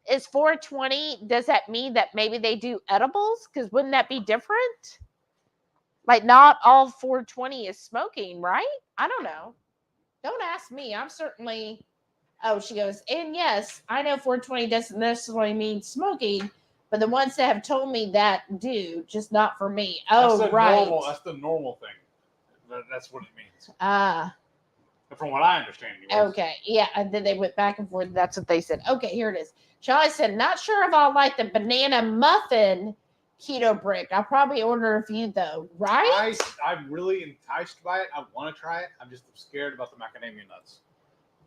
is 420, does that mean that maybe they do edibles? Because wouldn't that be different? Like, not all 420 is smoking, right? I don't know. Don't ask me. I'm certainly. Oh, she goes, and yes, I know 420 doesn't necessarily mean smoking, but the ones that have told me that do, just not for me. Oh, right. That's the normal thing. That's what it means. From what I understand. Okay, yeah, and then they went back and forth. That's what they said. Okay, here it is. Charlie said, not sure if I'll like the banana muffin keto brick. I'll probably order a few, though, right? I'm really enticed by it. I want to try it. I'm just scared about the macadamia nuts.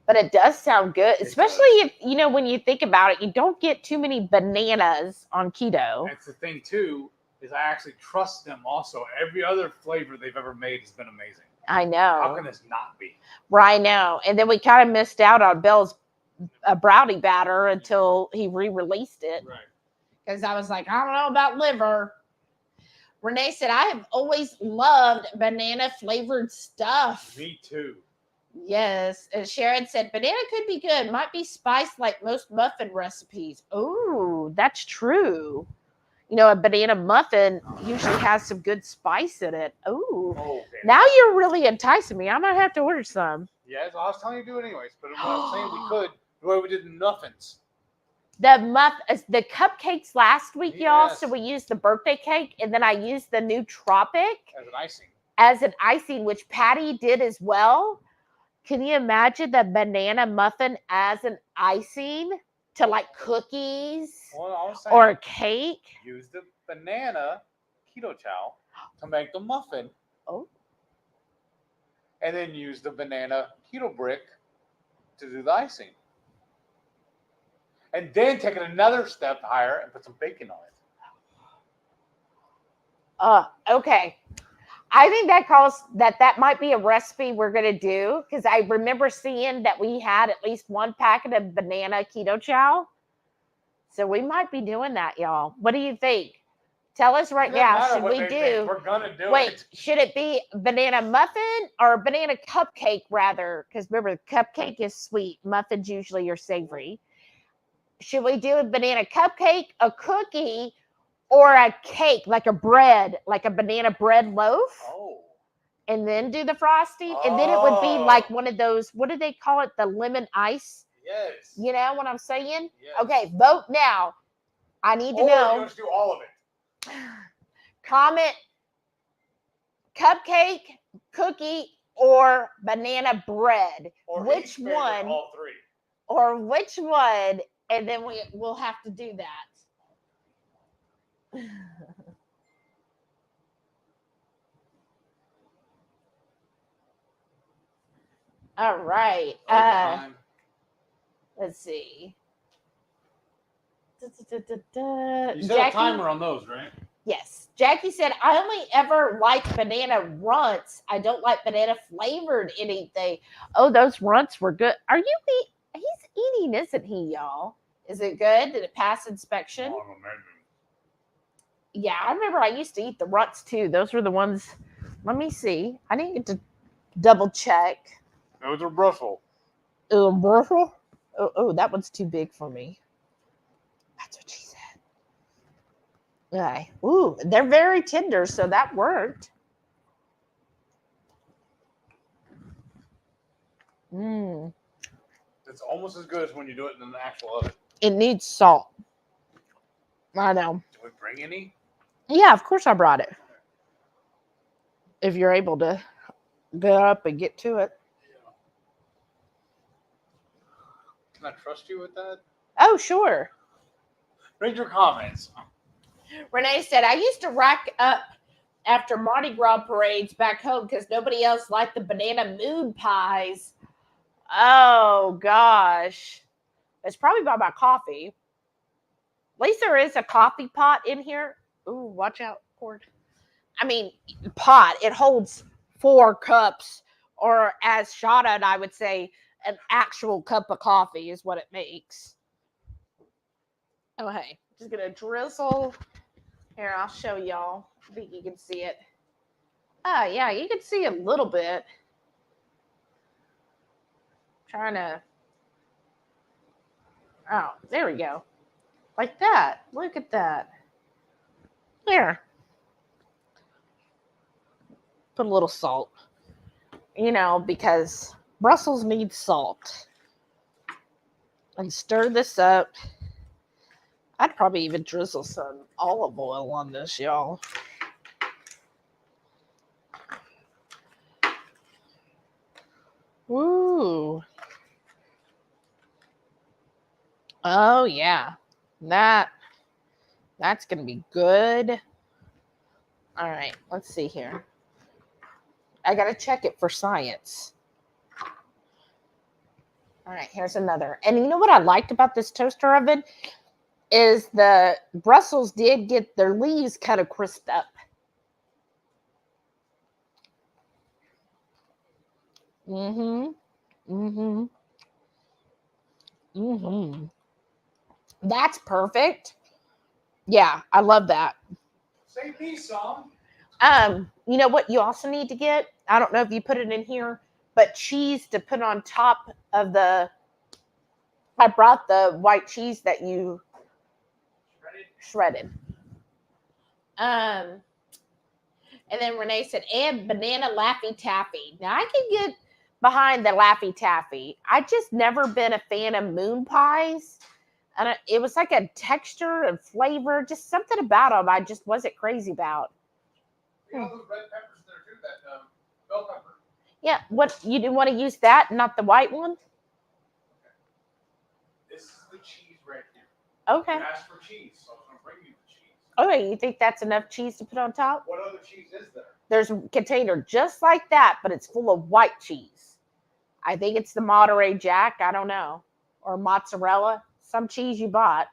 But it does sound good, especially if, when you think about it, you don't get too many bananas on keto. That's the thing, too. is I actually trust them also. Every other flavor they've ever made has been amazing. I know. How can this not be? Right now. And then we kind of missed out on Bell's brownie batter until he re-released it. Right. Because I was like, I don't know about liver. Renee said, I have always loved banana flavored stuff. Me too. Yes. And Sharon said, banana could be good. Might be spiced like most muffin recipes. Oh, that's true. You know, a banana muffin usually has some good spice in it. Ooh. Oh, okay. Now you're really enticing me. I might have to order some. Yes, I was telling you to do it anyways, but what I'm saying we could, the way we did the muffins. The cupcakes last week, y'all. Yes. So we used the birthday cake, and then I used the new Tropic As an icing. which Patty did as well. Can you imagine the banana muffin as an icing to like cookies Well, I was saying, or a cake? use the banana Ketochow to make the muffin. Oh. And then use the banana keto brick to do the icing. And then take it another step higher and put some bacon on it. Okay. I think that might be a recipe we're gonna do, because I remember seeing that we had at least one packet of banana Ketochow. So we might be doing that, y'all. What do you think? Tell us right now. Should we do? We're gonna do Wait, it. should it be banana muffin or banana cupcake rather? Because remember, the cupcake is sweet. Muffins usually are savory. Should we do a banana cupcake, a cookie, or a cake, like a bread, like a banana bread loaf? Oh. And then do the frosting? And then it would be like one of those, what do they call it? The lemon ice? Yes. You know what I'm saying? Yes. Okay, vote now. I need to Or know. you want to do all of it. Comment cupcake, cookie, or banana bread. Or Which each favorite, one? all three. Or which one? And then we'll have to do that. All right. Let's see. You set a Jackie? timer on those, right? Yes. Jackie said, I only ever like banana runts. I don't like banana flavored anything. Oh, those runts were good. Are you eating? He's eating, isn't he, y'all? Is it good? Did it pass inspection? Oh, imagine. Yeah, I remember I used to eat the runts too. Those were the ones. Let me see. I didn't get to double check. Those are Brussels. Oh, Brussels? Oh, that one's too big for me. That's what she said. Okay. Ooh, they're very tender, so that worked. Mmm. It's almost as good as when you do it in the actual oven. It needs salt. I know. Did we bring any? Yeah, of course I brought it. If you're able to get up and get to it. Yeah. Can I trust you with that? Oh, sure. Read your comments. Renee said, I used to rack up after Mardi Gras parades back home because nobody else liked the banana moon pies. Oh, gosh. It's probably by my coffee. At least there is a coffee pot in here. Ooh, watch out, cord. I mean, pot. It holds 4 cups, or as Shada and I would say, an actual cup of coffee is what it makes. Okay, just going to drizzle. Here, I'll show y'all. I think you can see it. Oh, yeah, you can see a little bit. Trying to. Oh, there we go. Like that. Look at that. There. Put a little salt. You know, because Brussels needs salt. And stir this up. I'd probably even drizzle some olive oil on this, y'all. Ooh. Oh, yeah. That's going to be good. All right, let's see here. I got to check it for science. All right, here's another. And you know what I liked about this toaster oven? is the Brussels did get their leaves kind of crisped up. That's perfect. Yeah, I love that. Save me some. You know what you also need to get? I don't know if you put it in here, but cheese to put on top of the. I brought the white cheese that you shredded. And then Renee said, and banana Laffy Taffy. Now I can get behind the Laffy Taffy. I just never been a fan of moon pies. And it was like a texture and flavor, just something about them I just wasn't crazy about. You know those red peppers there too, that bell pepper. Yeah, what you didn't want to use that, not the white one? Okay. This is the cheese right here. Okay. You asked for cheese, so I was going to bring you the cheese. Okay, you think that's enough cheese to put on top? What other cheese is there? There's a container just like that, but it's full of white cheese. I think it's the Monterey Jack. I don't know. Or mozzarella. Some cheese you bought.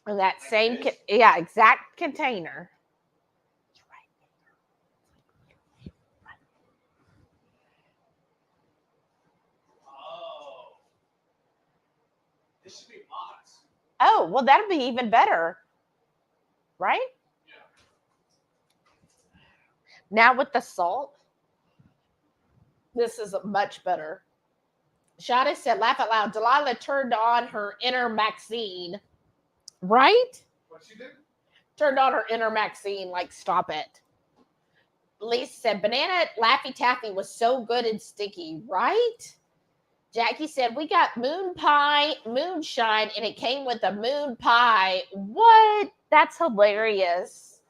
And that like same, exact container. Oh. This should be Maka's. Oh, well, that'd be even better. Right? Yeah. Now with the salt, this is much better. Shada said, laugh out loud. Delilah turned on her inner Maxine. Right? What'd she do? Turned on her inner Maxine. Like, stop it. Lisa said, banana Laffy Taffy was so good and sticky. Right? Jackie said, we got moon pie, moonshine, and it came with a moon pie. What? That's hilarious.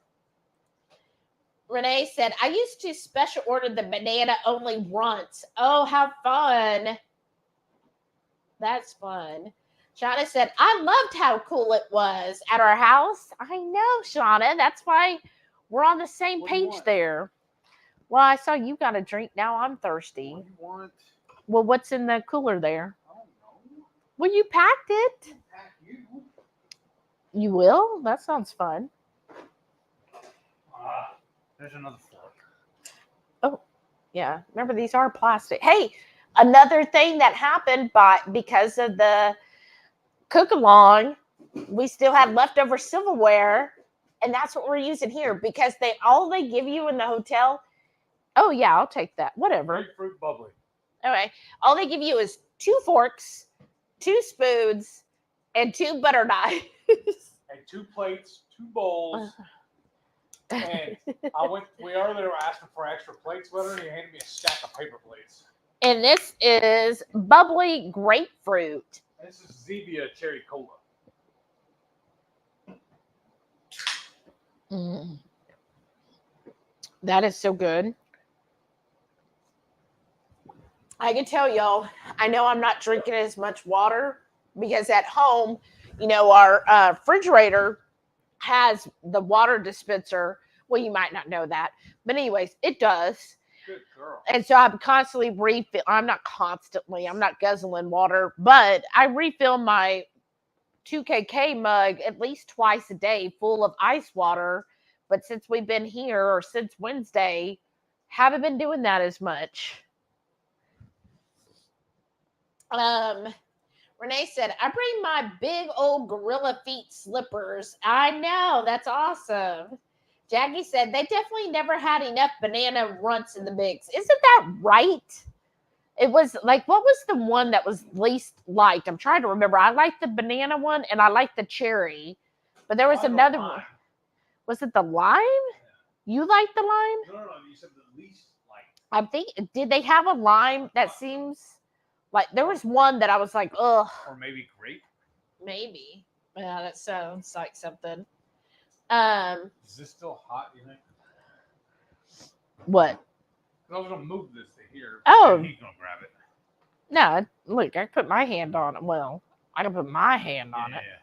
Renee said, I used to special order the banana only once. Oh, how fun. That's fun. Shauna said, I loved how cool it was at our house. I know, Shauna. That's why we're on the same page there. Well, I saw you got a drink. Now I'm thirsty. What do you want? Well, what's in the cooler there? I don't know. Well, you packed it. Pack you. You will? That sounds fun. There's another fork. Oh, yeah. Remember, these are plastic. Hey, another thing that happened because of the cook-along, we still had leftover silverware, and that's what we're using here because all they give you in the hotel. Oh, yeah, I'll take that. Whatever. Grapefruit bubbly. Okay. All they give you is 2 forks, 2 spoons, and 2 butter knives. And 2 plates, 2 bowls. And we earlier asking for extra plates, literally, he handed me a stack of paper plates. And this is bubbly grapefruit. And this is Zevia cherry cola. That is so good. I can tell y'all, I know I'm not drinking as much water because at home, our refrigerator has the water dispenser. Well, you might not know that. But anyways, it does. Good girl. And so I'm constantly I'm not guzzling water, but I refill my 2KK mug at least twice a day full of ice water. But since we've been here or since Wednesday, haven't been doing that as much. Renee said, I bring my big old gorilla feet slippers. I know, that's awesome. Jackie said, they definitely never had enough banana runts in the mix. Isn't that right? It was like, what was the one that was least liked? I'm trying to remember. I liked the banana one and I liked the cherry. But there was another one. Was it the lime? Yeah. You liked the lime? No, you said the least liked. I think, did they have a lime that seems like, there was one that I was like, ugh. Or maybe grape? Maybe. Yeah, that sounds like something. Is this still hot, you think? What? I was going to move this to here. Oh. And he's going to grab it. No, look, I put my hand on it. Well, I can put my hand on it. Yeah.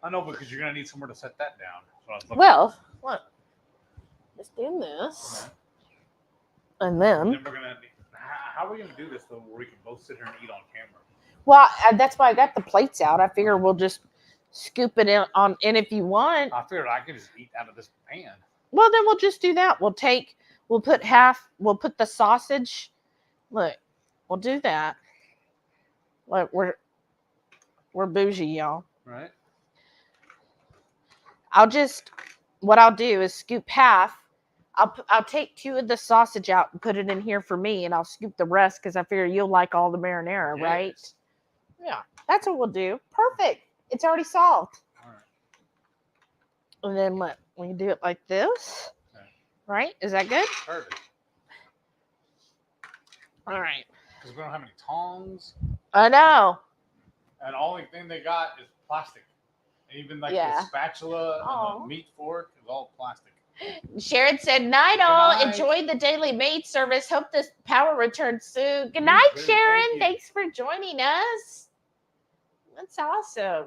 I know, because you're going to need somewhere to set that down. Well, look. Just do this. Okay. And then. How are we going to do this, though, where we can both sit here and eat on camera? Well, that's why I got the plates out. I figure we'll just scoop it in if you want. I figured I could just eat out of this pan. Well, then we'll just do that. We'll put the sausage. Look, we'll do that. Look, we're bougie, y'all. Right. What I'll do is scoop half. I'll take 2 of the sausage out and put it in here for me, and I'll scoop the rest because I figure you'll like all the marinara, Yes. right? Yeah, that's what we'll do. Perfect. It's already solved. All right. And then we can do it like this. Okay. Right? Is that good? Perfect. All right. Because we don't have any tongs. I know. And the only thing they got is plastic. And even like Yeah. the spatula Aw. and the meat fork is all plastic. Sharon said, night all. night. Enjoy the daily maid service. Hope this power returns soon. Good night, too. Sharon. Thank you. Thanks for joining us. That's awesome.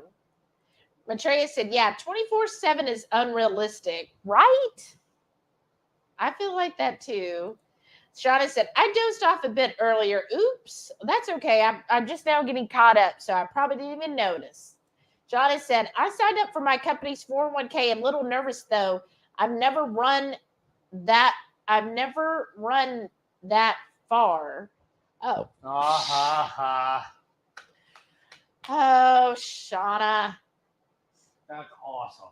Matreya said, yeah, 24/7 is unrealistic, right? I feel like that too. Shauna said, I dozed off a bit earlier. Oops. That's okay. I'm just now getting caught up, so I probably didn't even notice. Shauna said, I signed up for my company's 401k. I'm a little nervous, though. I've never run that far. Oh. Oh, Shauna. That's awesome.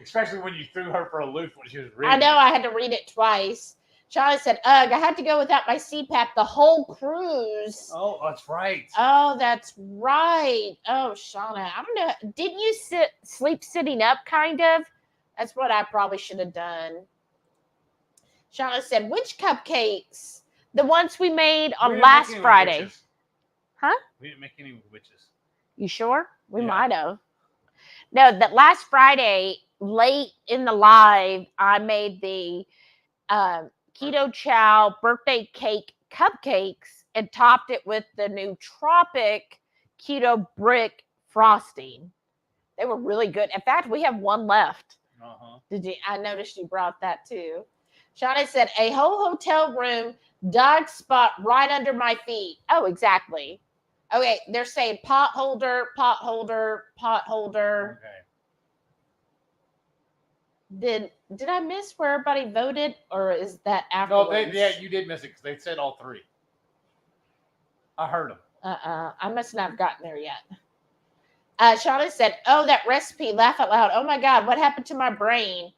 Especially when you threw her for a loop when she was reading. I know I had to read it twice. Shauna said, ugh, I had to go without my CPAP the whole cruise. Oh, that's right. Oh, that's right. Oh, Shauna, I don't know. Didn't you sleep sitting up, kind of? That's what I probably should have done. Shauna said, which cupcakes? The ones we made on last Friday. Huh? We didn't make any with witches. You sure? We Yeah. might have. No, that last Friday, late in the live, I made the Ketochow birthday cake cupcakes and topped it with the nootropic keto brick frosting. They were really good. In fact, we have one left. Uh-huh. I noticed you brought that too. Shauna said, a whole hotel room, dog spot right under my feet. Oh, exactly. Okay, they're saying pot holder, pot holder, pot holder. Okay. Did I miss where everybody voted, or is that No, afterwards? you did miss it because they said all 3. I heard them. I must not have gotten there yet. Shauna said, oh, that recipe, laugh out loud. Oh my God, what happened to my brain?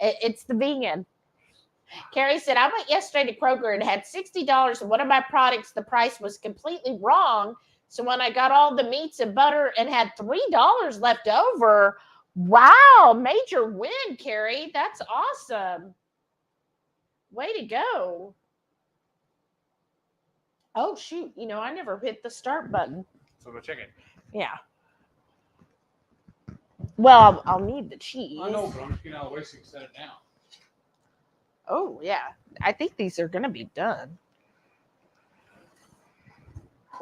It's the vegan. Carrie said, I went yesterday to Kroger and had $60 and one of my products, the price was completely wrong. So when I got all the meats and butter and had $3 left over, wow, major win, Carrie. That's awesome. Way to go. Oh, shoot. I never hit the start button. So go check it. Yeah. Well, I'll need the cheese. I know, but I'm just getting out of the way so you can set it down. Oh, yeah. I think these are going to be done.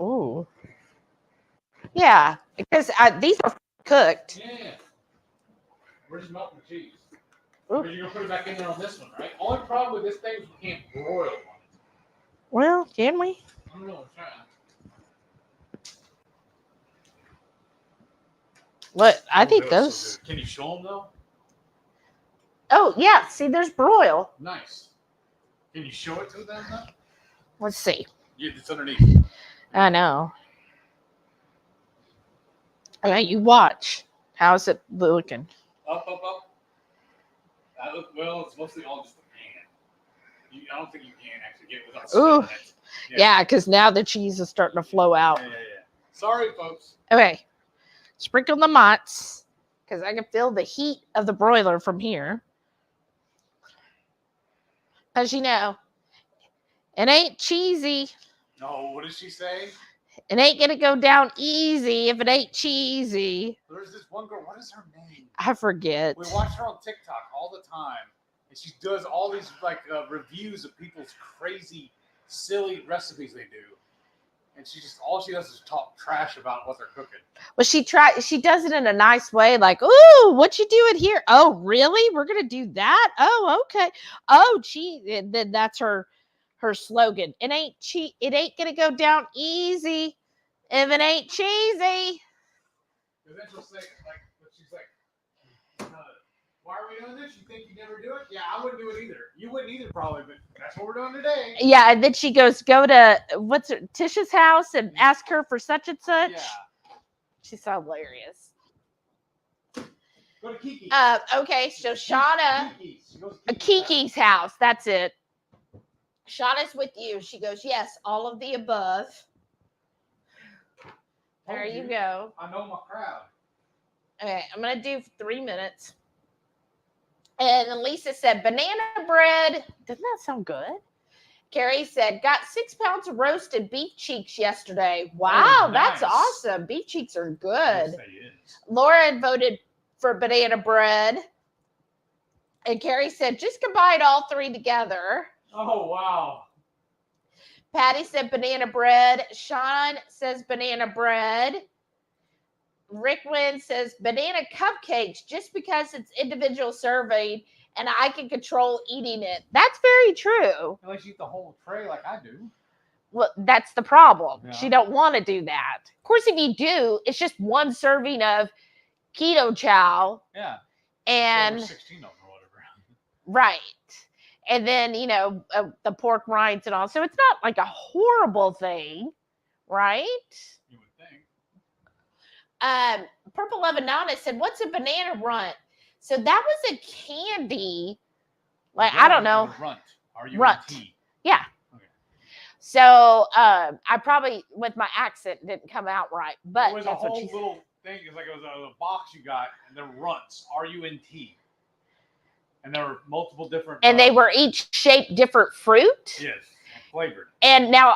Ooh. Yeah, because these are cooked. Yeah. We're just melting the cheese. Ooh. You're going to put it back in there on this one, right? Only problem with this thing is we can't broil on it. Well, can we? I don't know. I'm trying. What? I think Those those. so good. Can you show them, though? Oh, yeah. See, there's broil. Nice. Can you show it to them, though? Let's see. Yeah, it's underneath. I know. All right, you watch. How's it looking? Up. That look, well, it's mostly all just the pan. I don't think you can actually get it without Ooh. spilling it. Yeah, because now the cheese is starting to flow out. Yeah. Sorry, folks. Okay. Sprinkle the mozz, because I can feel the heat of the broiler from here. As you know, it ain't cheesy. No, what did she say? It ain't going to go down easy if it ain't cheesy. There's this one girl. What is her name? I forget. We watch her on TikTok all the time, and she does all these reviews of people's crazy, silly recipes they do. And all she does is talk trash about what they're cooking. Well, she does it in a nice way, like, ooh, what you doing here? Oh, really? We're gonna do that? Oh, okay. Oh, gee, then that's her slogan. It ain't gonna go down easy If it ain't cheesy. Because then she'll say, like, she's like, why are we doing this? You think you never do it? Yeah, I wouldn't do it either. You wouldn't either, probably, but that's what we're doing today. Yeah, and then she goes, go to Tisha's house and ask her for such and such. Yeah. She's so hilarious. Go to Kiki's. Okay, so Shauna, Kiki's. She goes to Kiki's house. That's it. Shauna's with you. She goes, yes, all of the above. There you go. I know my crowd. Okay, I'm going to do 3 minutes. And then Lisa said, banana bread. Doesn't that sound good? Carrie said, got 6 pounds of roasted beef cheeks yesterday. Wow, nice. That's awesome. Beef cheeks are good. Yes, they is. Laura voted for banana bread. And Carrie said, just combine all 3 together. Oh, wow. Patty said banana bread. Sean says banana bread. Rick Wynn says banana cupcakes just because it's individual serving and I can control eating it. That's very true. Unless you eat the whole tray like I do. Well, that's the problem. Yeah. She don't want to do that. Of course, if you do, it's just 1 serving of Ketochow. Yeah. And so 16 of them or whatever. right. And then, the pork rinds and all. So it's not like a horrible thing, right? You would think. Purple Lebanana said, what's a banana runt? So that was a candy. Like, I don't know. Runt. Are you Runt. tea? Yeah. Okay. So I probably, with my accent, didn't come out right. But it was that's a what whole she said. little thing. It's like it was a box you got, and they're runts. Are you in tea? And there were multiple different. And they were each shaped different fruit. Yes, flavored. And now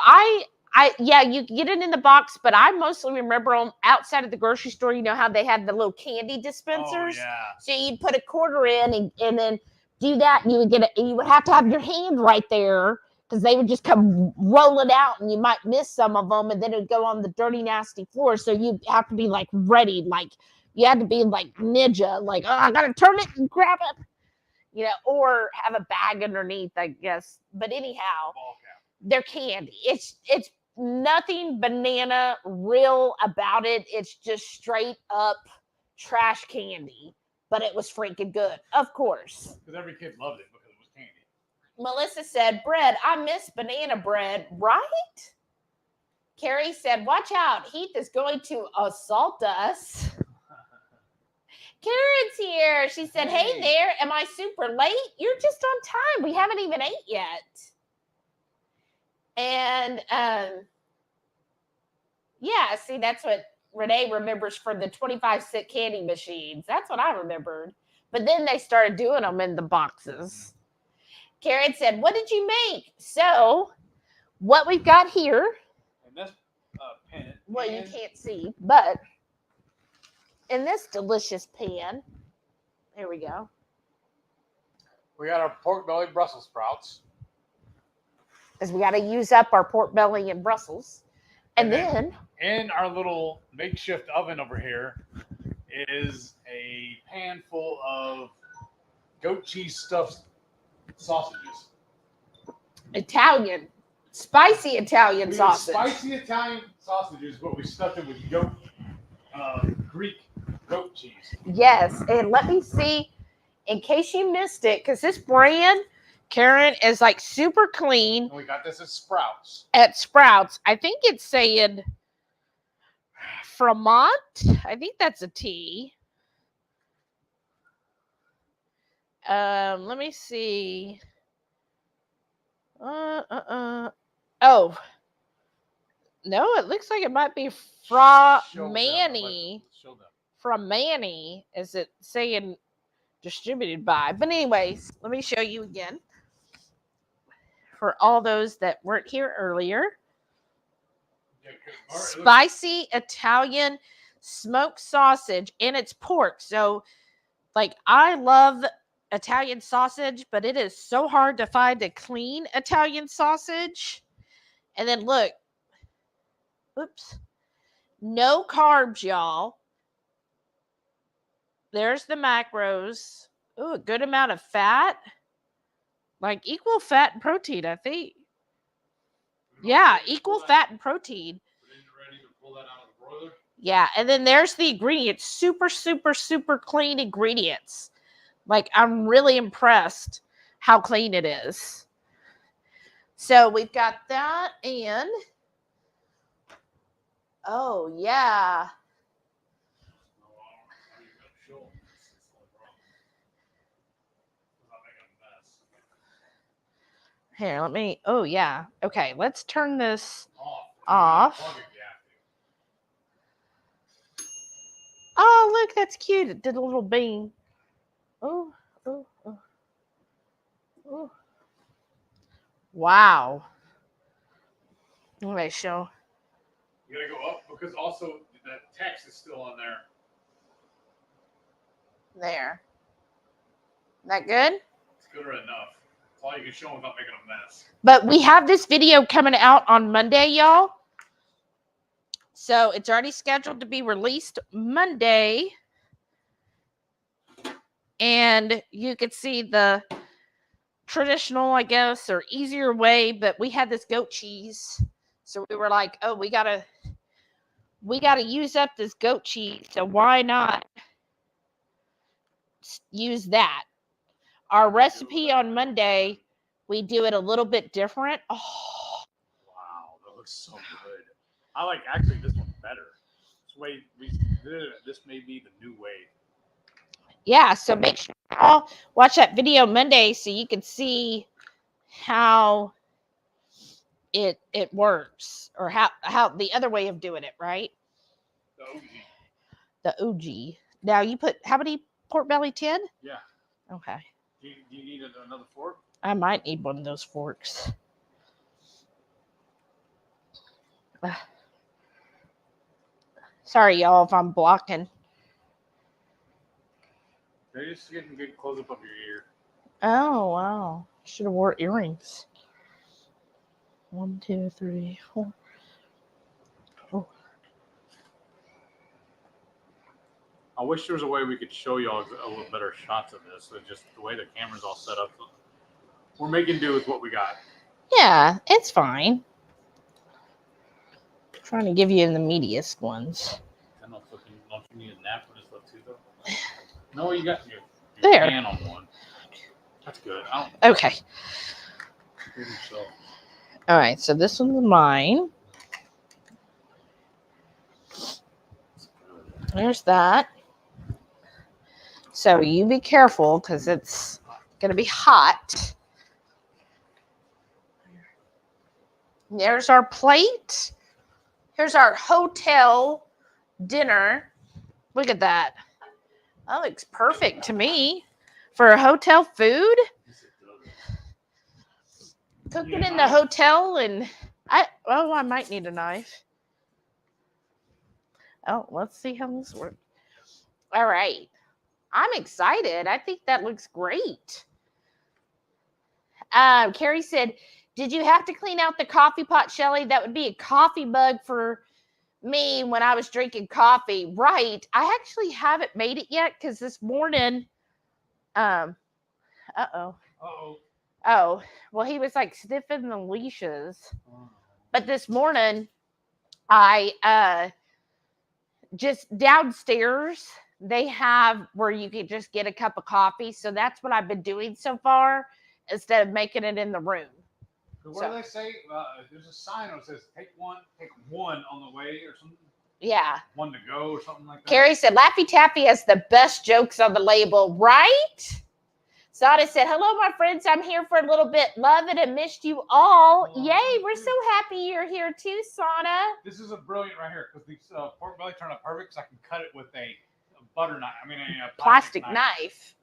you get it in the box, but I mostly remember them outside of the grocery store. You know how they had the little candy dispensers? Oh, yeah. So you'd put a quarter in and then do that, and you would have to have your hand right there because they would just come rolling out, and you might miss some of them, and then it would go on the dirty, nasty floor. So you have to be like ready, like you had to be like ninja, like, oh, I gotta turn it and grab it. Or have a bag underneath, I guess. But anyhow, they're candy. It's nothing banana real about it. It's just straight up trash candy. But it was freaking good, of course. Because every kid loved it because it was candy. Melissa said, bread. I miss banana bread, right? Carrie said, watch out. Heath is going to assault us. Karen's here. She said, hey there, am I super late? You're just on time. We haven't even ate yet. And yeah, see, that's what Renee remembers for the 25-cent candy machines. That's what I remembered. But then they started doing them in the boxes. Karen said, what did you make? So what we've got here. And this pan. Well, you can't see, but in this delicious pan, here we go. We got our pork belly Brussels sprouts. Because we got to use up our pork belly and Brussels. And then in our little makeshift oven over here is a pan full of goat cheese stuffed sausages. Spicy Italian sausage. Spicy Italian sausages, but we stuffed it with Greek goat cheese. Yes, and let me see, in case you missed it, because this brand, Karen, is like super clean. And we got this at Sprouts. At Sprouts. I think it's saying Fremont. I think that's a T. Let me see. Oh. No, it looks like it might be from Manny. From Manny, is it saying distributed by? But anyways, let me show you again. For all those that weren't here earlier. Spicy Italian smoked sausage, and it's pork. So, like, I love Italian sausage, but it is so hard to find a clean Italian sausage. And then look. Oops. No carbs, y'all. There's the macros. Ooh, a good amount of fat. Like equal fat and protein, I think. Yeah, equal fat and protein. Pull that out of the broiler. Yeah, and then there's the ingredients. Super, super, super clean ingredients. Like, I'm really impressed how clean it is. So we've got that, and oh yeah. Here, let me. Oh yeah. Okay, let's turn this off. Oh, look, that's cute. It did a little bean. Oh, oh, oh, oh. Wow. Let me show. You gotta go up because also that text is still on there. There. That good? It's good or enough. It's all you can show without making a mess. But we have this video coming out on Monday, y'all. So it's already scheduled to be released Monday. And you could see the traditional, I guess, or easier way, but we had this goat cheese. So we were like, oh, we gotta use up this goat cheese. So why not use that? Our recipe on Monday, we do it a little bit different. Oh, wow, that looks so good. I like actually this one better. This may be the new way. Yeah, so make sure y'all watch that video Monday so you can see how it works, or how the other way of doing it, right? The OG. Now you put how many pork belly? 10? Yeah. Okay. Do you need another fork? I might need one of those forks. Sorry, y'all, if I'm blocking. They're just getting a good close up of your ear. Oh, wow. Should have wore earrings. 1, 2, 3, 4. Oh. I wish there was a way we could show y'all a little better shots of this. So just the way the camera's all set up. We're making do with what we got. Yeah, it's fine. I'm trying to give you the meatiest ones. I don't you need a napkin and stuff too, though? No, you got your There. pan on one. That's good. Okay. All right, so this one's mine. There's that. So you be careful because it's going to be hot. There's our plate. Here's our hotel dinner. Look at that. That looks perfect to me for a hotel food. Cooking in the hotel, and I might need a knife. Oh, let's see how this works. All right. I'm excited. I think that looks great. Carrie said, did you have to clean out the coffee pot, Shelly? That would be a coffee mug for me when I was drinking coffee. Right. I actually haven't made it yet because this morning, oh, well, he was like sniffing the leashes. But this morning, I just downstairs, they have where you can just get a cup of coffee. So that's what I've been doing so far instead of making it in the room. What do they say? There's a sign that says take one on the way or something. Yeah. One to go or something like that. Carrie said Laffy Taffy has the best jokes on the label, right? Sada said, hello, my friends. I'm here for a little bit. Love it and missed you all. Yay. We're so happy you're here too, Sana. This is a brilliant right here because these pork belly turned out perfect because I can cut it with a butter knife. I mean, a plastic knife.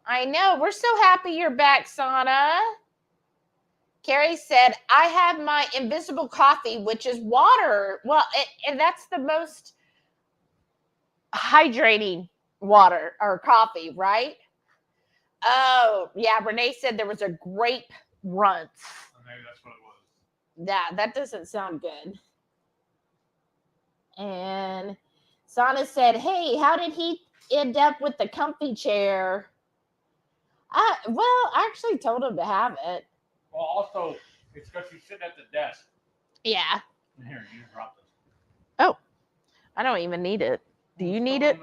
I know. We're so happy you're back, Sana. Carrie said, I have my invisible coffee, which is water. Well, and that's the most hydrating water or coffee, right? Oh, yeah. Renee said there was a grape runts. Maybe that's what it was. Yeah, that doesn't sound good. And Sana said, hey, how did he end up with the comfy chair? Well, I actually told him to have it. Well, also, it's because she's sitting at the desk. Yeah. Here, you drop this. Oh, I don't even need it. Do you need it?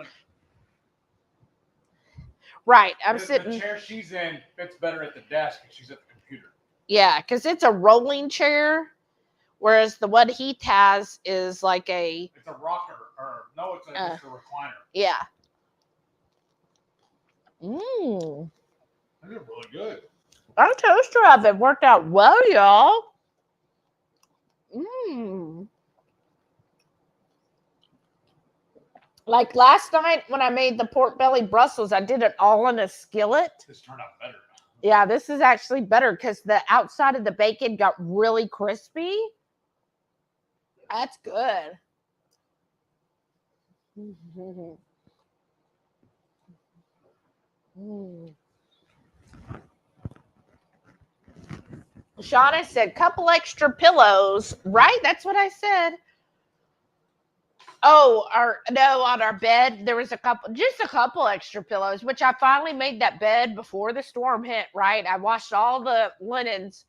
Right. I'm sitting. The chair she's in fits better at the desk and she's at the computer. Yeah, because it's a rolling chair, whereas the one Heath has is like a. It's a rocker, or no, it's just a recliner. Yeah. Mmm. They're really good. Our toaster oven worked out well, y'all. Mmm. Like last night when I made the pork belly Brussels, I did it all in a skillet. This turned out better. Yeah, this is actually better because the outside of the bacon got really crispy. That's good. Mm. Shauna said, couple extra pillows. Right? That's what I said. Oh, on our bed, there was just a couple extra pillows, which I finally made that bed before the storm hit, right? I washed all the linens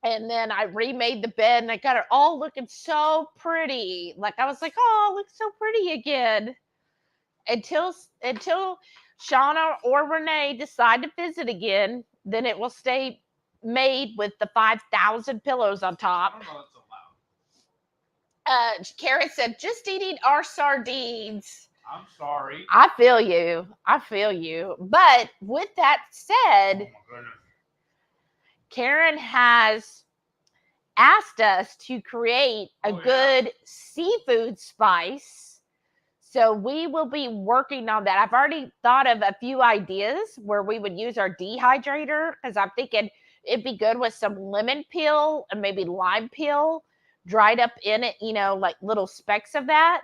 and then I remade the bed and I got it all looking so pretty. Like I was like, oh, it looks so pretty again. Until Shauna or Renee decide to visit again, then it will stay made with the 5,000 pillows on top. Karen said, just eating our sardines. I'm sorry. I feel you. But with that said, Karen has asked us to create a good seafood spice. So we will be working on that. I've already thought of a few ideas where we would use our dehydrator because I'm thinking it'd be good with some lemon peel and maybe lime peel dried up in it, like little specks of that.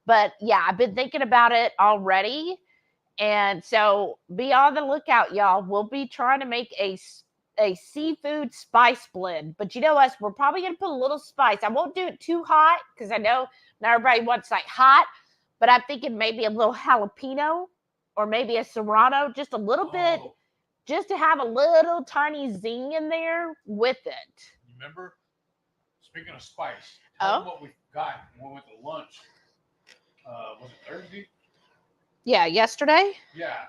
But yeah, I've been thinking about it already. And so be on the lookout, y'all. We'll be trying to make a seafood spice blend. But you know us, we're probably going to put a little spice. I won't do it too hot because I know not everybody wants like hot. But I'm thinking maybe a little jalapeno or maybe a serrano, just a little bit, just to have a little tiny zing in there with it. Remember? Speaking of spice, tell them what we got when we went to lunch. Was it Thursday? Yeah, yesterday? Yeah.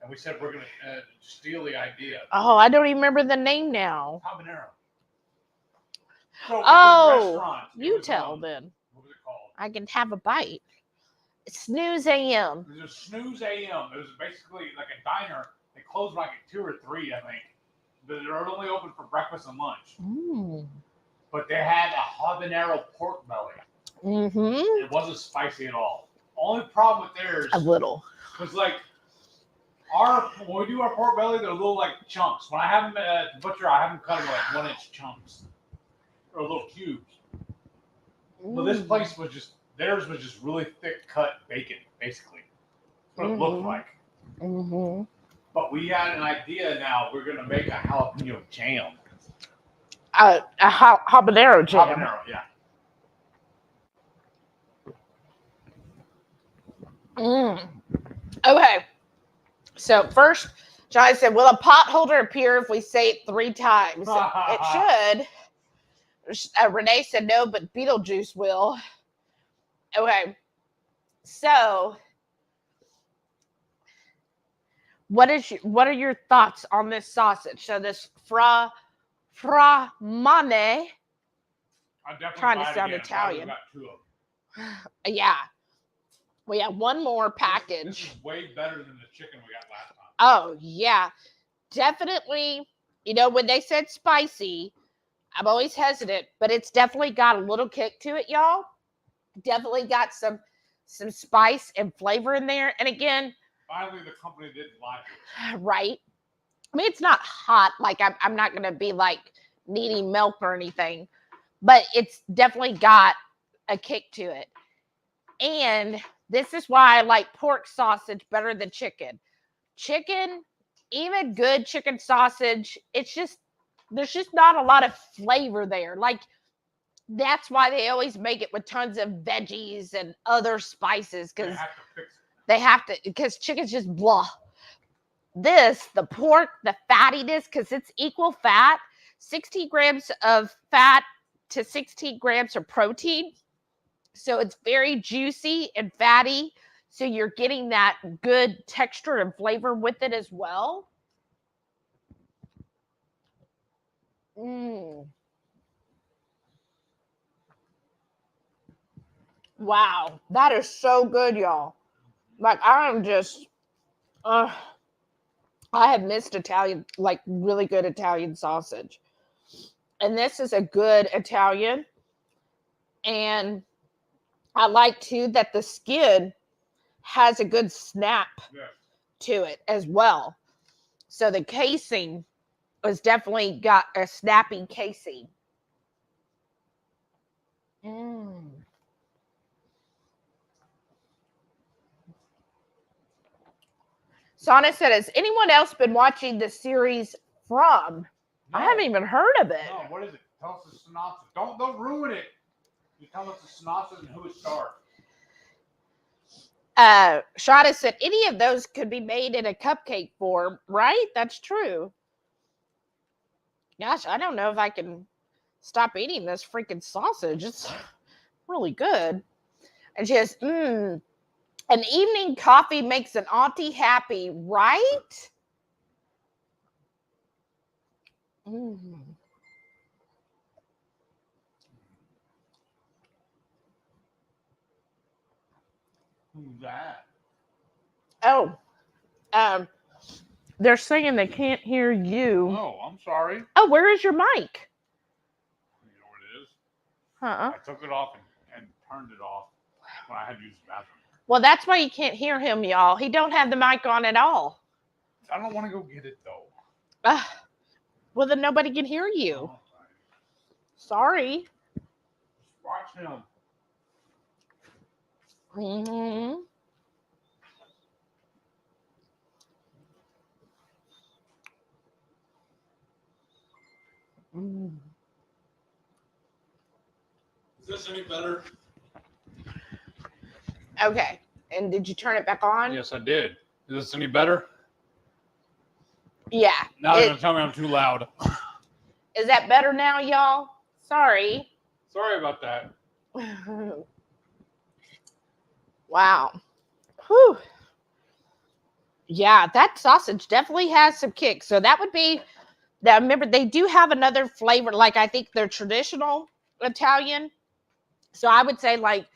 And we said we're going to steal the idea. Oh, I don't even remember the name now. Habanero. So you tell then. What was it called? I can have a bite. Snooze AM. It was a Snooze AM. It was basically like a diner. They closed like at 2 or 3, I think. But they're only open for breakfast and lunch. Mm. But they had a habanero pork belly. Mm-hmm. It wasn't spicy at all. Only problem with theirs a little was like when we do our pork belly, they're little like chunks. When I have them at the butcher, I have them cut into like 1-inch chunks or little cubes. But this place theirs was just really thick cut bacon, basically. That's what it looked like. Mm-hmm. But we had an idea now. We're going to make a jalapeno jam. A habanero jam. Habanero, yeah. Okay. So first, Johnny said, will a pot holder appear if we say it 3 times? It should. Renee said no, but Beetlejuice will. Okay. So what are your thoughts on this sausage? So this framane. I'm definitely trying to sound Italian. Got 2 of them. Yeah. We have one more package. This is way better than the chicken we got last time. Oh, yeah. Definitely, when they said spicy, I'm always hesitant, but it's definitely got a little kick to it, y'all. Definitely got some spice and flavor in there. And again, finally, the company didn't lie to us. Right. I mean, it's not hot. Like, I'm not going to be, like, needing milk or anything. But it's definitely got a kick to it. And this is why I like pork sausage better than chicken. Chicken, even good chicken sausage, there's just not a lot of flavor there. Like, that's why they always make it with tons of veggies and other spices, because because chicken's just blah. The pork, the fattiness, because it's equal fat, 16 grams of fat to 16 grams of protein. So it's very juicy and fatty. So you're getting that good texture and flavor with it as well. Wow, that is so good, y'all. Like, I'm just, I have missed Italian, like really good Italian sausage. And this is a good Italian. And I like too that the skin has a good snap to it as well. So the casing has definitely got a snappy casing. Sana said, has anyone else been watching the series From? No. I haven't even heard of it. No, what is it? Tell us the synopsis. Don't ruin it. You tell us the synopsis and who it stars. Shauna said, any of those could be made in a cupcake form, right? That's true. Gosh, I don't know if I can stop eating this freaking sausage. It's really good. And she says, an evening coffee makes an auntie happy, right? Who's that? Oh, they're saying they can't hear you. Oh, I'm sorry. Oh, where is your mic? You know what it is? Huh? I took it off and turned it off when I had to use the bathroom. Well, that's why you can't hear him, y'all. He don't have the mic on at all. I don't want to go get it, though. Well, then nobody can hear you. Oh, sorry. Watch him. Is this any better? Okay. And did you turn it back on? Yes, I did. Is this any better? Yeah. Now they're going to tell me I'm too loud. Is that better now, y'all? Sorry. Sorry about that. Wow. Whew. Yeah, that sausage definitely has some kick. So that would be, remember, they do have another flavor, like I think they're traditional Italian. So I would say like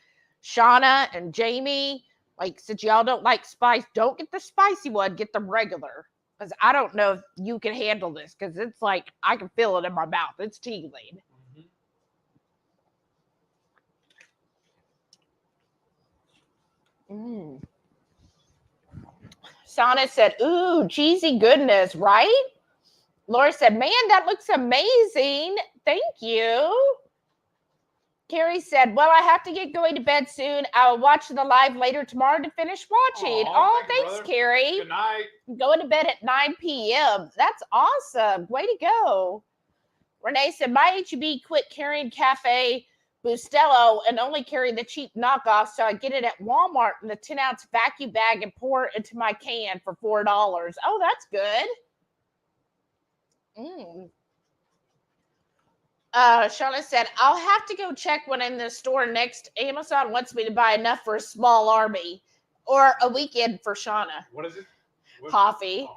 Shauna and Jamie, like since y'all don't like spice, don't get the spicy one, get the regular. Because I don't know if you can handle this, because it's like, I can feel it in my mouth. It's tingling. Sana said, ooh, cheesy goodness, right? Laura said, man, that looks amazing. Thank you. Carrie said, well, I have to get going to bed soon. I'll watch the live later tomorrow to finish watching. Thanks, Carrie. Good night. I'm going to bed at 9 p.m. That's awesome. Way to go. Renee said, my HEB quit carrying Cafe Bustelo and only carry the cheap knockoff, so I get it at Walmart in the 10-ounce vacuum bag and pour it into my can for $4. Oh, that's good. Shauna said, I'll have to go check when I'm in the store next. Amazon wants me to buy enough for a small army or a weekend for Shauna. What is it? Coffee.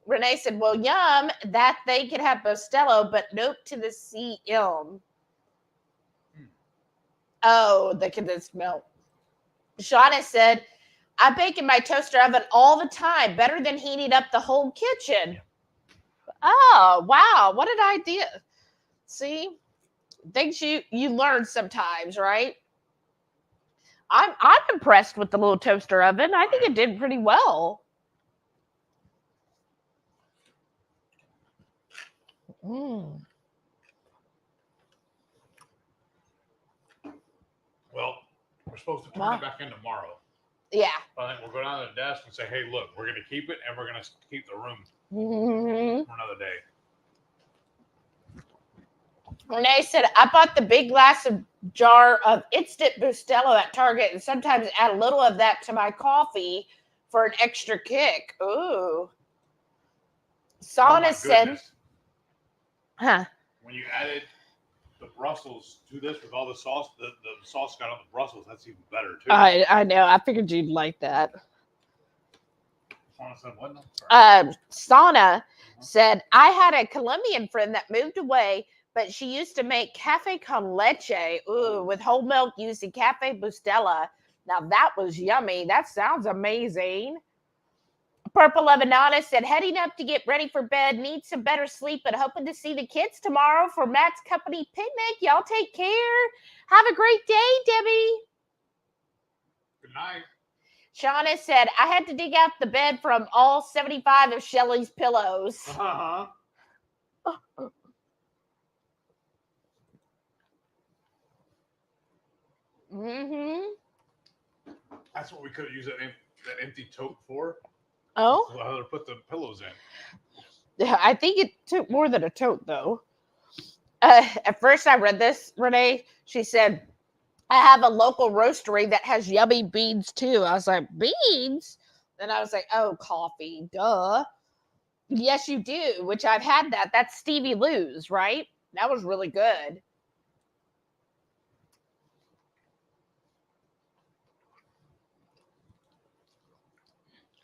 Renee said, well, yum, that they could have Bustelo, but nope to the CM. Oh, the condensed milk. Shauna said, I bake in my toaster oven all the time, better than heating up the whole kitchen. Oh, wow. What an idea. See, things you learn sometimes, right? I'm impressed with the little toaster oven. I think it did pretty well. Well, we're supposed to turn it back in tomorrow. Yeah. I think we'll go down to the desk and say, hey, look, we're going to keep it and we're going to keep the room for another day. Renee said, I bought the big glass of jar of instant Bustelo at Target and sometimes add a little of that to my coffee for an extra kick. Ooh. Sana said, when you added the Brussels, do this with all the sauce. The sauce got on the Brussels. That's even better too. I know. I figured you'd like that. Said what? No, sorry. Sana said, I had a Colombian friend that moved away, but she used to make cafe con leche with whole milk using cafe bustela. Now that was yummy. That sounds amazing. Purple Lebanana said, heading up to get ready for bed, need some better sleep, but hoping to see the kids tomorrow for Matt's company picnic. Y'all take care. Have a great day, Debbie. Good night. Shauna said, I had to dig out the bed from all 75 of Shelly's pillows. Uh-huh. Mm-hmm. That's what we could have used that empty tote for. Oh? Let her put the pillows in. Yeah, I think it took more than a tote, though. At first I read this, Renee. She said, I have a local roastery that has yummy beans, too. I was like, beans? Then I was like, oh, coffee, duh. Yes, you do, which I've had that. That's Stevie Lou's, right? That was really good.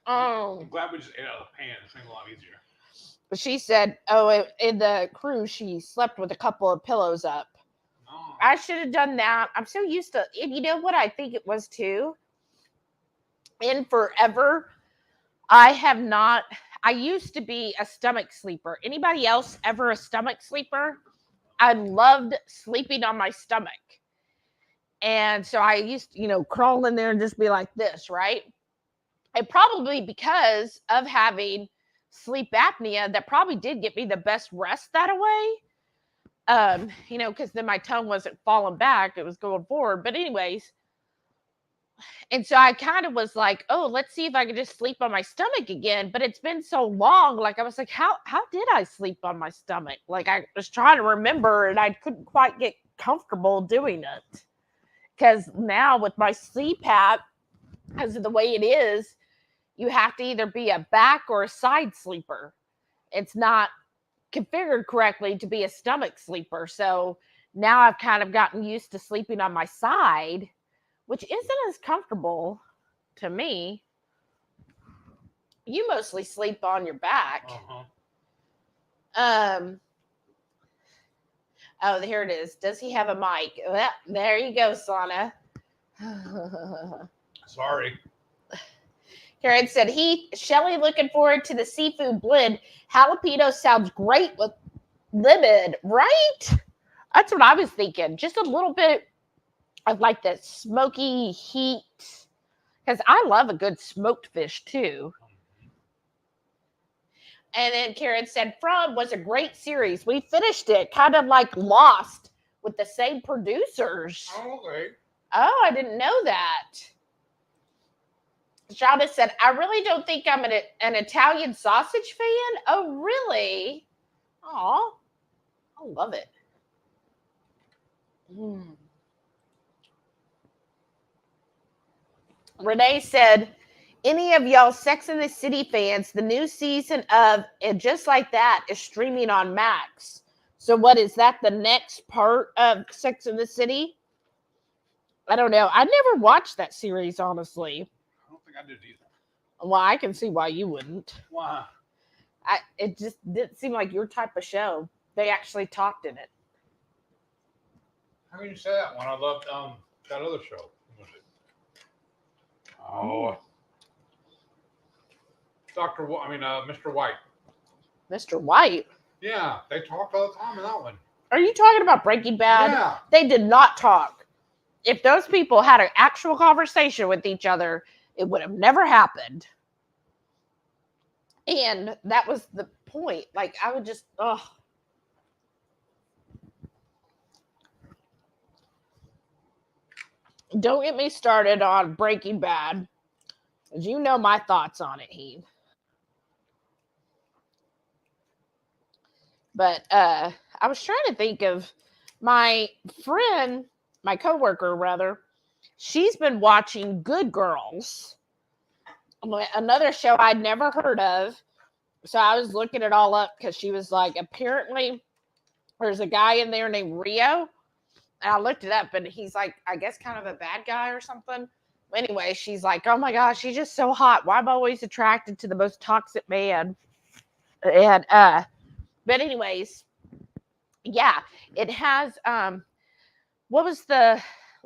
I'm glad we just ate out of the pan. It's a lot easier. She said, oh, in the cruise, she slept with a couple of pillows up. Oh. I should have done that. I'm so used to it. You know what I think it was, too? In forever, I used to be a stomach sleeper. Anybody else ever a stomach sleeper? I loved sleeping on my stomach. And so I used to, crawl in there and just be like this, right? And probably because of having sleep apnea, that probably did get me the best rest that away. Because then my tongue wasn't falling back, it was going forward. But anyways, and so I kind of was like, oh, let's see if I can just sleep on my stomach again. But it's been so long, like I was like, how did I sleep on my stomach? Like I was trying to remember and I couldn't quite get comfortable doing it. Because now with my CPAP, because of the way it is, you have to either be a back or a side sleeper. It's not configured correctly to be a stomach sleeper. So now I've kind of gotten used to sleeping on my side, which isn't as comfortable to me. You mostly sleep on your back. Uh-huh. Oh, here it is. Does he have a mic? Well, there you go, Sana. Sorry. Karen said, Shelly looking forward to the seafood blend. Jalapeno sounds great with lemon, right? That's what I was thinking. Just a little bit of like the smoky heat. Because I love a good smoked fish too. And then Karen said, From was a great series. We finished it kind of like Lost with the same producers. Oh, okay. Oh, I didn't know that. Shauna said, I really don't think I'm an Italian sausage fan. Oh, really? Aw, I love it. Renee said, any of y'all Sex and the City fans, the new season of And Just Like That is streaming on Max. So what is that, the next part of Sex and the City? I don't know. I never watched that series, honestly. I don't think I did either. Well, I can see why you wouldn't. Why? It just didn't seem like your type of show. They actually talked in it. How can you say that one? I loved that other show. What was it? Oh. Mr. White. Mr. White? Yeah, they talked all the time in that one. Are you talking about Breaking Bad? Yeah. They did not talk. If those people had an actual conversation with each other, it would have never happened. And that was the point. Like, I would just, Don't get me started on Breaking Bad. Because you know my thoughts on it, Heath. But I was trying to think of my friend, my coworker rather. She's been watching Good Girls, another show I'd never heard of. So I was looking it all up because she was like, apparently there's a guy in there named Rio And I looked it up, and he's like, I guess kind of a bad guy or something. Anyway, she's like, oh my gosh, she's just so hot. Why am I always attracted to the most toxic man? And but anyways, yeah, it has what was the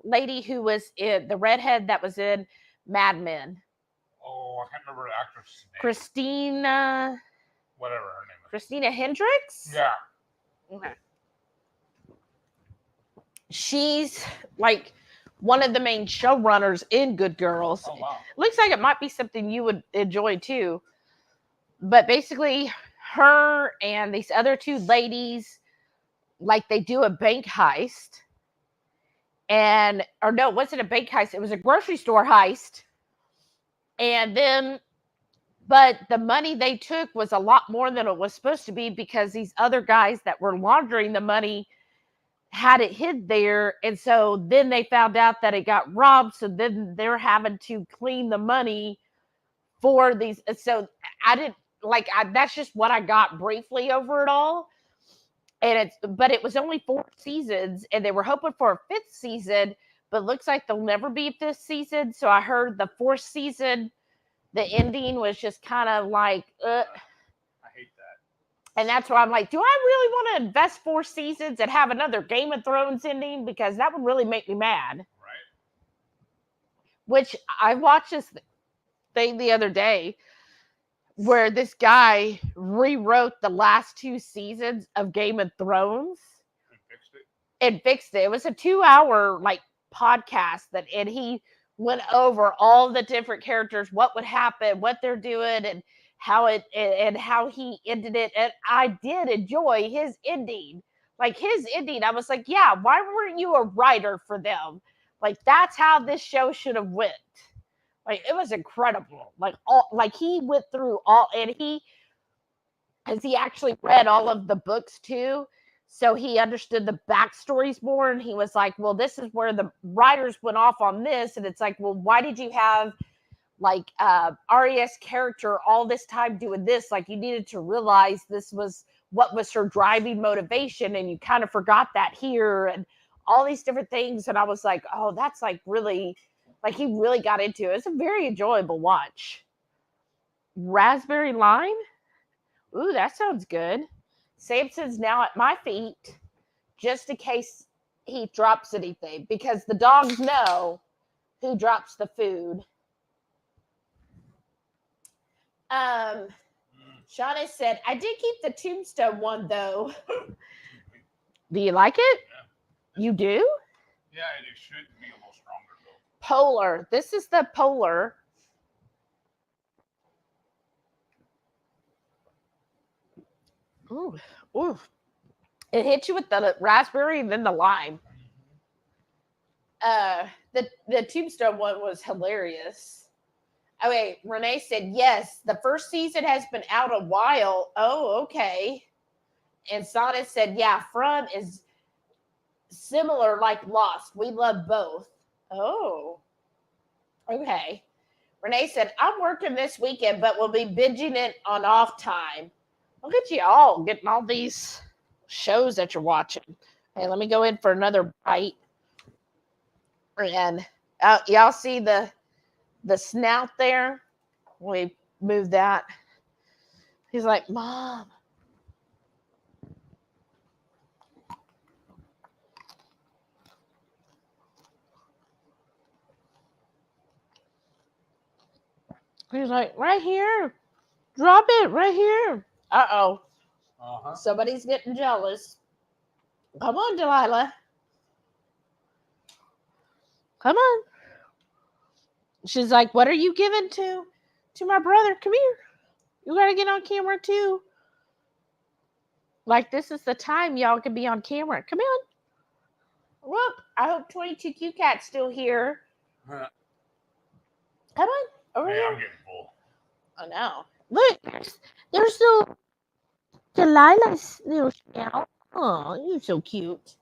lady who was in the redhead that was in Mad Men? Oh, I can't remember the actress' name. Christina. Whatever her name is. Christina Hendricks? Yeah. Okay. She's like one of the main showrunners in Good Girls. Oh, wow. Looks like it might be something you would enjoy too. But basically, her and these other two ladies, like they do a bank heist. And, or no, it wasn't a bank heist. It was a grocery store heist. And then, but the money they took was a lot more than it was supposed to be because these other guys that were laundering the money had it hid there. And so then they found out that it got robbed. So then they're having to clean the money for these. So I didn't like, that's just what I got briefly over it all. And but it was only 4 seasons and they were hoping for a 5th season, but looks like there'll never be a 5th season. So I heard the 4th season, the ending was just kind of like, I hate that. And that's why I'm like, do I really want to invest 4 seasons and have another Game of Thrones ending? Because that would really make me mad. Right. Which I watched this thing the other day where this guy rewrote the last 2 seasons of Game of Thrones. And fixed it. It was a 2-hour like podcast and he went over all the different characters, what would happen, what they're doing, and how he ended it. And I did enjoy his ending. Like his ending, I was like, yeah, why weren't you a writer for them? Like that's how this show should have went. Like it was incredible. Like he went through all, and he actually read all of the books too. So he understood the backstories more, and he was like, well, this is where the writers went off on this. And it's like, well, why did you have like Arya's character all this time doing this? Like you needed to realize this was what was her driving motivation, and you kind of forgot that here, and all these different things. And I was like, oh, that's like really, like he really got into it. It's a very enjoyable watch. Raspberry Lime? Ooh, that sounds good. Samson's now at my feet just in case he drops anything, because the dogs know who drops the food. Shauna said, I did keep the Tombstone one though. Do you like it? Yeah. You do? Yeah, it should be a little stronger though. Polar. This is the Polar. Ooh, ooh. It hits you with the raspberry and then the lime. The Tombstone one was hilarious. Oh wait, Renee said yes. The first season has been out a while. Oh, okay. And Sana said, yeah, From is similar like Lost. We love both. Oh, okay. Renee said, I'm working this weekend, but we'll be binging it on off time. Look at you all getting all these shows that you're watching. Hey, let me go in for another bite. And y'all see the snout there? We move that. He's like, Mom. He's like, right here. Drop it right here. Uh-oh. Uh-huh. Somebody's getting jealous. Come on, Delilah. Come on. She's like, what are you giving to my brother? Come here. You got to get on camera too. Like, this is the time y'all can be on camera. Come on. Look, I hope 22Q Cat's still here. Huh. Come on. Over here. I'm getting full. I know. Look, there's little Delilah's little snout. Oh, you're so cute.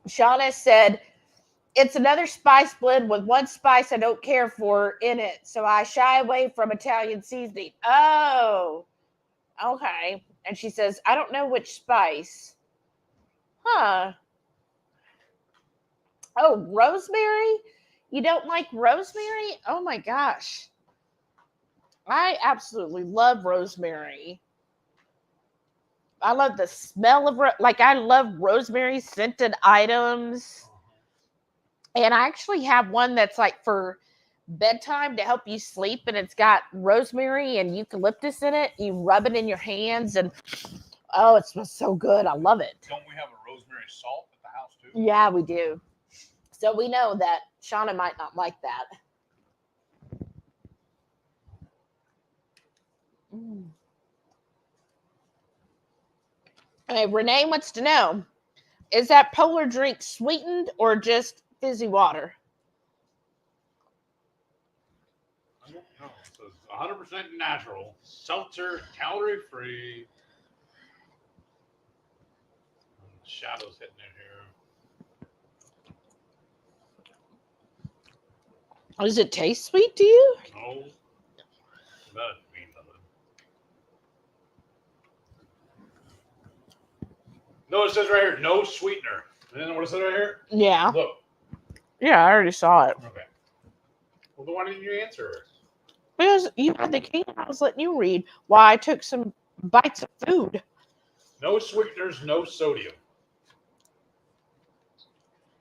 Shauna said, It's another spice blend with one spice I don't care for in it. So I shy away from Italian seasoning. Oh, okay. And she says, I don't know which spice. Huh. Oh, rosemary? You don't like rosemary? Oh my gosh. I absolutely love rosemary. I love the smell of I love rosemary scented items. And I actually have one that's like for bedtime to help you sleep, and it's got rosemary and eucalyptus in it. You rub it in your hands, and oh, it smells so good. I love it. Don't we have a rosemary salt at the house too? Yeah, we do. So we know that Shauna might not like that. Okay, Renee wants to know, is that polar drink sweetened or just fizzy water? I don't know. It says 100% natural, seltzer, calorie free. The shadows hitting it here. Does it taste sweet to you? No. That means nothing. No, it says right here, no sweetener. And then what it says right here? Yeah. Look. Yeah, I already saw it. Okay. Well, then why didn't you answer her? Because you had the can, I was letting you read why I took some bites of food. No sweeteners, no sodium.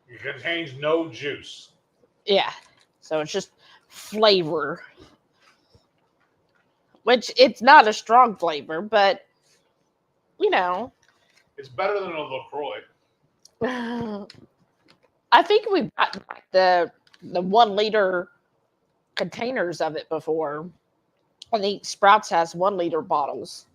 It contains no juice. Yeah. So it's just flavor. Which it's not a strong flavor, but you know. It's better than a LaCroix. I think we've gotten the 1 liter containers of it before. I think Sprouts has 1 liter bottles.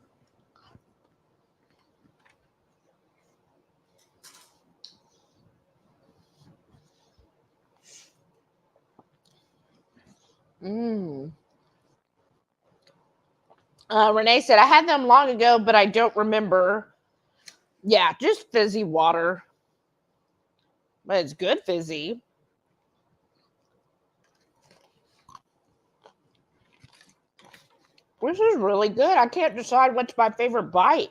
Renee said, I had them long ago, but I don't remember. Yeah, just fizzy water. But it's good fizzy. This is really good. I can't decide what's my favorite bite.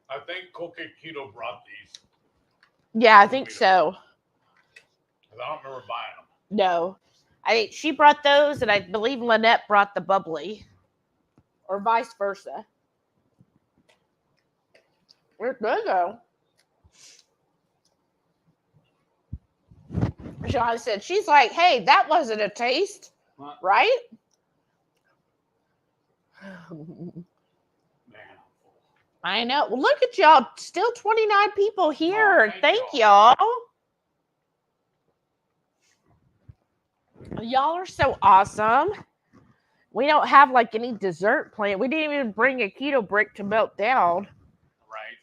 I think Coca Keto brought these. Yeah, I think so. I don't remember buying them. No. I think she brought those, and I believe Lynette brought the bubbly. Or vice versa. We're good, though. Shauna said, she's like, hey, that wasn't a taste. What? Right? Man. I know. Well, look at y'all. Still 29 people here. Oh, thank y'all. Y'all are so awesome. We don't have like any dessert planned. We didn't even bring a keto brick to melt down. Right.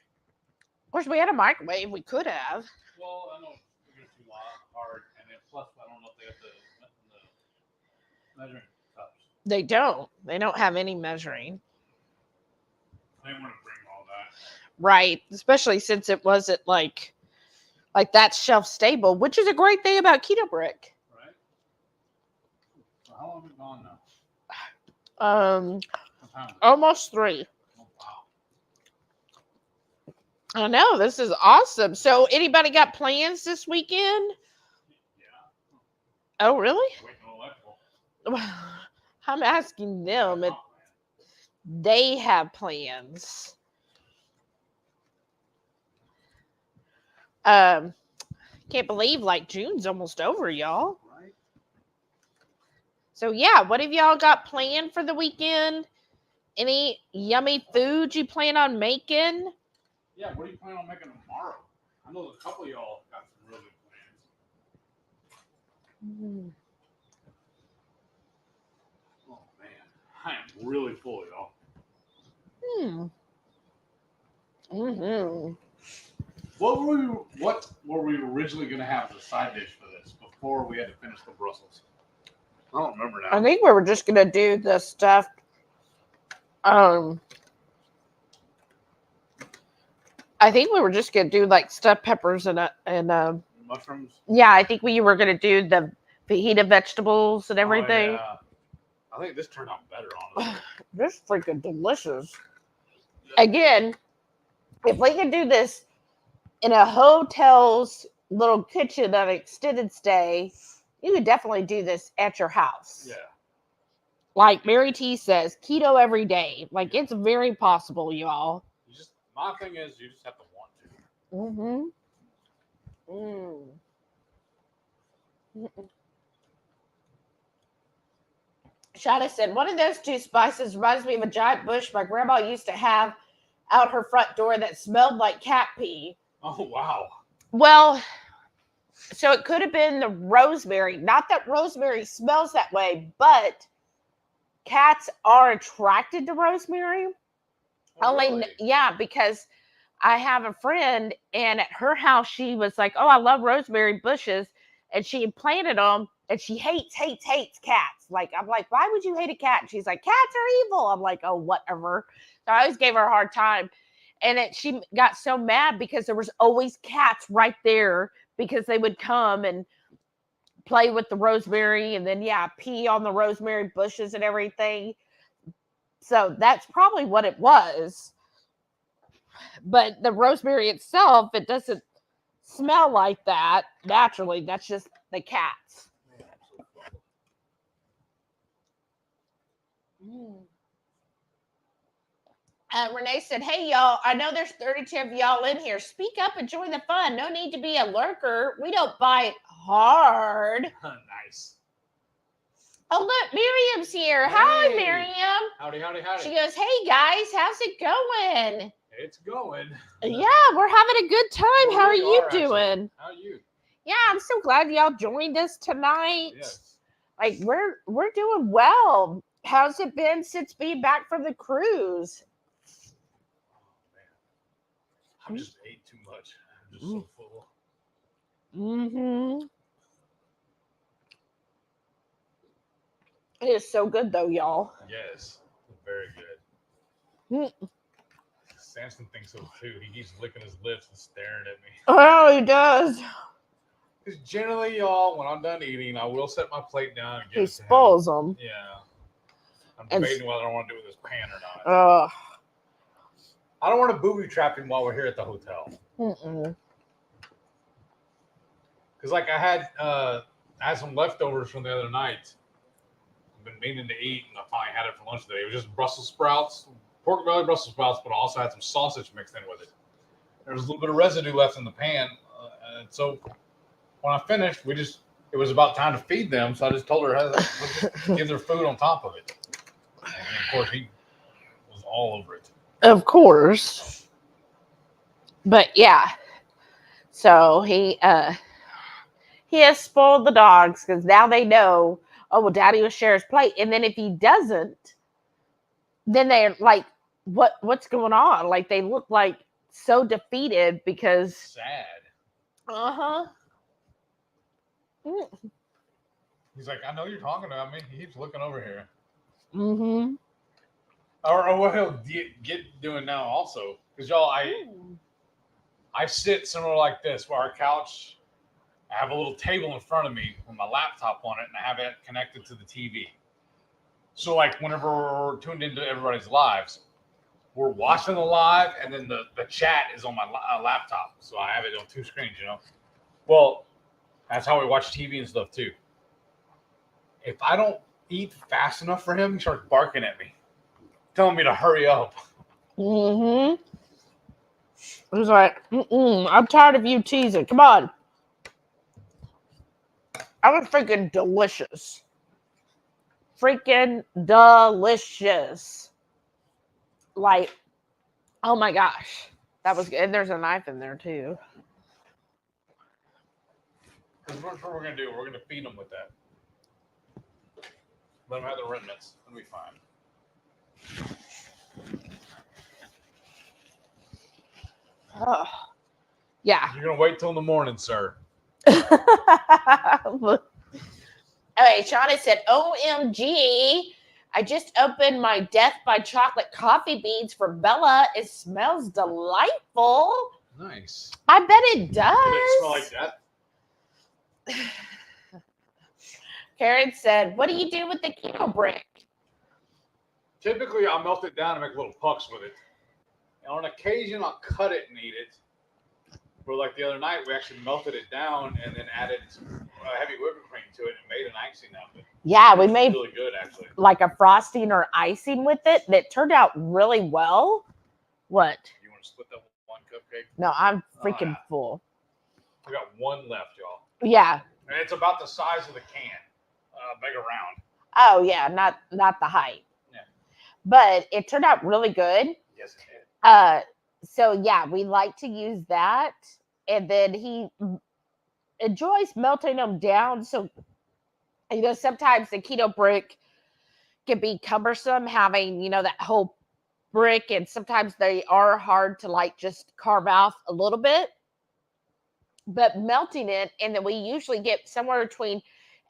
Of course, we had a microwave. We could have. Well, I know it's too hard, and then plus I don't know if they have the measuring cups. They don't. They don't have any measuring. They want to bring all that. Right. Especially since it wasn't like that's shelf stable, which is a great thing about keto brick. Right. So how long have we gone now? Almost 3. Oh, wow. I know, this is awesome. So anybody got plans this weekend? Yeah. Oh, really? Waiting on electrical. I'm asking them if they have plans. Can't believe like June's almost over, y'all. Right. So yeah, what have y'all got planned for the weekend? Any yummy food you plan on making? Yeah, what are you planning on making tomorrow? I know a couple of y'all got some really good plans. Oh man, I am really full, y'all. What were we originally going to have as a side dish for this before we had to finish the Brussels? I don't remember now. I think we were just gonna do the stuffed. I think we were just gonna do like stuffed peppers and mushrooms. Yeah, I think we were going to do the fajita vegetables and everything. Oh, yeah. I think this turned out better, honestly. This is freaking delicious. Again, if we could do this in a hotel's little kitchen on an extended stay, you could definitely do this at your house. Yeah. Like Mary T says, keto every day. Like, it's very possible, y'all. My thing is, you just have to want to. Shauna said, one of those two spices reminds me of a giant bush my grandma used to have out her front door that smelled like cat pee. Oh, wow. Well, so it could have been the rosemary. Not that rosemary smells that way, but cats are attracted to rosemary. Oh, really? Yeah, because I have a friend, and at her house, she was like, oh, I love rosemary bushes. And she had planted them, and she hates cats. Like, I'm like, why would you hate a cat? And she's like, cats are evil. I'm like, oh, whatever. So I always gave her a hard time. And she got so mad because there was always cats right there because they would come and play with the rosemary and then, pee on the rosemary bushes and everything. So that's probably what it was. But the rosemary itself, it doesn't smell like that naturally. That's just the cats. Renee said, hey, y'all, I know there's 32 of y'all in here. Speak up and join the fun. No need to be a lurker. We don't bite hard. Nice. Oh, look, Miriam's here. Hey. Hi, Miriam. Howdy. She goes, hey, guys, how's it going? It's going. Yeah, we're having a good time. How are you doing? How are you? Yeah, I'm so glad y'all joined us tonight. Yes. Like, we're doing well. How's it been since being back from the cruise? I just ate too much. I'm just so full. It is so good, though, y'all. Yes. Very good. Samson thinks so, too. He keeps licking his lips and staring at me. Oh, he does. Because generally, y'all, when I'm done eating, I will set my plate down and give He it to him. spoils them. Yeah. I'm debating whether I want to do it with this pan or not. I don't want to booby trap him while we're here at the hotel. Because, like, I had some leftovers from the other night. I've been meaning to eat, and I finally had it for lunch today. It was just Brussels sprouts, pork belly Brussels sprouts, but I also had some sausage mixed in with it. There was a little bit of residue left in the pan. And so when I finished, it was about time to feed them. So I just told her, hey, let's just give their food on top of it. And of course, he was all over it. Of course. But yeah. So he has spoiled the dogs because now they know, oh, well, Daddy will share his plate. And then if he doesn't, then they're like, what's going on? Like, they look like so defeated because sad. He's like, I know you're talking about me. He keeps looking over here. Or what he'll get doing now also, because y'all, I sit somewhere like this where our couch, I have a little table in front of me with my laptop on it, and I have it connected to the TV. So, like, whenever we're tuned into everybody's lives, we're watching the live, and then the chat is on my laptop. So I have it on two screens, you know? Well, that's how we watch TV and stuff, too. If I don't eat fast enough for him, he starts barking at me, telling me to hurry up. He's like, I'm tired of you teasing. Come on. I was freaking delicious. Freaking delicious. Like, oh my gosh. That was good. And there's a knife in there too. Because what we're going to do, we're going to feed them with that. Let them have the remnants. It'll be fine. Oh, yeah. You're going to wait till in the morning, sir. Okay, Shauna said, OMG, I just opened my Death by Chocolate coffee beans for Bella. It smells delightful. Nice. I bet it does. Did it smell like death? Karen said, what do you do with the keto brick? Typically, I'll melt it down and make little pucks with it. And on occasion, I'll cut it and eat it. But like the other night, we actually melted it down and then added some heavy whipping cream to it and made an icing out of it. Yeah, we made really good, actually. Like a frosting or icing with it that turned out really well. What? You want to split that one cupcake? No, I'm freaking full. We got one left, y'all. Yeah. And it's about the size of the can. Big around. Oh, yeah, not the height. Yeah. But it turned out really good. Yes, it did. So, yeah, we like to use that. And then he enjoys melting them down. So, you know, sometimes the keto brick can be cumbersome having, you know, that whole brick. And sometimes they are hard to, like, just carve off a little bit. But melting it, and then we usually get somewhere between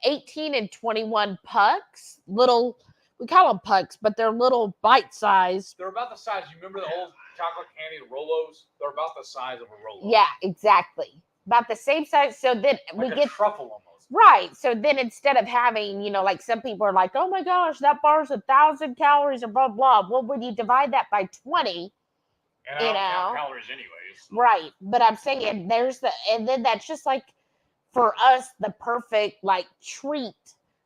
18 and 21 pucks. Little, we call them pucks, but they're little bite size. They're about the size. You remember the old chocolate candy Rolos? They're about the size of a Rolo. Yeah, exactly. About the same size. So then like we a get truffle almost. right. So then instead of having, you know, like some people are like, oh my gosh, that bar's 1,000 calories or blah, blah. Well, when you divide that by 20, and I don't count calories anyways. Right. But I'm saying and then that's just like, for us, the perfect like treat,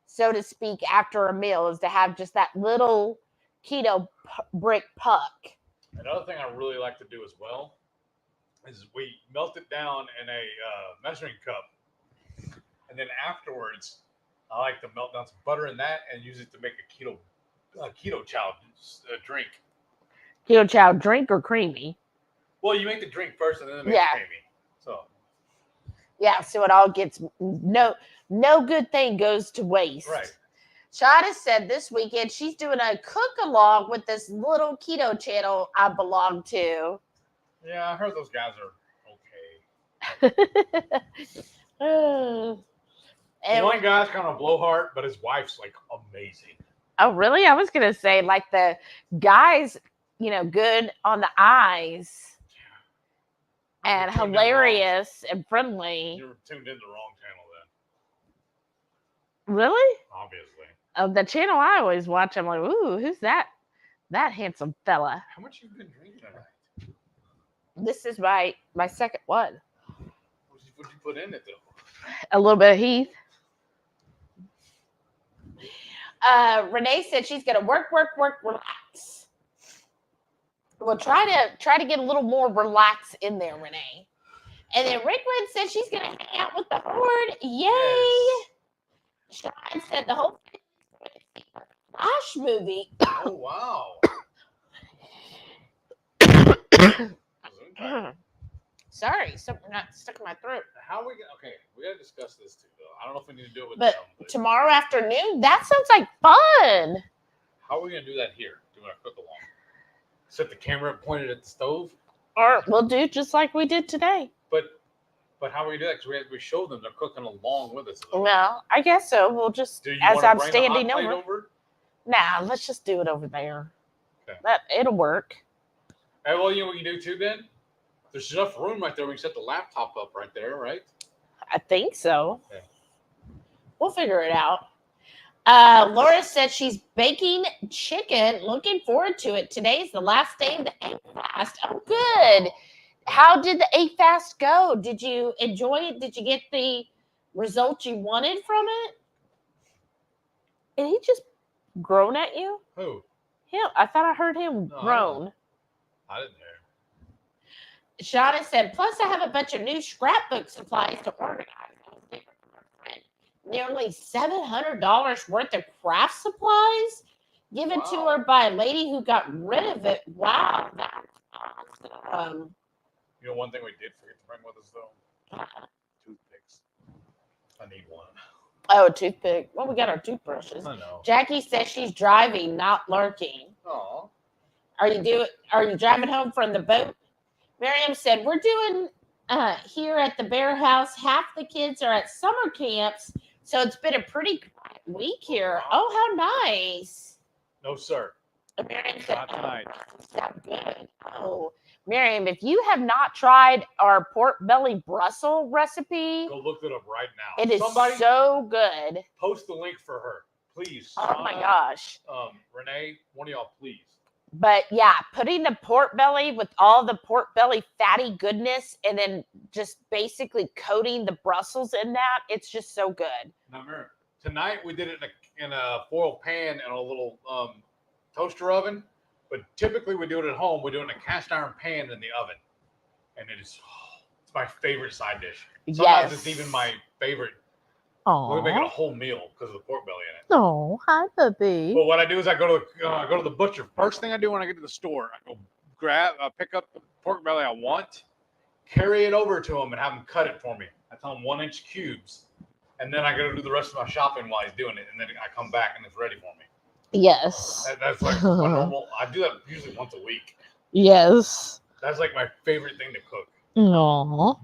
so to speak, after a meal is to have just that little keto brick puck. Another thing I really like to do as well is we melt it down in a measuring cup, and then afterwards, I like to melt down some butter in that and use it to make a Ketochow drink. Ketochow drink or creamy? Well, you make the drink first and then make it creamy. So. Yeah, so it all gets no good thing goes to waste. Right. Shauna said this weekend she's doing a cook along with this little keto channel I belong to. Yeah, I heard those guys are okay. And one guy's kind of a blowhard, but his wife's like amazing. Oh, really? I was gonna say like the guys, you know, good on the eyes. And hilarious and friendly. You were tuned in the wrong channel then. Really? Obviously. The channel I always watch, I'm like, ooh, who's that handsome fella? How much you been drinking tonight? This is my second one. What'd you put in it though? A little bit of Heath. Renee said she's gonna work, relax. We'll try to get a little more relax in there, Renee. And then Ricklin said she's gonna hang out with the horde. Yay! Yes. Sharon said the whole Flash movie. Oh wow! Sorry, something not stuck in my throat. How are we gonna? Okay, we gotta discuss this too, though. I don't know if we need to do it with them. But tomorrow afternoon, that sounds like fun. How are we gonna do that here? Doing a cook along? Set the camera pointed at the stove, or we'll do just like we did today. But how are we do that? Because we show them they're cooking along with us. Well, I guess so. We'll just as I'm standing over. Nah, let's just do it over there. Okay. It'll work. Hey, well, you know what you do too, Ben? There's enough room right there. We can set the laptop up right there, right? I think so. Okay. We'll figure it out. Laura said she's baking chicken. Looking forward to it. Today's the last day of the egg fast. Oh, good. How did the egg fast go? Did you enjoy it? Did you get the results you wanted from it? And he just groan at you? Who? Him. I thought I heard him groan. I didn't hear. Shauna said, plus I have a bunch of new scrapbook supplies to organize. Nearly $700 worth of craft supplies given to her by a lady who got rid of it. Wow, that's awesome. You know, one thing we did forget to bring with us though, toothpicks. I need one. Oh, a toothpick. Well, we got our toothbrushes. I know. Jackie says she's driving, not lurking. Oh. Are you driving home from the boat? Miriam said we're doing here at the Bear House. Half the kids are at summer camps. So it's been a pretty quiet week here. Oh, how nice. No, sir. Miriam said, not tonight. Sound good. Oh, Miriam, if you have not tried our pork belly Brussels recipe, Go look it up right now. it is Somebody so good. post the link for her, please. Oh my gosh. Renee, one of y'all, please. But yeah, putting the pork belly with all the pork belly fatty goodness and then just basically coating the Brussels in that, it's just so good. Now, remember, tonight we did it in a foil pan and a little toaster oven. But typically we do it at home. We do it in a cast iron pan in the oven. And it's my favorite side dish. Sometimes it's even my favorite. We're making a whole meal because of the pork belly in it. Oh, hi, puppy. But what I do is I go to the butcher. First thing I do when I get to the store, I go pick up the pork belly I want, carry it over to him, and have him cut it for me. I tell him 1-inch cubes, and then I go do the rest of my shopping while he's doing it, and then I come back and it's ready for me. Yes. That's like my normal. I do that usually once a week. Yes. That's like my favorite thing to cook. Aww.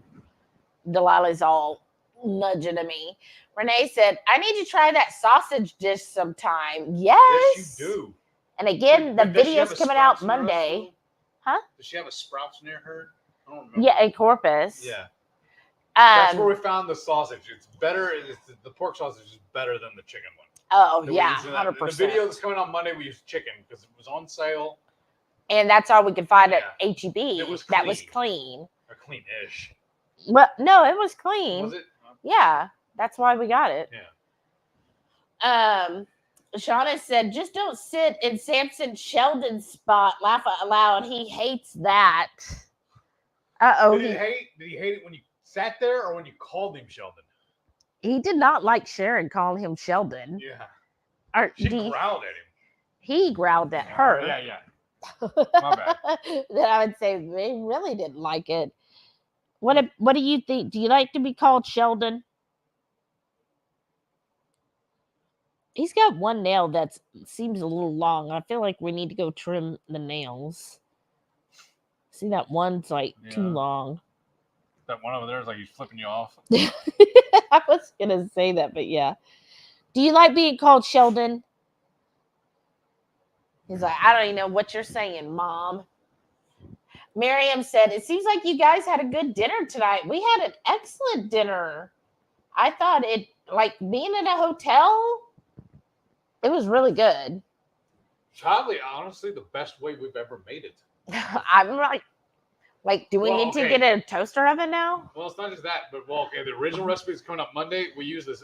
Delilah's all nudging at me. Renee said, I need to try that sausage dish sometime. Yes. Yes, you do. And again, the Does she have video's a coming Sprouts out near us, Monday. too? Huh? Does she have a Sprouts near her? I don't remember. Yeah, in Corpus. Yeah. That's where Um, we found the sausage. It's better. The pork sausage is better than the chicken one. oh, that we yeah, used in that. 100%. The video that's coming out Monday, we used chicken because it was on sale. And that's all we could find at Yeah. HEB. It was That was clean. clean. Or clean-ish. Well, no, it was clean. Was it? Yeah, that's why we got it. Yeah. Shauna said, just don't sit in Samson Sheldon's spot. Laugh out loud. He hates that. Uh-oh. Did he hate it when you sat there or when you called him Sheldon? He did not like Sharon calling him Sheldon. Yeah. She growled at him. He growled at her. Yeah. My bad. Then I would say they really didn't like it. What do you think? Do you like to be called Sheldon? He's got one nail that seems a little long. I feel like we need to go trim the nails. See, that one's like too long. That one over there is like he's flipping you off. I was gonna say that, but yeah. Do you like being called Sheldon? He's like, I don't even know what you're saying, Mom. Miriam said, it seems like you guys had a good dinner tonight. We had an excellent dinner. I thought it, like being in a hotel, it was really good. Probably, honestly, the best way we've ever made it. I'm like, do we need to get a toaster oven now? Well, it's not just that, but the original recipe is coming up Monday. We use this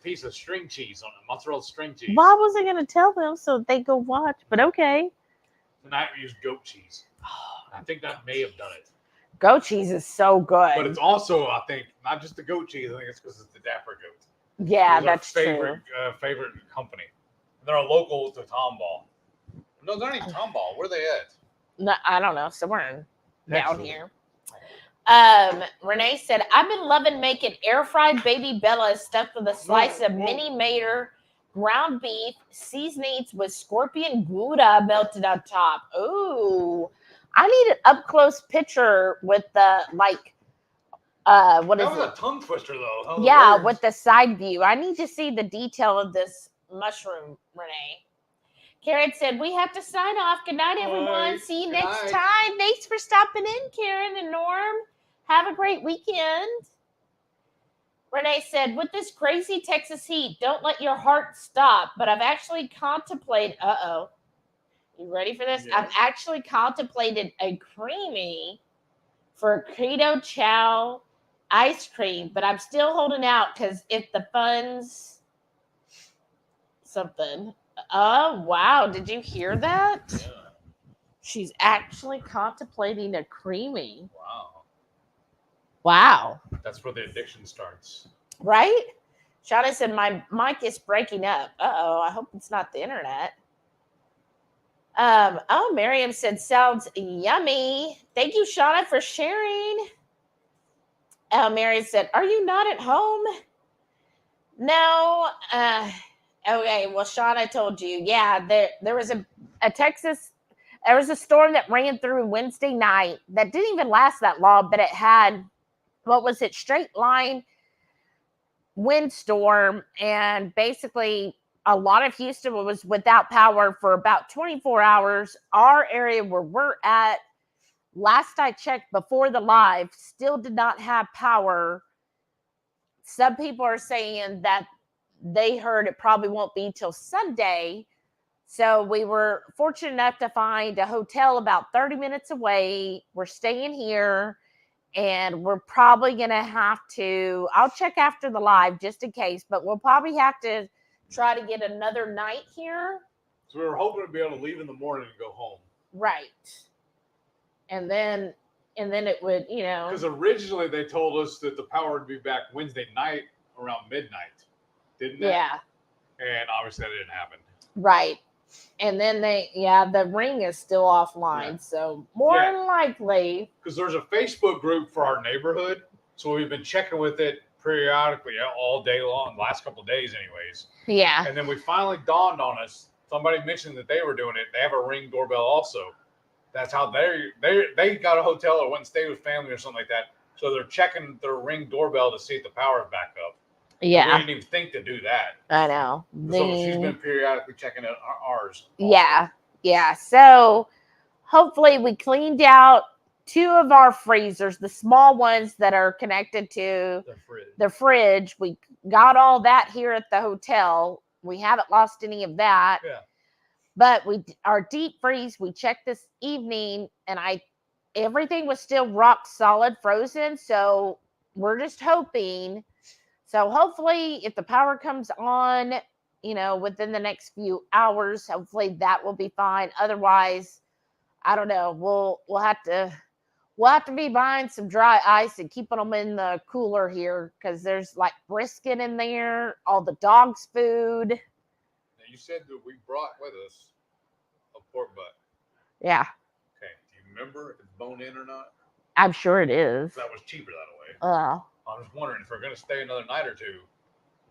piece of string cheese on it, mozzarella string cheese. Why was I going to tell them so they go watch? But okay. Tonight we use goat cheese. I think that may have done it. Goat cheese is so good. But it's also, I think, not just the goat cheese. I think it's because it's the Dapper Goat. Yeah, that's favorite, true. Favorite company. They're a local to Tomball. No, they're not even Tomball. Where are they at? No, I don't know. Somewhere down here. Renee said, I've been loving making air fried baby Bella stuffed with a slice of mini mater, ground beef, seasonings with scorpion gouda melted on top. Ooh, I need an up close picture with the what is it? That was a tongue twister though. Yeah, with the side view. I need to see the detail of this mushroom, Renee. Karen said, we have to sign off. Good night, everyone. See you next time. Thanks for stopping in, Karen and Norm. Have a great weekend. Renee said, with this crazy Texas heat, don't let your heart stop. But I've actually contemplated, you ready for this? Yeah. I've actually contemplated a creamy for Ketochow ice cream, but I'm still holding out because if the funds something. Oh, wow. Did you hear that? Yeah. She's actually contemplating a creamy. Wow. That's where the addiction starts. Right? Shauna said, my mic is breaking up. Uh-oh. I hope it's not the internet. Miriam said, sounds yummy. Thank you, Shauna, for sharing. Miriam said, are you not at home? No. Okay, well, Shauna told you. Yeah, there was a Texas, there was a storm that ran through Wednesday night that didn't even last that long, but it had, straight line windstorm, and basically a lot of Houston was without power for about 24 hours. Our area where we're at last I checked before the live, still did not have power. Some people are saying that they heard it probably won't be till Sunday. So we were fortunate enough to find a hotel about 30 minutes away. We're staying here, and we're probably going to have to, I'll check after the live just in case, but we'll probably have to try to get another night here. So we were hoping to be able to leave in the morning and go home. Right. And then it would, Because originally they told us that the power would be back Wednesday night around midnight, didn't it? Yeah. And obviously that didn't happen. Right. And then the ring is still offline. Yeah. So more than likely. Because there's a Facebook group for our neighborhood. So we've been checking with it periodically all day long, the last couple of days anyways. Yeah. And then we finally dawned on us, somebody mentioned that they were doing it. They have a Ring doorbell also. That's how they got a hotel or went and stayed with family or something like that. So they're checking their Ring doorbell to see if the power is back up. Yeah. We didn't even think to do that. I know. So she's been periodically checking ours. Also. Yeah. Yeah. So hopefully we cleaned out 2 of our freezers, the small ones that are connected to the fridge. We got all that here at the hotel. We haven't lost any of that. Yeah. But our deep freeze, we checked this evening, and everything was still rock solid frozen. So we're just hoping. So hopefully if the power comes on, within the next few hours, hopefully that will be fine. Otherwise, I don't know. We'll have to be buying some dry ice and keeping them in the cooler here, because there's like brisket in there, all the dog's food. Now you said that we brought with us a pork butt. Yeah. Okay. Do you remember if it's bone in or not? I'm sure it is. That was cheaper that way. I was wondering if we're going to stay another night or two,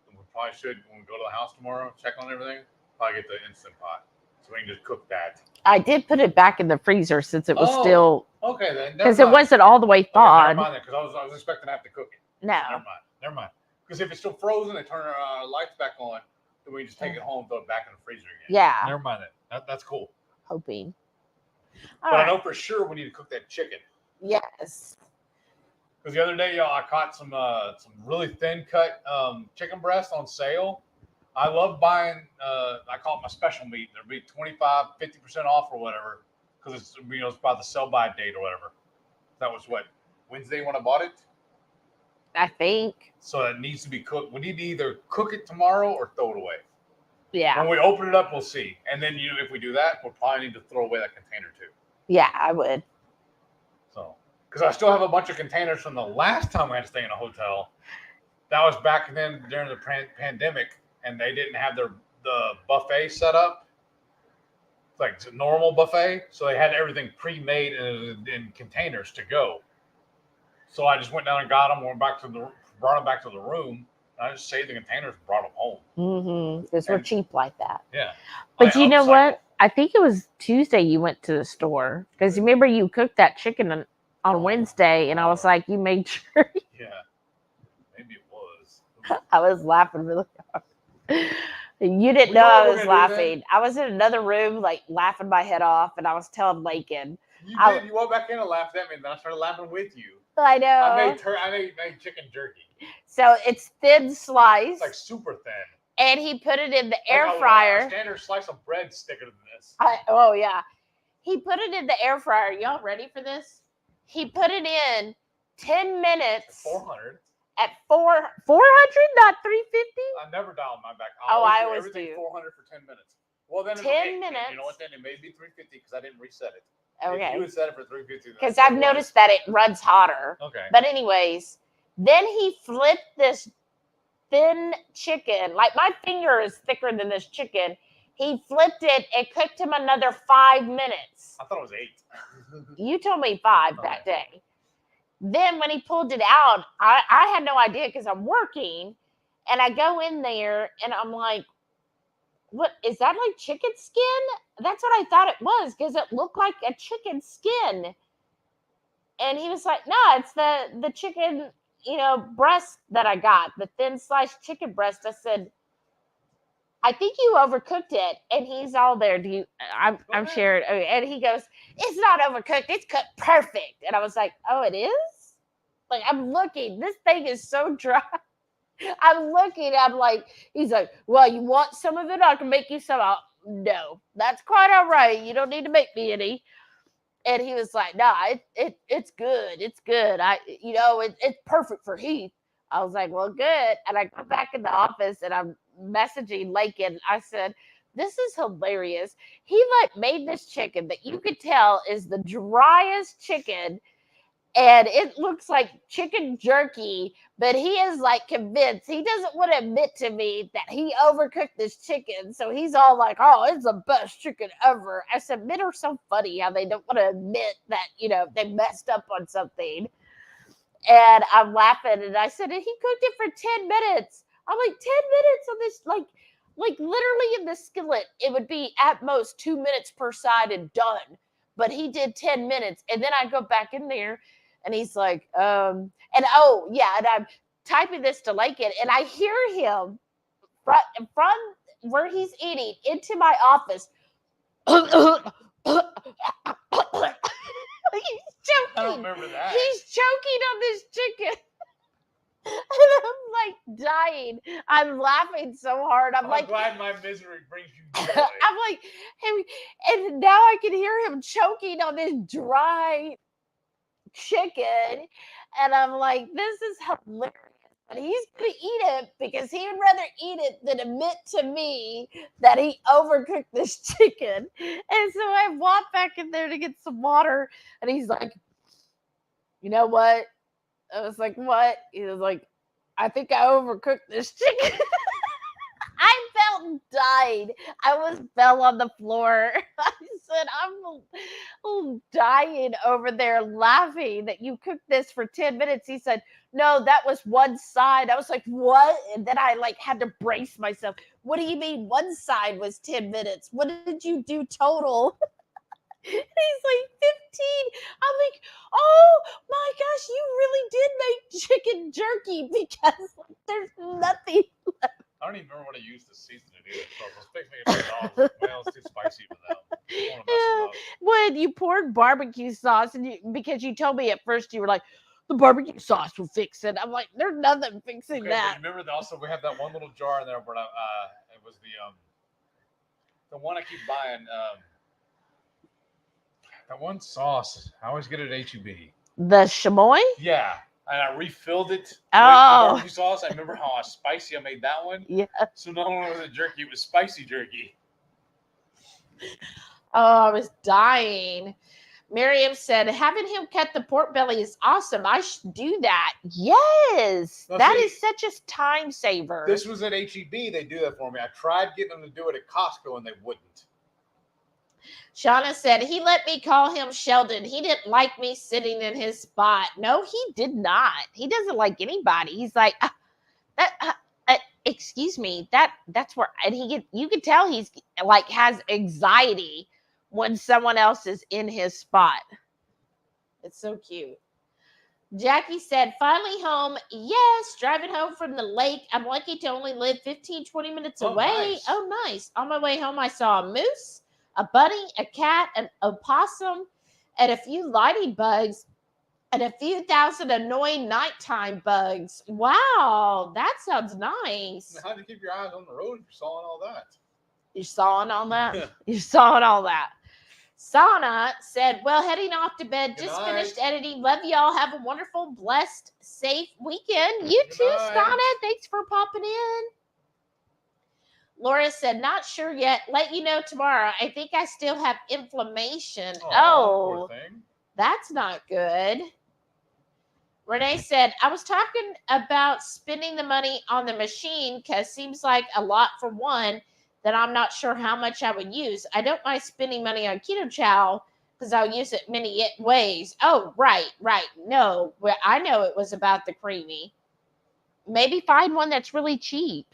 then we probably should, when we go to the house tomorrow, check on everything, probably get the Instant Pot. So we can just cook that. I did put it back in the freezer since it was still. Okay, then. Because it wasn't all the way thawed. Never mind that, because I was expecting to have to cook it. No. Never mind. Because if it's still frozen, they turn our lights back on, then we just take it home and throw it back in the freezer again. Yeah. Never mind that. That's cool. Hoping. But I know for sure we need to cook that chicken. Yes. Because the other day, y'all, I caught some really thin cut chicken breast on sale. I love buying, I call it my special meat. There'll be 25, 50% off or whatever, because it's, it's by the sell by date or whatever. That was what, Wednesday when I bought it? I think. So it needs to be cooked. We need to either cook it tomorrow or throw it away. Yeah. When we open it up, we'll see. And then, if we do that, we'll probably need to throw away that container too. Yeah, I would. So, because I still have a bunch of containers from the last time I had to stay in a hotel. That was back then during the pandemic, and they didn't have the buffet set up. It's like it's a normal buffet, so they had everything pre-made in containers to go. So I just went down and got them, brought them back to the room. And I just saved the containers and brought them home. Because we're cheap like that. Yeah. But you know what? I think it was Tuesday you went to the store. Because remember you cooked that chicken on Wednesday, and I was like, you made sure. Yeah. Maybe it was. I was laughing really hard. You didn't know I was laughing. I was in another room, like laughing my head off, and I was telling Lakin. You did. You walked back in and laughed at me, and then I started laughing with you. I know. I made chicken jerky. So it's thin slice. It's like super thin. And he put it in the air fryer. A standard slice of bread's thicker than this. Yeah. He put it in the air fryer. Y'all ready for this? He put it in 10 minutes. 400. At 400, not 350? I never dialed mine back. I always everything do. 400 for 10 minutes. Well, then 10 minutes. You know what? Then it may be 350 because I didn't reset it. Okay. If you would set it for 350. Because I've noticed that it runs hotter. Okay. But anyways, then he flipped this thin chicken. Like my finger is thicker than this chicken. He flipped it and cooked him another 5 minutes. I thought it was 8. You told me 5 that day. Then when he pulled it out, I had no idea because I'm working. And I go in there and I'm like, what is that, like chicken skin? That's what I thought it was, because it looked like a chicken skin. And he was like, no, it's the chicken, breast that I got, the thin sliced chicken breast. I said, I think you overcooked it. And he's all there. I'm ahead. Sharon. And he goes, it's not overcooked. It's cooked perfect. And I was like, oh, it is? Like, I'm looking. This thing is so dry. I'm looking. I'm like, he's like, well, you want some of it? I can make you some. No, that's quite all right. You don't need to make me any. And he was like, nah, it's good. It's good. It's perfect for Heath. I was like, well, good. And I go back in the office and I'm messaging Lakin. I said, this is hilarious. He like made this chicken that you could tell is the driest chicken. And it looks like chicken jerky, but he is like convinced. He doesn't want to admit to me that he overcooked this chicken. So he's all like, oh, it's the best chicken ever. I said, men are so funny how they don't want to admit that, they messed up on something. And I'm laughing. And I said, and he cooked it for 10 minutes. I'm like, 10 minutes on this, like literally in the skillet, it would be at most 2 minutes per side and done. But he did 10 minutes. And then I go back in there. And he's like, and I'm typing this to Lakin, and I hear him from where he's eating into my office. He's choking. I don't remember that. He's choking on this chicken. And I'm like dying. I'm laughing so hard. I'm like, glad my misery brings you joy. I'm like, hey, and now I can hear him choking on this dry chicken, and I'm like, this is hilarious. But he's gonna eat it because he would rather eat it than admit to me that he overcooked this chicken. And so I walked back in there to get some water, and he's like, you know what? I was like, what? He was like, I think I overcooked this chicken. I felt died. I fell on the floor. I said, I'm dying over there laughing that you cooked this for 10 minutes. He said, no, that was one side. I was like, what? And then I had to brace myself. What do you mean one side was 10 minutes? What did you do total? He's like 15. I'm like, oh my gosh, you really did make chicken jerky because there's nothing left. I don't even remember what I used to season it either. So I was fixing it for dogs. Well, it's too spicy for them. I don't wanna mess them up. When you poured barbecue sauce, and because you told me at first you were like, the barbecue sauce will fix it. I'm like, there's nothing fixing that. Remember also we have that one little jar in there where it was the one I keep buying. That one sauce. I always get it at HEB. The chamoy? Yeah. And I refilled it with barbecue sauce. I remember how spicy I made that one. Yeah. So not only was it jerky, it was spicy jerky. Oh, I was dying. Miriam said, having him cut the pork belly is awesome. I should do that. Yes. That is such a time saver. This was at HEB. They do that for me. I tried getting them to do it at Costco, and they wouldn't. Shauna said, he let me call him Sheldon. He didn't like me sitting in his spot. No, he did not. He doesn't like anybody. He's like, excuse me, that's where, and you can tell he's like has anxiety when someone else is in his spot. It's so cute. Jackie said, finally home. Yes, driving home from the lake. I'm lucky to only live 15, 20 minutes away. Nice. Oh, nice. On my way home, I saw a moose, a bunny, a cat, an opossum, and a few lightning bugs, and a few thousand annoying nighttime bugs. Wow, that sounds nice. How do you keep your eyes on the road if you're sawing all that? You're sawing all that? You're sawing all that. Sana said, well, heading off to bed. Just finished editing. Love y'all. Have a wonderful, blessed, safe weekend. You too, Sana. Thanks for popping in. Laura said, not sure yet. Let you know tomorrow. I think I still have inflammation. Oh, that's not good. Renee said, I was talking about spending the money on the machine because seems like a lot for one that I'm not sure how much I would use. I don't mind spending money on Ketochow because I'll use it many ways. Oh, right. No, well, I know it was about the creami. Maybe find one that's really cheap.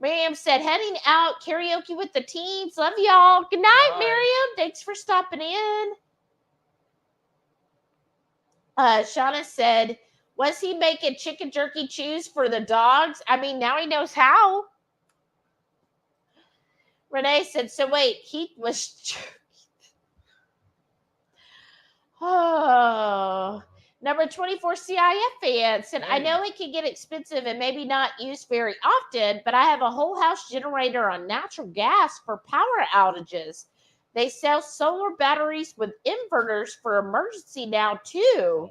Miriam said, heading out, karaoke with the teens. Love y'all. Good night, Miriam. Thanks for stopping in. Shauna said, was he making chicken jerky chews for the dogs? I mean, now he knows how. Renee said, so wait, Heath was... Oh, number 24 CIF fan said, I know it can get expensive and maybe not used very often, but I have a whole house generator on natural gas for power outages. They sell solar batteries with inverters for emergency now too. Oh,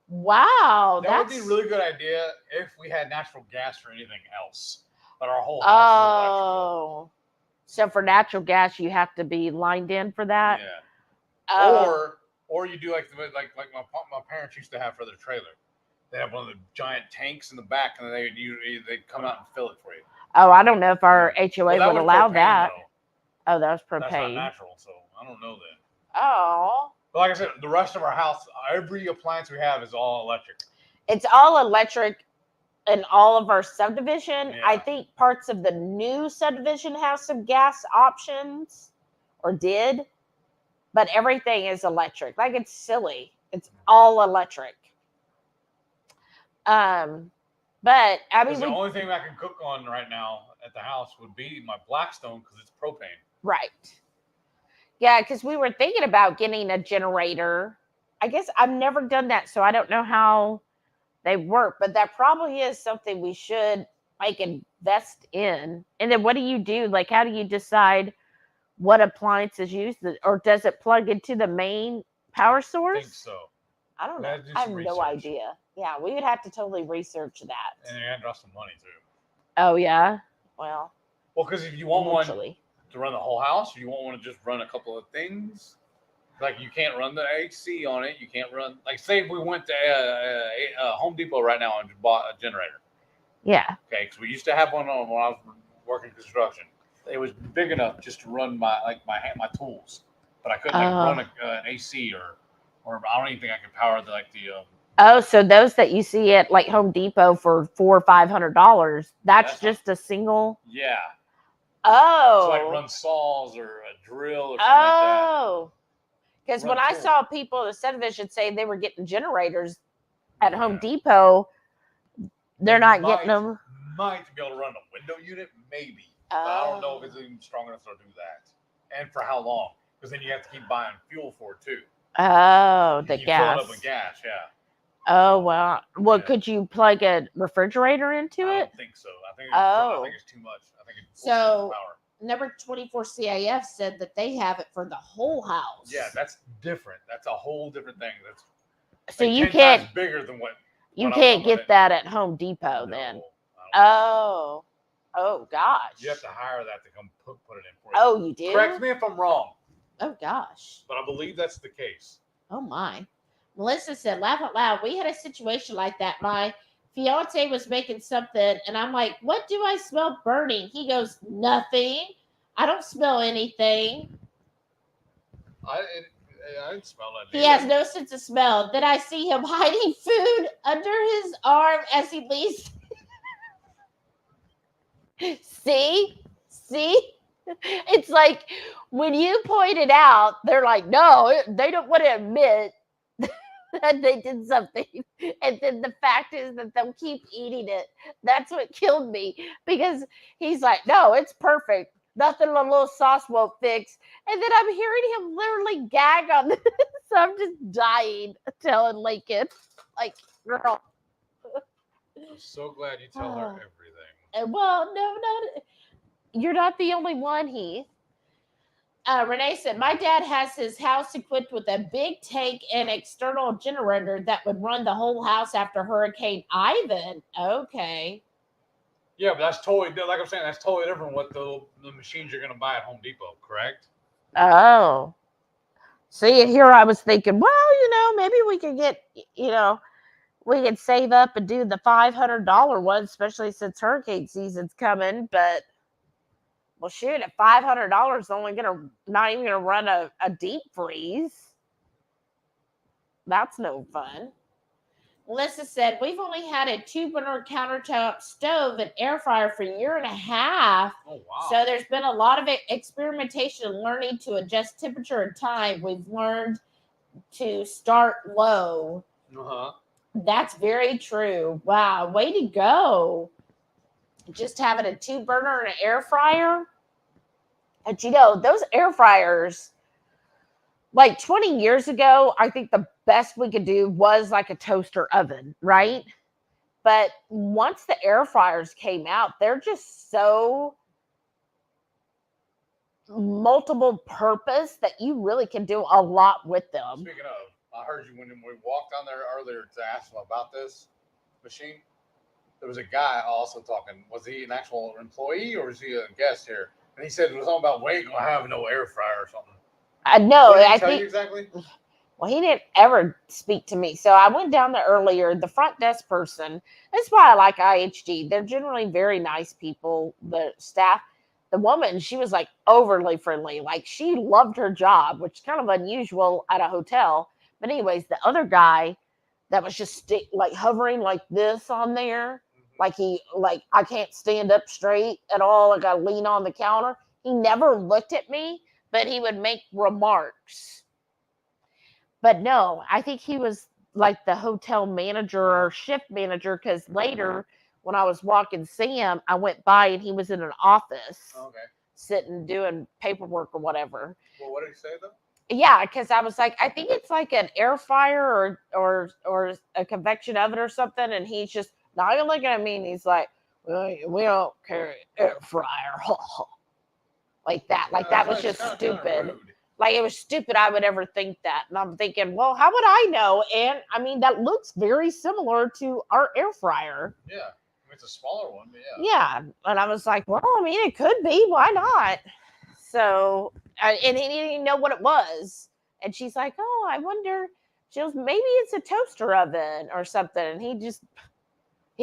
wow. Wow. That would be a really good idea if we had natural gas for anything else. But our whole house is electrical. So for natural gas, you have to be lined in for that? Yeah. Or you do like my parents used to have for their trailer. They have one of the giant tanks in the back, and then they'd come out and fill it for you. Oh, I don't know if our HOA would allow that. Though. Oh, that was propane. That's not natural, so I don't know that. Oh. But like I said, the rest of our house, every appliance we have is all electric. It's all electric in all of our subdivision. Yeah. I think parts of the new subdivision have some gas options, or did. But everything is electric. Like, it's silly. It's all electric. But I mean, the only thing I can cook on right now at the house would be my Blackstone because it's propane. Right. Yeah, because we were thinking about getting a generator. I guess I've never done that, so I don't know how they work. But that probably is something we should like invest in. And then what do you do? Like, how do you decide what appliance is used, or does it plug into the main power source? I think so. I don't know. I have no idea. Yeah, we would have to totally research that. And you had to drop some money too. Oh yeah. Well, because if you want one to run the whole house, or you want one to just run a couple of things, like you can't run the AC on it. You can't run, like, say if we went to Home Depot right now and bought a generator. Yeah. Okay, because we used to have one on when I was working construction. It was big enough just to run my tools, but I couldn't run an AC or I don't even think I could power the so those that you see at like Home Depot for $400 or $500, that's just a single. Yeah. Oh. So like run saws or a drill or something like that. Oh. Because when I saw people in the subdivision say they were getting generators at Home Depot, they're not getting them. Might be able to run a window unit, maybe. But I don't know if it's even strong enough to do that. And for how long? Because then you have to keep buying fuel for it too. Oh, the gas. Fill it up with gas, yeah. Oh, well. Well, could you plug a refrigerator into it? I don't think so. I think it's too much. I think it's so power. Number 24 CIF said that they have it for the whole house. Yeah, that's different. That's a whole different thing. That's so like you 10 can't times bigger than what you can't get that at Home Depot then. Oh gosh. You have to hire that to come put it in for you. Oh, you do? Correct me if I'm wrong. Oh gosh. But I believe that's the case. Oh my. Melissa said, laugh out loud. We had a situation like that. My fiance was making something and I'm like, what do I smell burning? He goes, nothing. I don't smell anything. I didn't smell that. He has no sense of smell. Then I see him hiding food under his arm as he leaves. See? It's like when you point it out, they're like, no, they don't want to admit that they did something. And then the fact is that they'll keep eating it. That's what killed me, because he's like, no, it's perfect. Nothing a little sauce won't fix. And then I'm hearing him literally gag on this. So I'm just dying telling Lincoln, like, girl. I'm so glad you tell her everything. Well, no, you're not the only one, Heath. Renee said, my dad has his house equipped with a big tank and external generator that would run the whole house after Hurricane Ivan. Okay. Yeah, but that's totally, like I'm saying, that's totally different what the machines you're going to buy at Home Depot, correct? Oh. See, here I was thinking, well, maybe we could get, we could save up and do the $500 one, especially since hurricane season's coming. But, well, shoot, at $500, not even gonna run a deep freeze. That's no fun. Melissa said, we've only had a 2-burner countertop stove and air fryer for a year and a half. Oh, wow. So there's been a lot of experimentation and learning to adjust temperature and time. We've learned to start low. Uh-huh. That's very true. Wow, way to go. Just having a 2-burner and an air fryer. But you know, those air fryers, like 20 years ago, I think the best we could do was like a toaster oven, right? But once the air fryers came out, they're just so multiple purpose that you really can do a lot with them. Speaking of, I heard you when we walked down there earlier to ask him about this machine. There was a guy also talking. Was he an actual employee or was he a guest here? And he said it was all about we ain't gonna have no air fryer or something. I know. What did he I tell think. you exactly? Well, he didn't ever speak to me. So I went down there earlier. The front desk person. That's why I like IHG. They're generally very nice people. The staff. The woman, she was like overly friendly. Like she loved her job, which is kind of unusual at a hotel. But anyways, the other guy that was just like hovering like this on there, like I can't stand up straight at all. I got to lean on the counter. He never looked at me, but he would make remarks. But no, I think he was like the hotel manager or shift manager because later when I was walking Sam, I went by and he was in an office sitting doing paperwork or whatever. Well, what did he say though? Yeah, because I was like, I think it's like an air fryer or a convection oven or something. And he's just not even looking at me and he's like, well, we don't carry air fryer. Like that. Like that was just stupid. Like it was stupid I would ever think that. And I'm thinking, well, how would I know? And I mean, that looks very similar to our air fryer. Yeah. It's a smaller one, but yeah. Yeah. And I was like, well, I mean, it could be. Why not? So, and he didn't even know what it was. And she's like, oh, I wonder, she goes, maybe it's a toaster oven or something. And he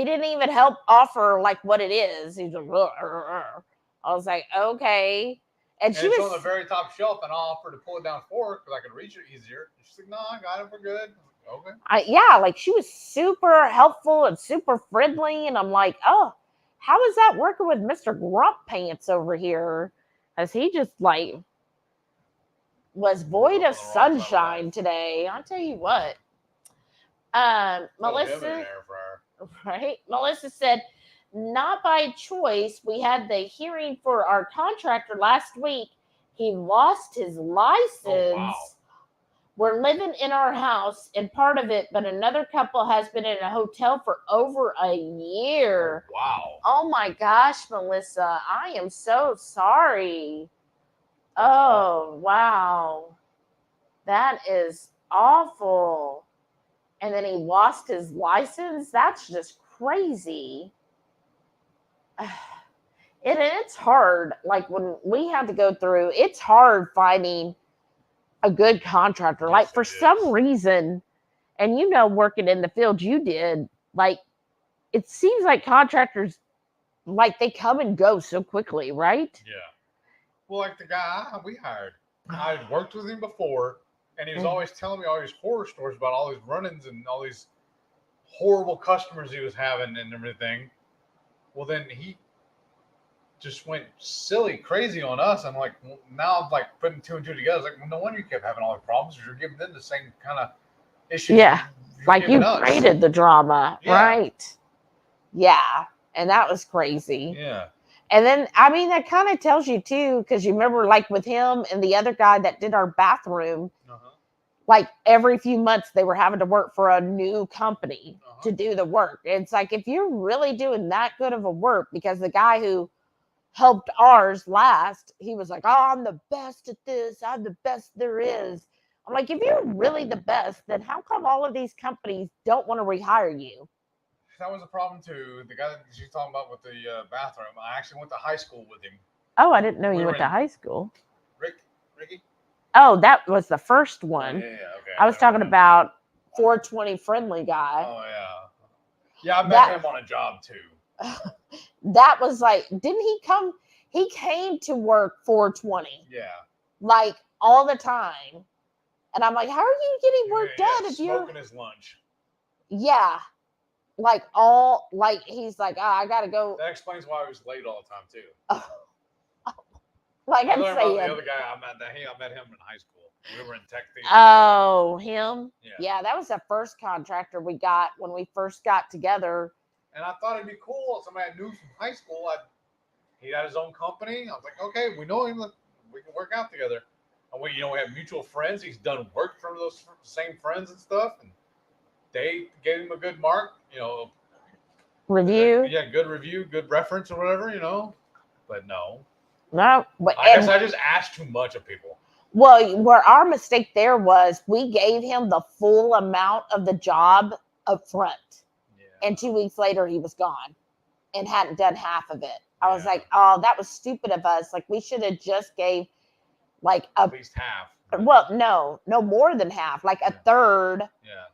didn't even help offer like what it is. He's like, I was like, okay. And she was on the very top shelf, and I offered to pull it down for her because I could reach it easier. And she's like, no, I got it. We're good. Okay. Yeah, like she was super helpful and super friendly. And I'm like, oh, how is that working with Mr. Grump Pants over here? As he just like was void of sunshine today. I'll tell you what. Melissa, right? Melissa said, not by choice. We had the hearing for our contractor last week. He lost his license. Oh, wow. We're living in our house and part of it, but another couple has been in a hotel for over a year. Oh, wow. Oh my gosh, Melissa. I am so sorry. Oh, wow. That is awful. And then he lost his license? That's just crazy. It's hard. Like when we had to go through, it's hard finding a good contractor. Like for some reason, and you know, working in the field you did, like it seems like contractors, like they come and go so quickly, right? Yeah. Well, like the guy we hired, I had worked with him before, and he was always telling me all these horror stories about all these run-ins and all these horrible customers he was having and everything. Well, then he just went silly, crazy on us. I'm like, well, now I'm like putting two and two together. It's like, well, no wonder you kept having all the problems. You're giving them the same kind of issues. Yeah, like you created the drama, right? Yeah, and that was crazy. Yeah. And then, I mean, that kind of tells you too, because you remember like with him and the other guy that did our bathroom, like every few months they were having to work for a new company to do the work. It's like, if you're really doing that good of a work, because the guy who helped ours last, he was like, oh, I'm the best at this. I'm the best there is. I'm like, if you're really the best, then how come all of these companies don't want to rehire you? That was a problem too. The guy that she's talking about with the bathroom, I actually went to high school with him. Oh, I didn't know you went to high school. Ricky? Oh, that was the first one. Yeah, okay. I was talking about 420 friendly guy. Oh, yeah. Yeah, I met him on a job too. That was like, didn't he come? He came to work 420. Yeah. Like all the time. And I'm like, how are you getting work done if you're smoking his lunch? Yeah. Like all, like he's like, I gotta go. That explains why I was late all the time too. Like I'm saying, the other guy I met him in high school. We were in tech theater. Oh, him? Yeah, that was the first contractor we got when we first got together. And I thought it'd be cool. Somebody I knew from high school. He had his own company. I was like, okay, we know him. we can work out together. And we have mutual friends. He's done work for those same friends and stuff, and they gave him a good mark. Review. Yeah, good review, good reference or whatever. But no. No, but I guess I just asked too much of people. Well, where our mistake there was, we gave him the full amount of the job up front. Yeah. And 2 weeks later, he was gone and hadn't done half of it. I was Yeah. like, oh, that was stupid of us. Like, we should have just gave like at least half. Well, no more than half, like a third. Yeah.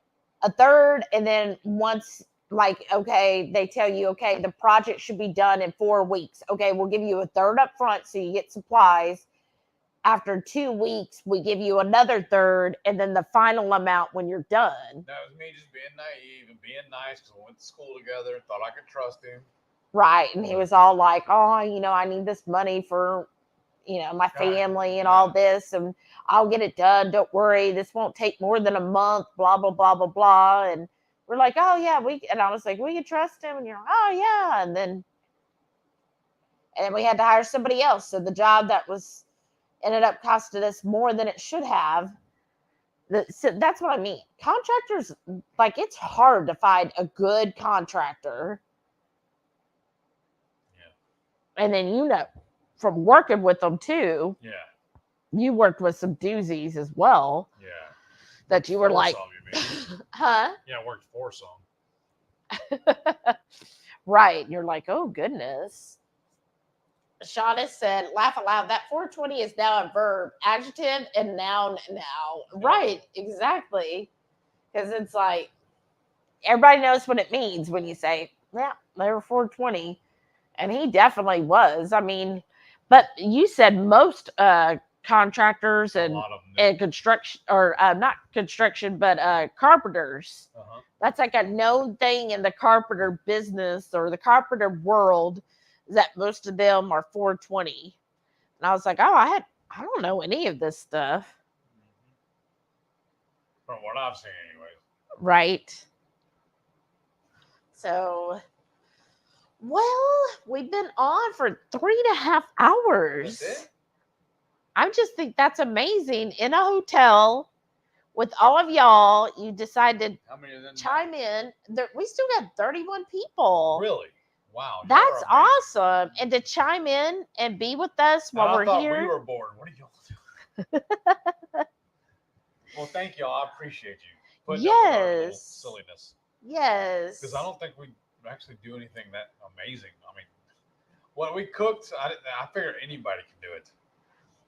A third. And then once, like, okay, they tell you, okay, the project should be done in 4 weeks. Okay, we'll give you a third up front so you get supplies. After 2 weeks, we give you another third, and then the final amount when you're done. That was me just being naive and being nice because we went to school together and thought I could trust him. Right. And he was all like, oh, I need this money for, my family and all this, and I'll get it done. Don't worry. This won't take more than a month, blah, blah, blah, blah, blah. And we're like, oh, yeah, and I was like, we can trust him. And you're like, oh, yeah. And then we had to hire somebody else. So the job that ended up costing us more than it should have. So that's what I mean. Contractors, like, it's hard to find a good contractor. Yeah. And then, from working with them too. Yeah. You worked with some doozies as well. Yeah. That you were like, huh? Yeah, I worked for some. Right. You're like, oh, goodness. Shauna said, laugh aloud. That 420 is now a verb, adjective, and noun now. Right. Exactly. Because it's like, everybody knows what it means when you say, yeah, they were 420. And he definitely was. I mean, but you said most contractors and construction, or not construction, but carpenters. Uh-huh. That's like a known thing in the carpenter business or the carpenter world, that most of them are 420. And I was like, oh, I don't know any of this stuff. From what I've seen anyway. Right. So, well, we've been on for 3.5 hours. That's it? I just think that's amazing. In a hotel with all of y'all, you decided to chime in. We still got 31 people. Really? Wow. That's awesome. And to chime in and be with us while we're here. We were bored. What are y'all doing? Well, thank y'all. I appreciate you putting up with our little silliness. Yes. Because I don't think we actually do anything that amazing. I mean, what we cooked, I figured anybody can do it.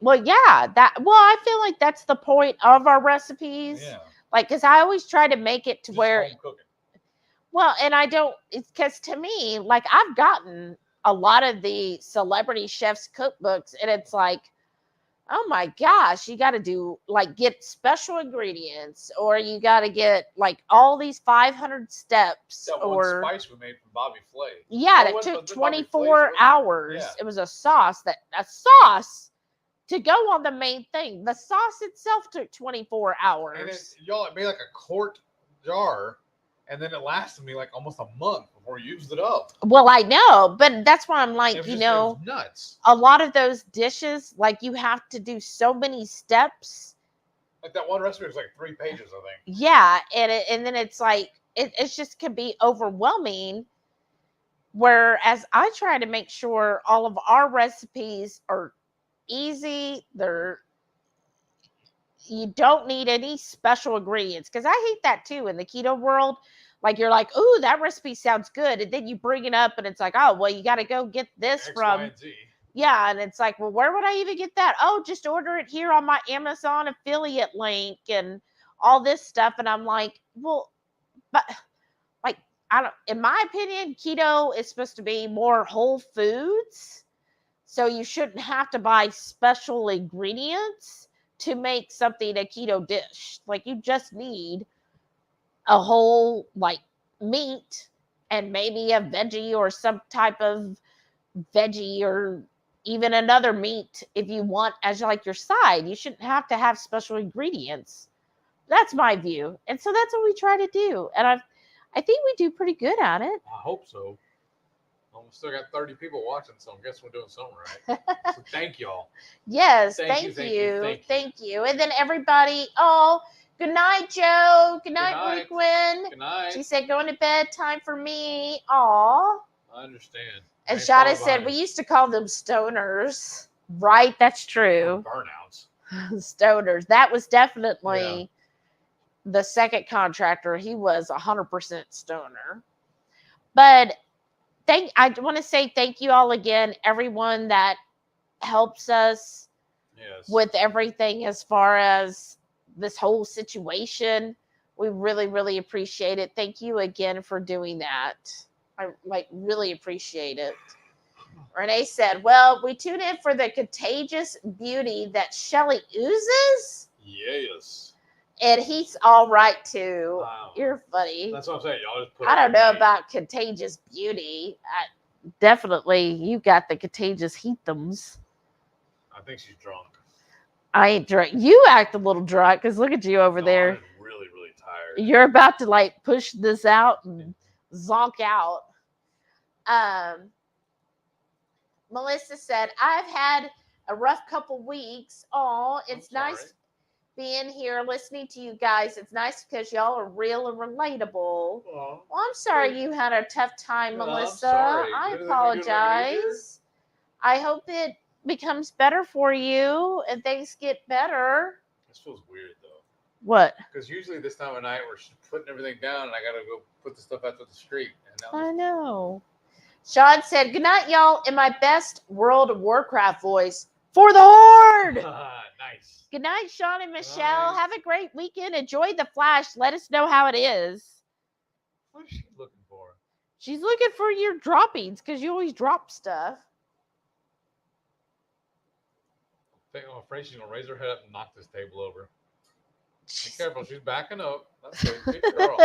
Well, yeah, I feel like that's the point of our recipes. Yeah. Like, because I always try to make it to Just where, home cooking. Well, and I don't, it's because to me, like, I've gotten a lot of the celebrity chefs cookbooks, and it's like, oh my gosh, you got to do, like, get special ingredients, or you got to get, like, all these 500 steps. That or one spice we made from Bobby Flay. Yeah, it took 24 hours. Yeah. It was a sauce to go on the main thing. The sauce itself took 24 hours. And it made like a quart jar, and then it lasted me like almost a month before you used it up. Well, I know, but that's why I'm like, it was nuts. A lot of those dishes, like, you have to do so many steps. Like that one recipe was like 3 pages, I think. Yeah, and then it's like, it's just can be overwhelming. Whereas I try to make sure all of our recipes are easy. You don't need any special ingredients, because I hate that too in the keto world. Like, you're like, oh, that recipe sounds good, and then you bring it up and it's like, oh, well, you got to go get this X, from Y, and Z. Yeah, and it's like, well, where would I even get that? Oh, just order it here on my Amazon affiliate link and all this stuff. And I'm like, well, but like, in my opinion, keto is supposed to be more whole foods. So you shouldn't have to buy special ingredients to make something a keto dish. Like, you just need a whole, like, meat and maybe a veggie or some type of veggie, or even another meat if you want as like your side. You shouldn't have to have special ingredients. That's my view. And so that's what we try to do. And I think we do pretty good at it. I hope so. Well, we still got 30 people watching, so I guess we're doing something right. So thank y'all. Yes, Thank you, thank you. And then everybody, oh, good night, Joe. Good night, night. Requin. Good night. She said, going to bed, time for me. Aw. I understand. And ain't Shada far said, behind. we used to call them stoners. Right, that's true. Burnouts. Stoners. That was definitely the second contractor. He was 100% stoner. But I want to say thank you all again, everyone that helps us with everything as far as this whole situation. We really, really appreciate it. Thank you again for doing that. I really appreciate it. Renee said, well, we tune in for the contagious beauty that Shelly oozes. Yes. And he's all right too. Wow. You're funny. That's what I'm saying. Y'all just put I don't know about contagious beauty. Definitely, you got the contagious heathums. I think she's drunk. I ain't drunk. You act a little drunk because look at you over there. I'm really, really tired. You're about to push this out and zonk out. Melissa said, I've had a rough couple weeks. Oh, it's nice being here listening to you guys. It's nice because y'all are real and relatable. Well, I'm sorry you had a tough time, Melissa. I apologize. I hope it becomes better for you and things get better. This feels weird though. What? Because usually this time of night we're putting everything down and I gotta go put the stuff out to the street. And I know. Sean said, good night, y'all, in my best World of Warcraft voice. For the Horde! Nice. Good night, Sean and Michelle. Have a great weekend. Enjoy the Flash. Let us know how it is. What is she looking for? She's looking for your droppings because you always drop stuff. I'm afraid she's going to raise her head up and knock this table over. Be careful. She's backing up. That's good. Good girl.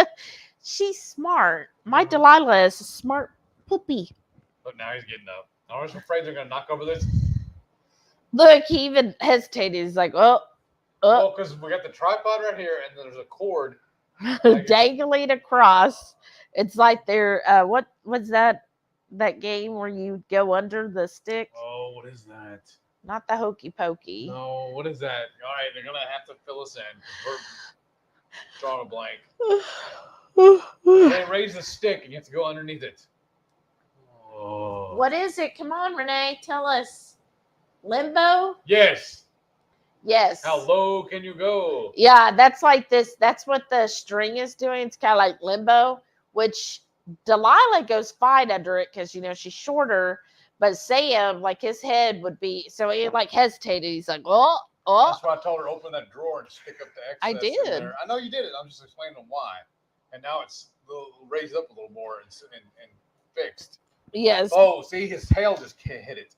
She's smart. My Delilah is a smart puppy. But now he's getting up. I was afraid they're going to knock over this. Look, he even hesitated. He's like, oh. Well, because we got the tripod right here, and there's a cord dangling across. It's like they're what's that game where you go under the stick? Oh, what is that? Not the hokey pokey. No, what is that? All right, they're gonna have to fill us in. We're drawing a blank. They raise the stick, and you have to go underneath it. Oh. What is it? Come on, Renee, tell us. Limbo? Yes. Yes. How low can you go? Yeah, that's like this. That's what the string is doing. It's kind of like limbo, which Delilah goes fine under it because, she's shorter. But Sam, his head would be, so he hesitated. He's like, oh. That's why I told her to open that drawer and stick up the excess. I did. In there. I know you did it. I'm just explaining why. And now it's raised up a little more and fixed. Yes. Oh, see, his tail just can't hit it.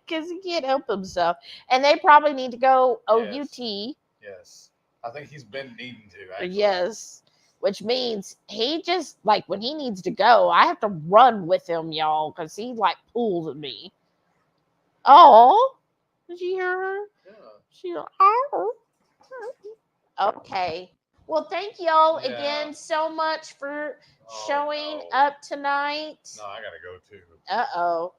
Because he can't help himself. And they probably need to go OUT. Yes. I think he's been needing to, actually. Yes. Which means he just, when he needs to go, I have to run with him, y'all, because he, pulls at me. Oh. Did you hear her? Yeah. She's like, oh. Okay. Well, thank y'all again so much for showing up tonight. No, I gotta go too. Uh-oh.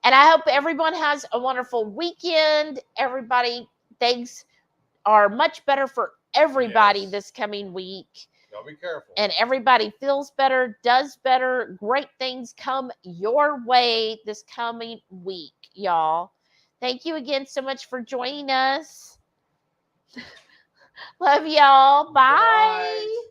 And I hope everyone has a wonderful weekend. Everybody, things are much better for everybody this coming week. Y'all be careful. And everybody feels better, does better. Great things come your way this coming week, y'all. Thank you again so much for joining us. Love y'all. Bye.